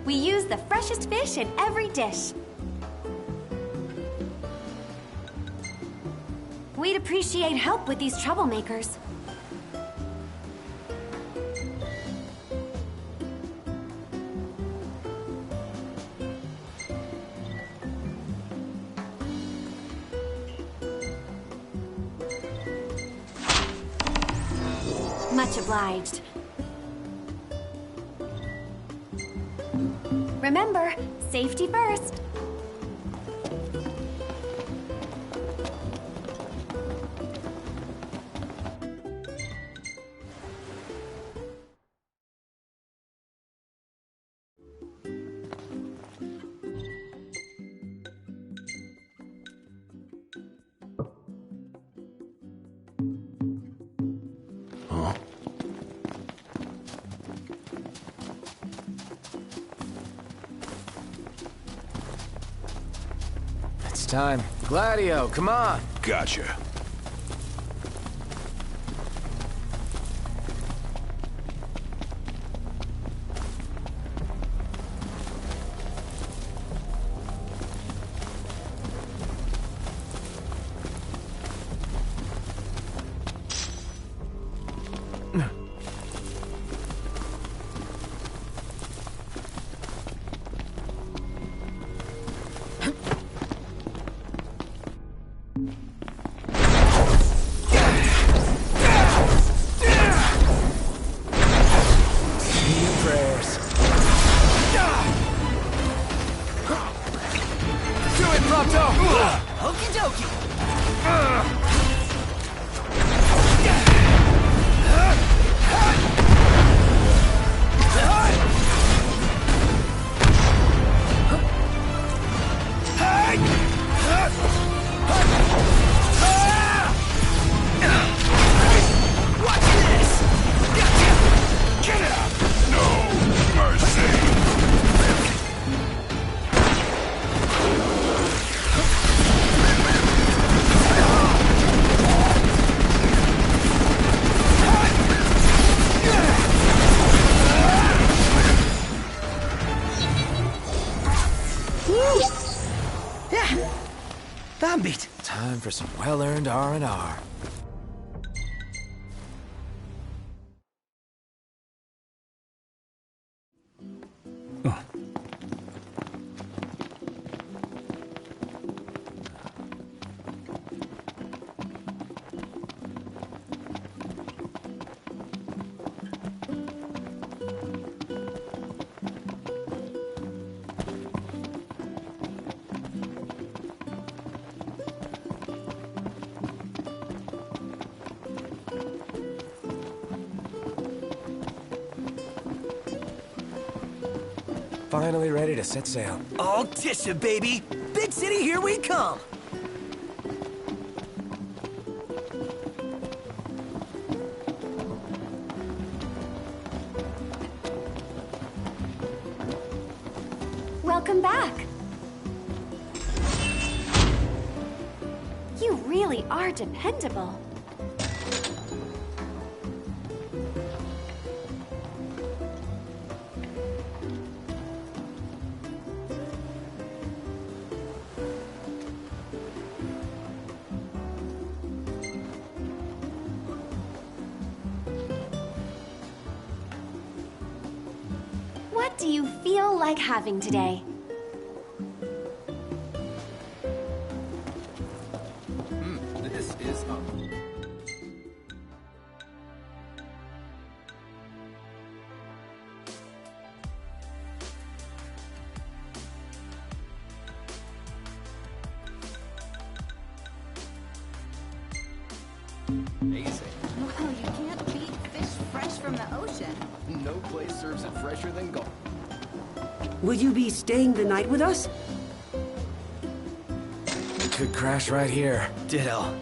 [SPEAKER 7] We use the freshest fish in every dish. We'd appreciate help with these troublemakers. Much obliged. Remember, safety first.
[SPEAKER 10] It's time. Gladio, come on!
[SPEAKER 6] Gotcha.
[SPEAKER 1] Okie dokie.
[SPEAKER 2] Watch this! Get up! No mercy!
[SPEAKER 1] Yeah, I'm beat.
[SPEAKER 10] Time for some well-earned R&R. Finally ready to set sail.
[SPEAKER 1] All Tisha, baby! Big city, here we come!
[SPEAKER 7] Welcome back. You really are dependable. What do you feel like having today?
[SPEAKER 3] This is
[SPEAKER 5] amazing.
[SPEAKER 8] Well, you can't beat fish fresh from the ocean.
[SPEAKER 5] No place serves it fresher than Gulf.
[SPEAKER 23] Will you be staying the night with us?
[SPEAKER 10] We could crash right here.
[SPEAKER 1] Ditto.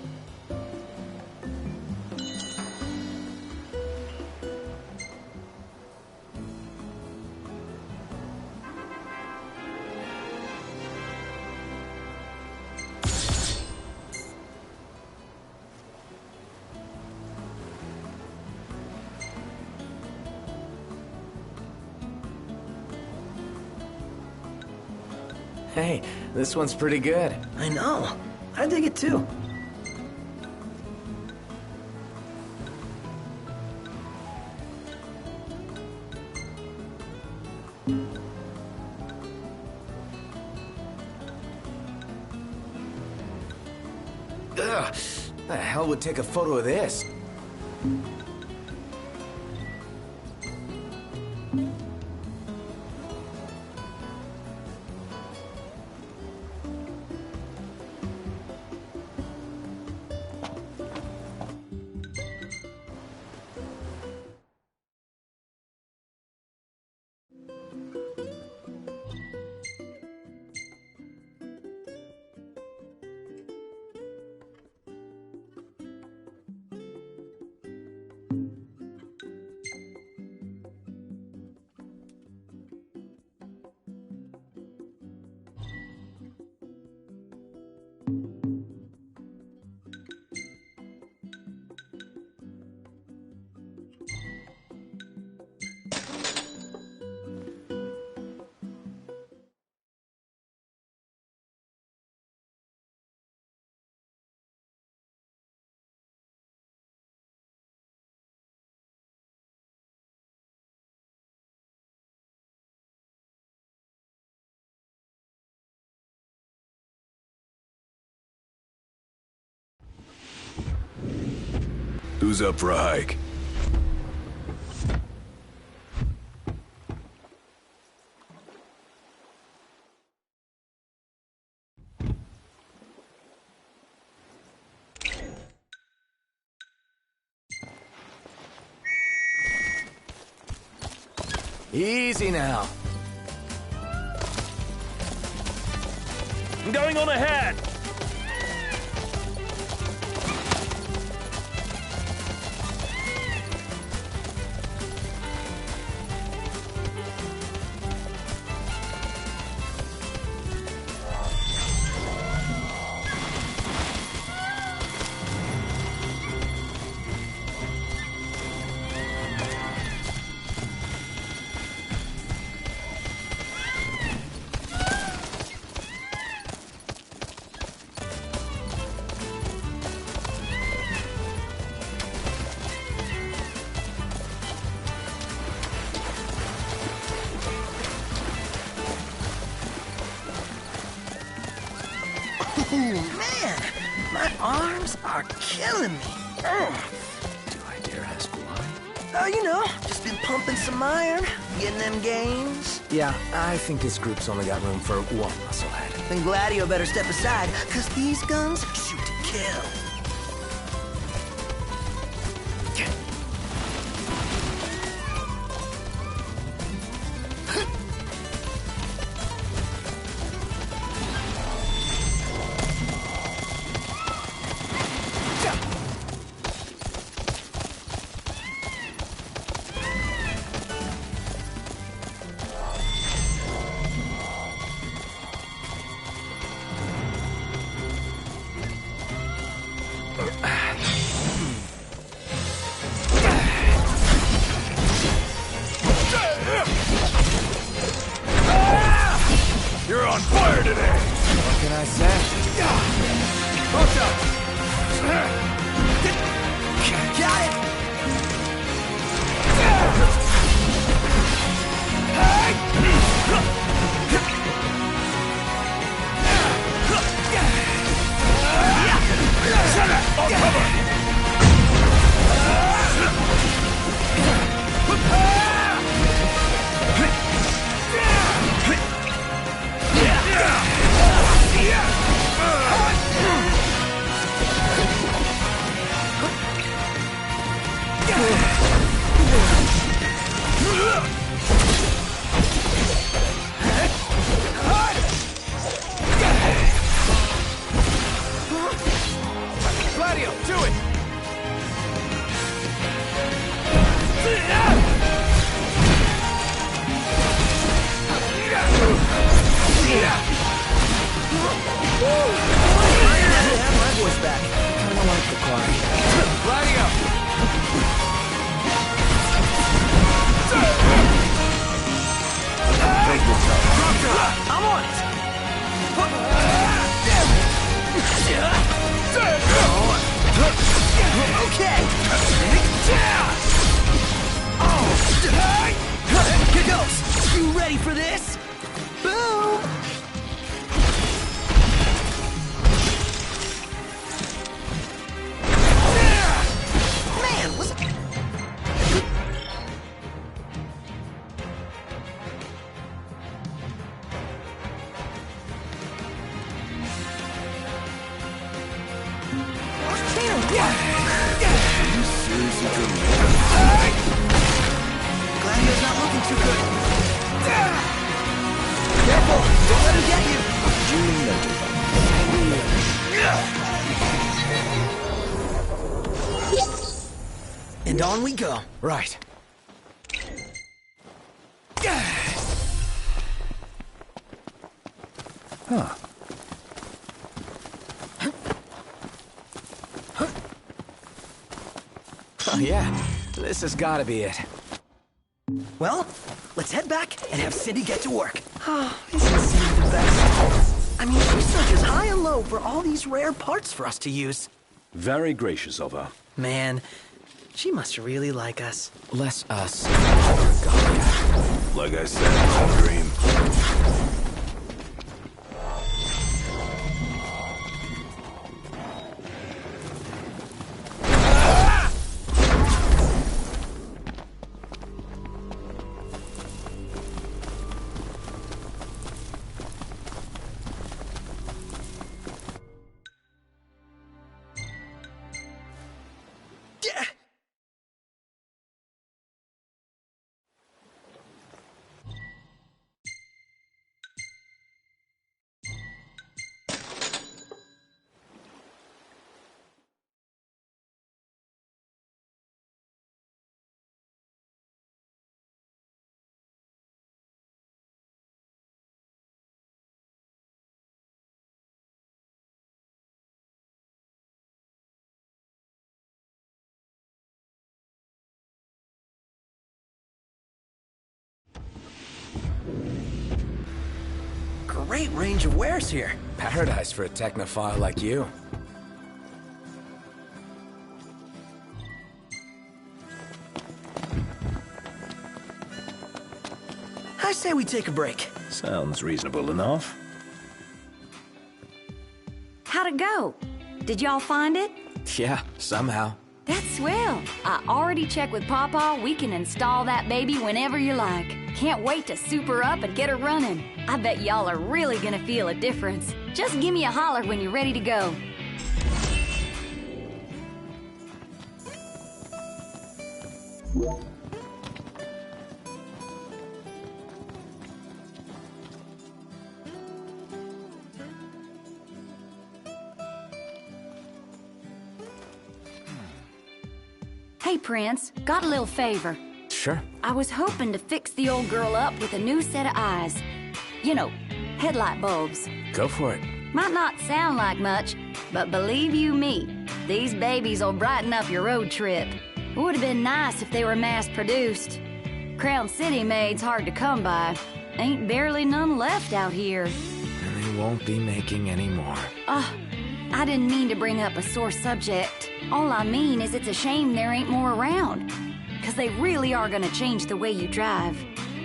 [SPEAKER 10] Hey, this one's pretty good.
[SPEAKER 1] I know. I dig it too.
[SPEAKER 10] Ugh, the hell would take a photo of this?
[SPEAKER 6] Who's up for a hike?
[SPEAKER 10] Easy now.
[SPEAKER 2] I'm going on ahead!
[SPEAKER 1] Man, my arms are killing me.
[SPEAKER 3] Do I dare ask why?
[SPEAKER 1] Oh, you know, just been pumping some iron, getting them gains.
[SPEAKER 10] Yeah, I think this group's only got room for one musclehead.
[SPEAKER 1] Then Gladio better step aside, cause these guns shoot to kill.
[SPEAKER 6] You're on fire today!
[SPEAKER 10] What can I say?
[SPEAKER 6] Watch out!
[SPEAKER 1] Got it!
[SPEAKER 6] On cover!
[SPEAKER 10] Gladio, do it!
[SPEAKER 1] Have my voice back.
[SPEAKER 10] Kinda like the climb. Gladio!
[SPEAKER 1] I'm on it! Okay! Here goes! You ready for this? Boom! Man, was it... Gladio's not looking too good. Careful! Don't let him get you! And on we go.
[SPEAKER 10] Right.
[SPEAKER 3] Huh.
[SPEAKER 10] Oh, yeah. This has got to be it.
[SPEAKER 1] Well, let's head back and have Cindy get to work. Oh, isn't Cindy the best? I mean, she searches high and low for all these rare parts for us to use.
[SPEAKER 3] Very gracious of her.
[SPEAKER 1] Man, she must really like us.
[SPEAKER 10] Less us.
[SPEAKER 6] Like I said, it's a dream.
[SPEAKER 1] Great range of wares here.
[SPEAKER 10] Paradise for a technophile like you.
[SPEAKER 1] I say we take a break.
[SPEAKER 3] Sounds reasonable enough.
[SPEAKER 12] How'd it go? Did y'all find it?
[SPEAKER 10] Yeah, somehow.
[SPEAKER 12] That's swell. I already checked with Pawpaw. We can install that baby whenever you like. Can't wait to soup her up and get her running. I bet y'all are really gonna feel a difference. Just give me a holler when you're ready to go. Hey, Prince, got a little favor.
[SPEAKER 10] Sure.
[SPEAKER 12] I was hoping to fix the old girl up with a new set of eyes. You know, headlight bulbs.
[SPEAKER 10] Go for it.
[SPEAKER 12] Might not sound like much, but believe you me, these babies will brighten up your road trip. Would have been nice if they were mass-produced. Crown City made's hard to come by. Ain't barely none left out here.
[SPEAKER 10] And they won't be making any more.
[SPEAKER 12] I didn't mean to bring up a sore subject. All I mean is it's a shame there ain't more around. 'Cause they really are gonna change the way you drive.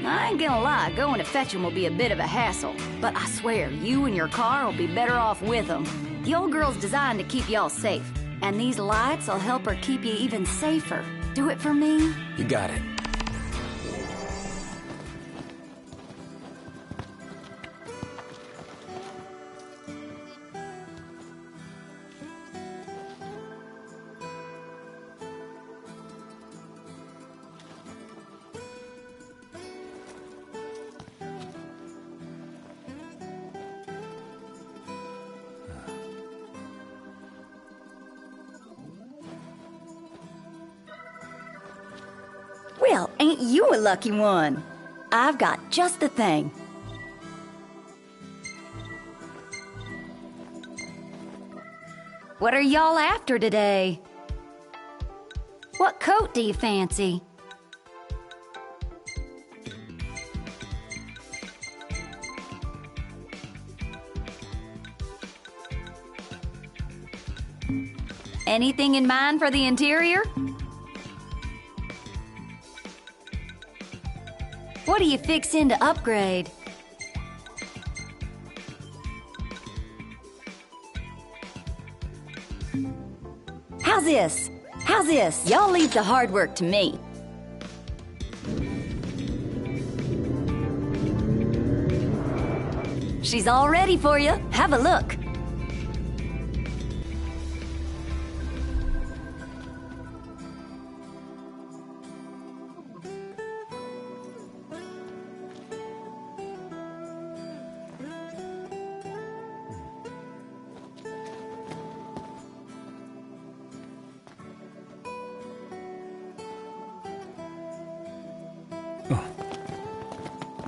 [SPEAKER 12] I ain't gonna lie, going to fetch them will be a bit of a hassle. But I swear, you and your car will be better off with them. The old girl's designed to keep y'all safe. And these lights will help her keep you even safer. Do it for me?
[SPEAKER 10] You got it.
[SPEAKER 12] Well, ain't you a lucky one? I've got just the thing. What are y'all after today? What coat do you fancy? Anything in mind for the interior? What are you fixing to upgrade? How's this? How's this? Y'all leave the hard work to me. She's all ready for you. Have a look.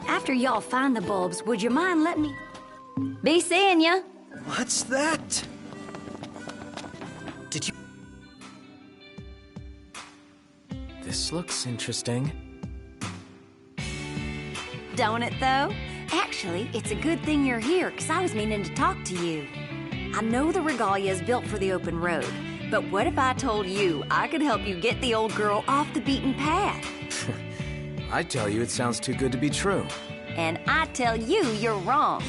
[SPEAKER 12] After y'all find the bulbs, would you mind letting me... Be seeing ya.
[SPEAKER 1] What's that? Did you...
[SPEAKER 10] This looks interesting.
[SPEAKER 12] Don't it, though? Actually, it's a good thing you're here, because I was meaning to talk to you. I know the regalia is built for the open road, but what if I told you I could help you get the old girl off the beaten path?
[SPEAKER 10] I tell you, it sounds too good to be true.
[SPEAKER 12] And I tell you, you're wrong.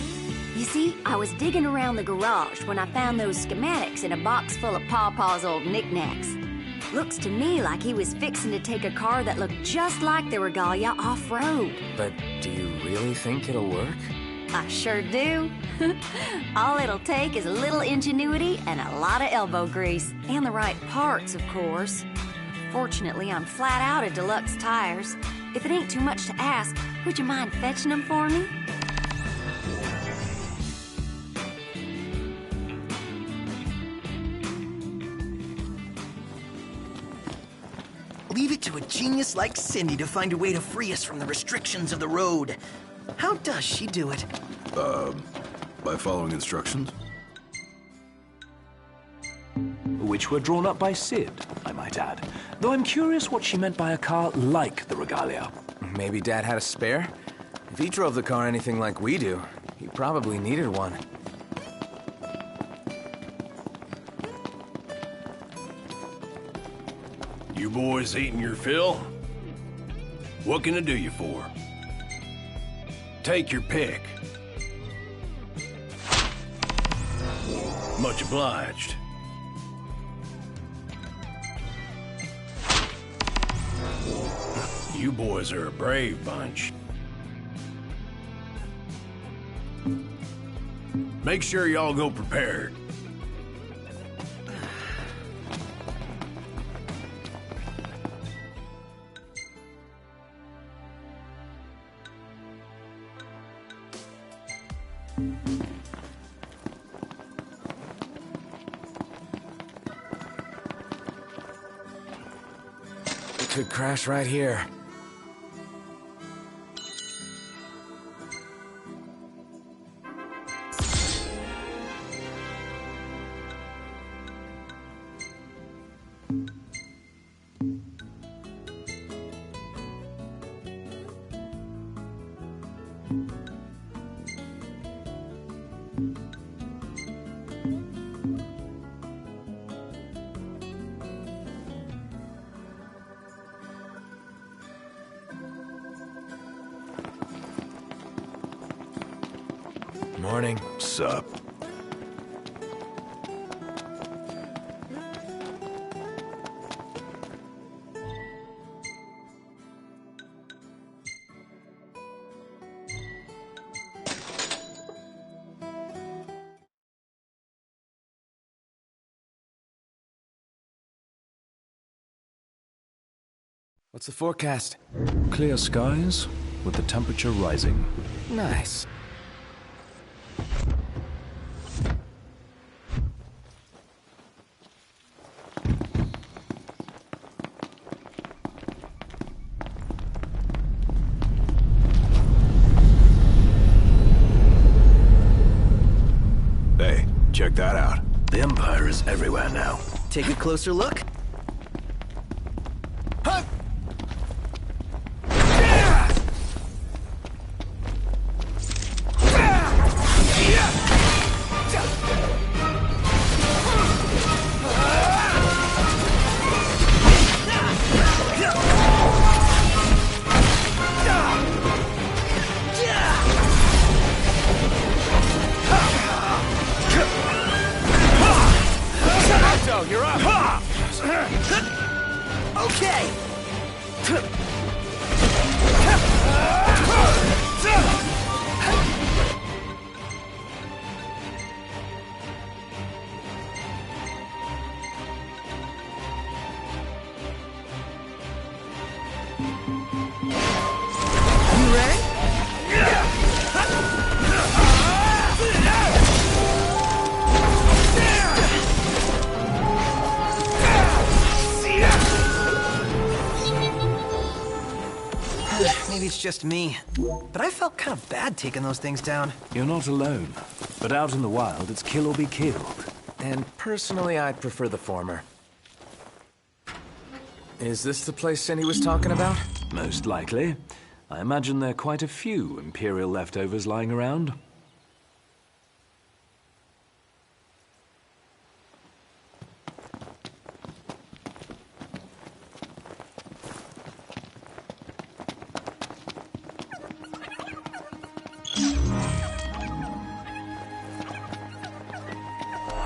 [SPEAKER 12] You see, I was digging around the garage when I found those schematics in a box full of Pawpaw's old knickknacks. Looks to me like he was fixing to take a car that looked just like the regalia off-road.
[SPEAKER 10] But do you really think it'll work?
[SPEAKER 12] I sure do. All it'll take is a little ingenuity and a lot of elbow grease. And the right parts, of course. Fortunately, I'm flat out of deluxe tires. If it ain't too much to ask, would you mind fetching them for me?
[SPEAKER 1] Leave it to a genius like Cindy to find a way to free us from the restrictions of the road. How does she do it?
[SPEAKER 6] By following instructions?
[SPEAKER 3] Which were drawn up by Sid, I might add. Though I'm curious what she meant by a car like the regalia.
[SPEAKER 10] Maybe Dad had a spare? If he drove the car anything like we do, he probably needed one.
[SPEAKER 22] You boys eating your fill? What can I do you for? Take your pick. Much obliged. You boys are a brave bunch. Make sure y'all go prepared.
[SPEAKER 10] It could crash right here. Morning.
[SPEAKER 6] Sup?
[SPEAKER 10] What's the forecast?
[SPEAKER 3] Clear skies, with the temperature rising.
[SPEAKER 10] Nice.
[SPEAKER 6] Hey, check that out.
[SPEAKER 20] The Empire is everywhere now.
[SPEAKER 1] Take a closer look. it's just me, but I felt kind of bad taking those things down.
[SPEAKER 3] You're not alone. But out in the wild, it's kill or be killed.
[SPEAKER 10] And personally, I'd prefer the former. Is this the place Cindy was talking about?
[SPEAKER 3] Most likely. I imagine there are quite a few Imperial leftovers lying around.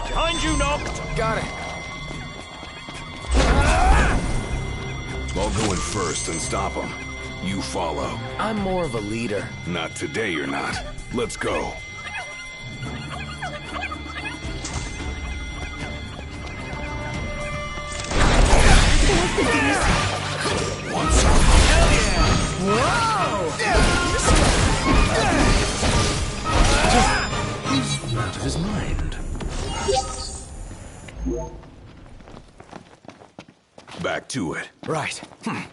[SPEAKER 2] Behind you, Noct!
[SPEAKER 10] Got it.
[SPEAKER 6] I'll go in first and stop him. You follow.
[SPEAKER 10] I'm more of a leader.
[SPEAKER 6] Not today, you're not. Let's go. Want some?
[SPEAKER 2] Hell yeah!
[SPEAKER 1] Whoa!
[SPEAKER 3] He's out of his mind.
[SPEAKER 6] Back to it.
[SPEAKER 10] Right.
[SPEAKER 6] Huh.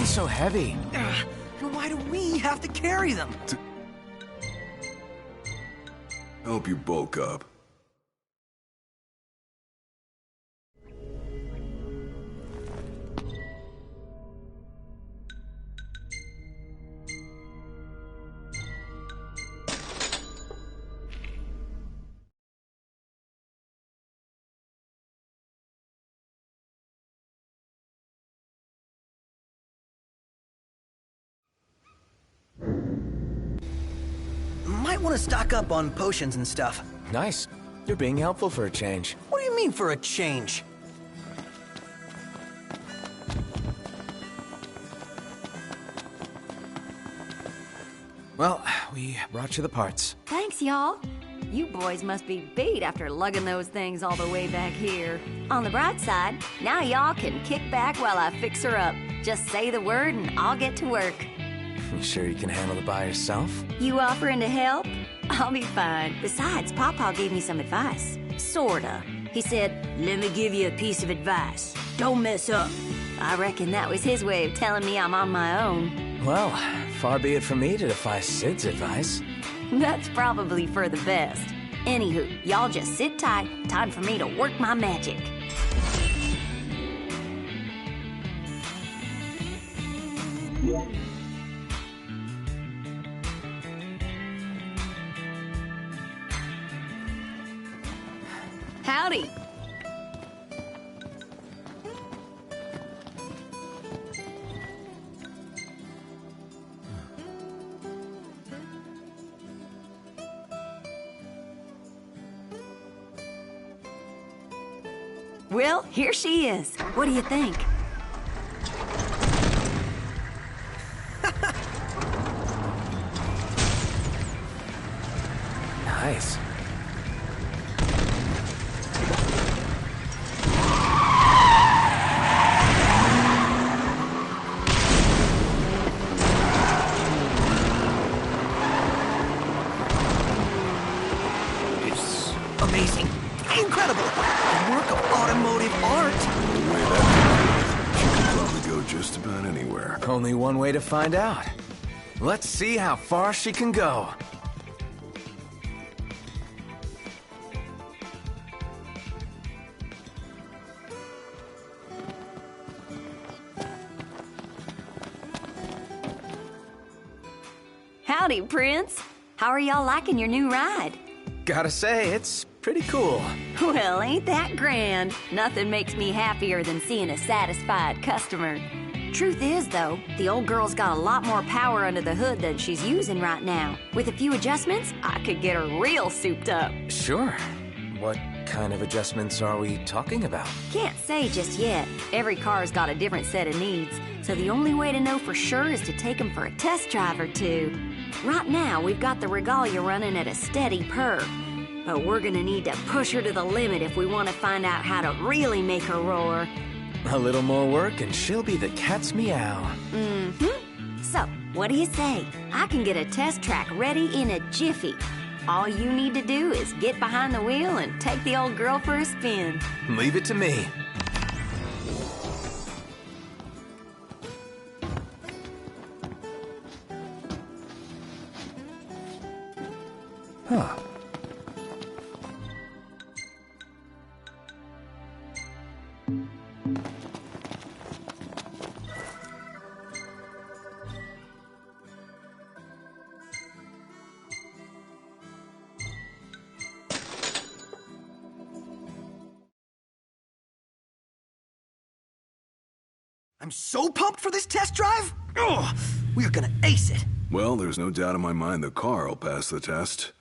[SPEAKER 10] So heavy.
[SPEAKER 1] And why do we have to carry them?
[SPEAKER 6] Help you bulk up.
[SPEAKER 1] Might want to stock up on potions and stuff.
[SPEAKER 10] Nice. You're being helpful for a change.
[SPEAKER 1] What do you mean for a change?
[SPEAKER 10] Well, we brought you the parts.
[SPEAKER 12] Thanks, y'all. You boys must be beat after lugging those things all the way back here. On the bright side, now y'all can kick back while I fix her up. Just say the word and I'll get to work.
[SPEAKER 10] You sure you can handle it by yourself?
[SPEAKER 12] You offering to help? I'll be fine. Besides, Pawpaw gave me some advice. Sorta. He said, let me give you a piece of advice. Don't mess up. I reckon that was his way of telling me I'm on my own.
[SPEAKER 10] Well, far be it from me to defy Sid's advice.
[SPEAKER 12] That's probably for the best. Anywho, y'all just sit tight. Time for me to work my magic. Howdy. Well, here she is. What do you think?
[SPEAKER 10] Nice.
[SPEAKER 1] It's amazing. Incredible. A work of automotive art.
[SPEAKER 6] The way that she could probably go just about anywhere.
[SPEAKER 10] Only one way to find out. Let's see how far she can go.
[SPEAKER 12] Howdy, Prince. How are y'all liking your new ride?
[SPEAKER 10] Gotta say, it's pretty cool.
[SPEAKER 12] Well, ain't that grand? Nothing makes me happier than seeing a satisfied customer. Truth is, though, the old girl's got a lot more power under the hood than she's using right now. With a few adjustments, I could get her real souped up.
[SPEAKER 10] Sure. What kind of adjustments are we talking about?
[SPEAKER 12] Can't say just yet. Every car's got a different set of needs, so the only way to know for sure is to take them for a test drive or two. Right now, we've got the Regalia running at a steady purr, but we're gonna need to push her to the limit if we want to find out how to really make her roar.
[SPEAKER 10] A little more work and she'll be the cat's meow.
[SPEAKER 12] Mm-hmm. So, what do you say? I can get a test track ready in a jiffy. All you need to do is get behind the wheel and take the old girl for a spin.
[SPEAKER 10] Leave it to me. Huh.
[SPEAKER 1] I'm so pumped for this test drive! Oh, we're gonna ace it!
[SPEAKER 6] Well, there's no doubt in my mind the car will pass the test.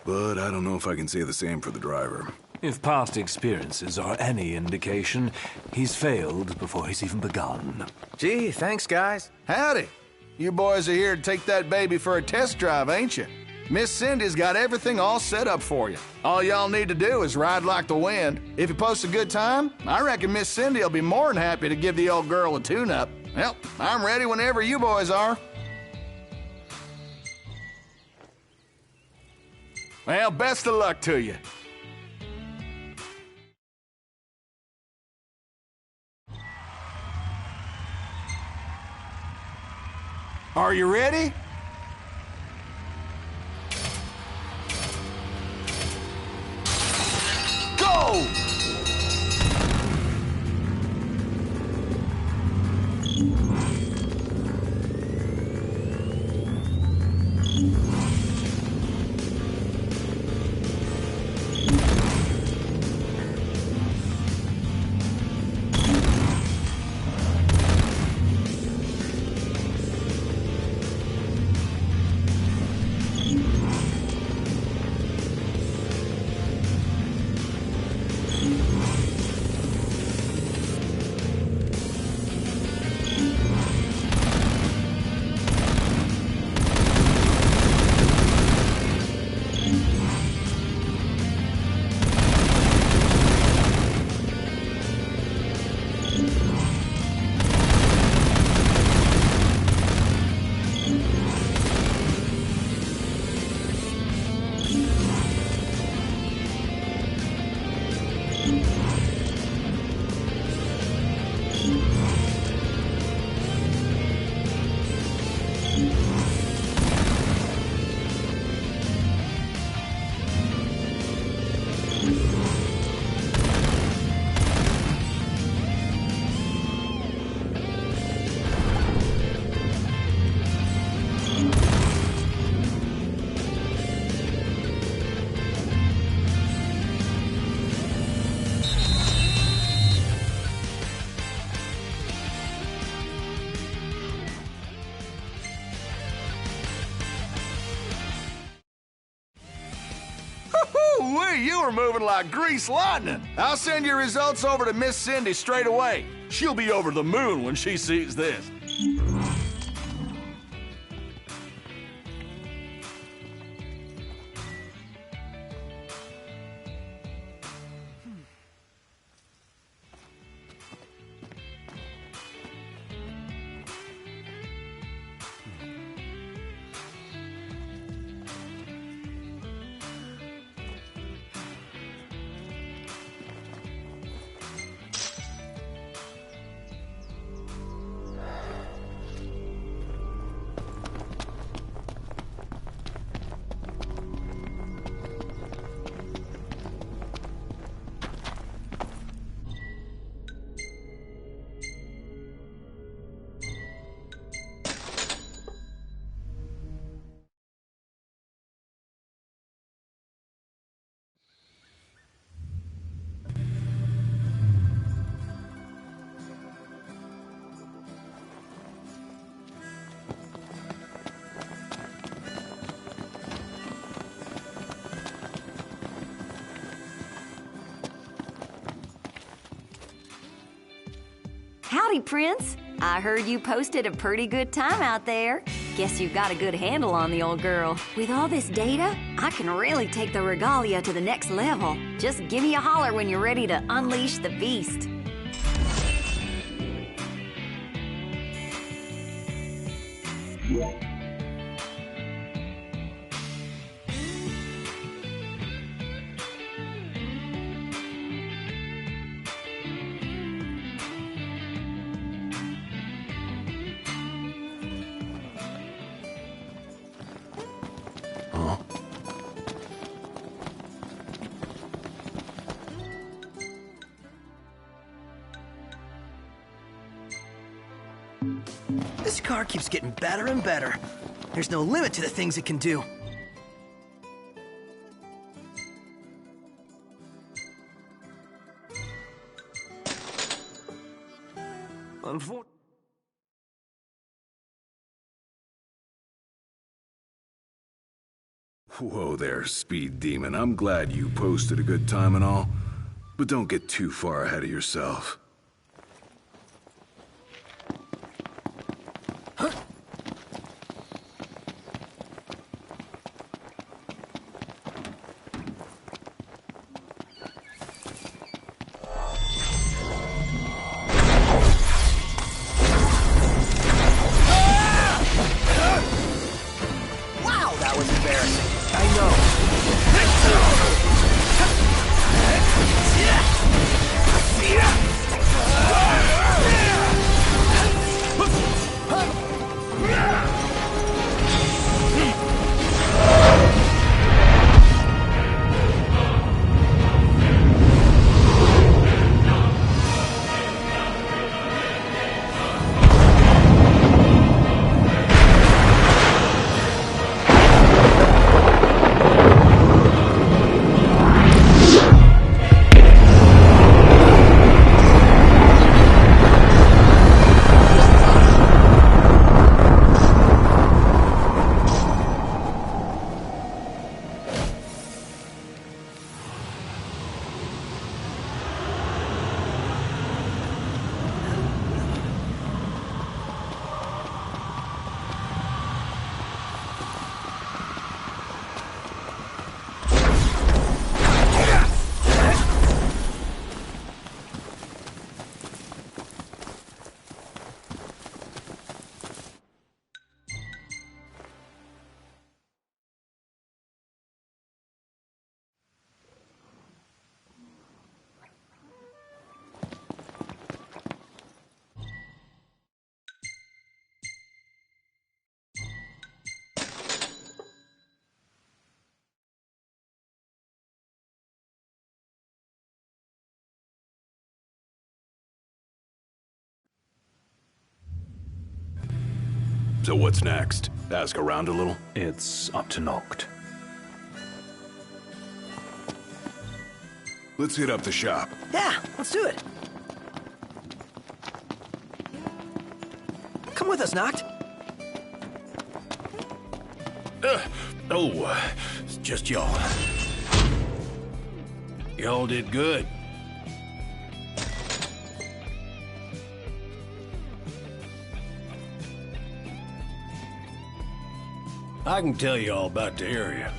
[SPEAKER 6] But I don't know if I can say the same for the driver.
[SPEAKER 3] If past experiences are any indication, he's failed before he's even begun.
[SPEAKER 10] Gee, thanks, guys.
[SPEAKER 2] Howdy. You boys are here to take that baby for a test drive, ain't you? Miss Cindy's got everything all set up for you. All y'all need to do is ride like the wind. If you post a good time, I reckon Miss Cindy will be more than happy to give the old girl a tune-up. Well, I'm ready whenever you boys are. Well, best of luck to you. Are you ready? Go! you are moving like grease lightning. I'll send your results over to Miss Cindy straight away. She'll be over the moon when she sees this.
[SPEAKER 12] Howdy, Prince. I heard you posted a pretty good time out there. Guess you've got a good handle on the old girl. With all this data, I can really take the regalia to the next level. Just give me a holler when you're ready to unleash the beast.
[SPEAKER 1] This car keeps getting better and better. There's no limit to the things it can do.
[SPEAKER 6] Whoa there, Speed Demon. I'm glad you posted a good time and all, but don't get too far ahead of yourself. So what's next? Ask around a little?
[SPEAKER 3] It's up to Noct.
[SPEAKER 6] Let's hit up the shop.
[SPEAKER 1] Yeah, let's do it. Come with us, Noct.
[SPEAKER 22] It's just y'all. Y'all did good. I can tell you all about the area.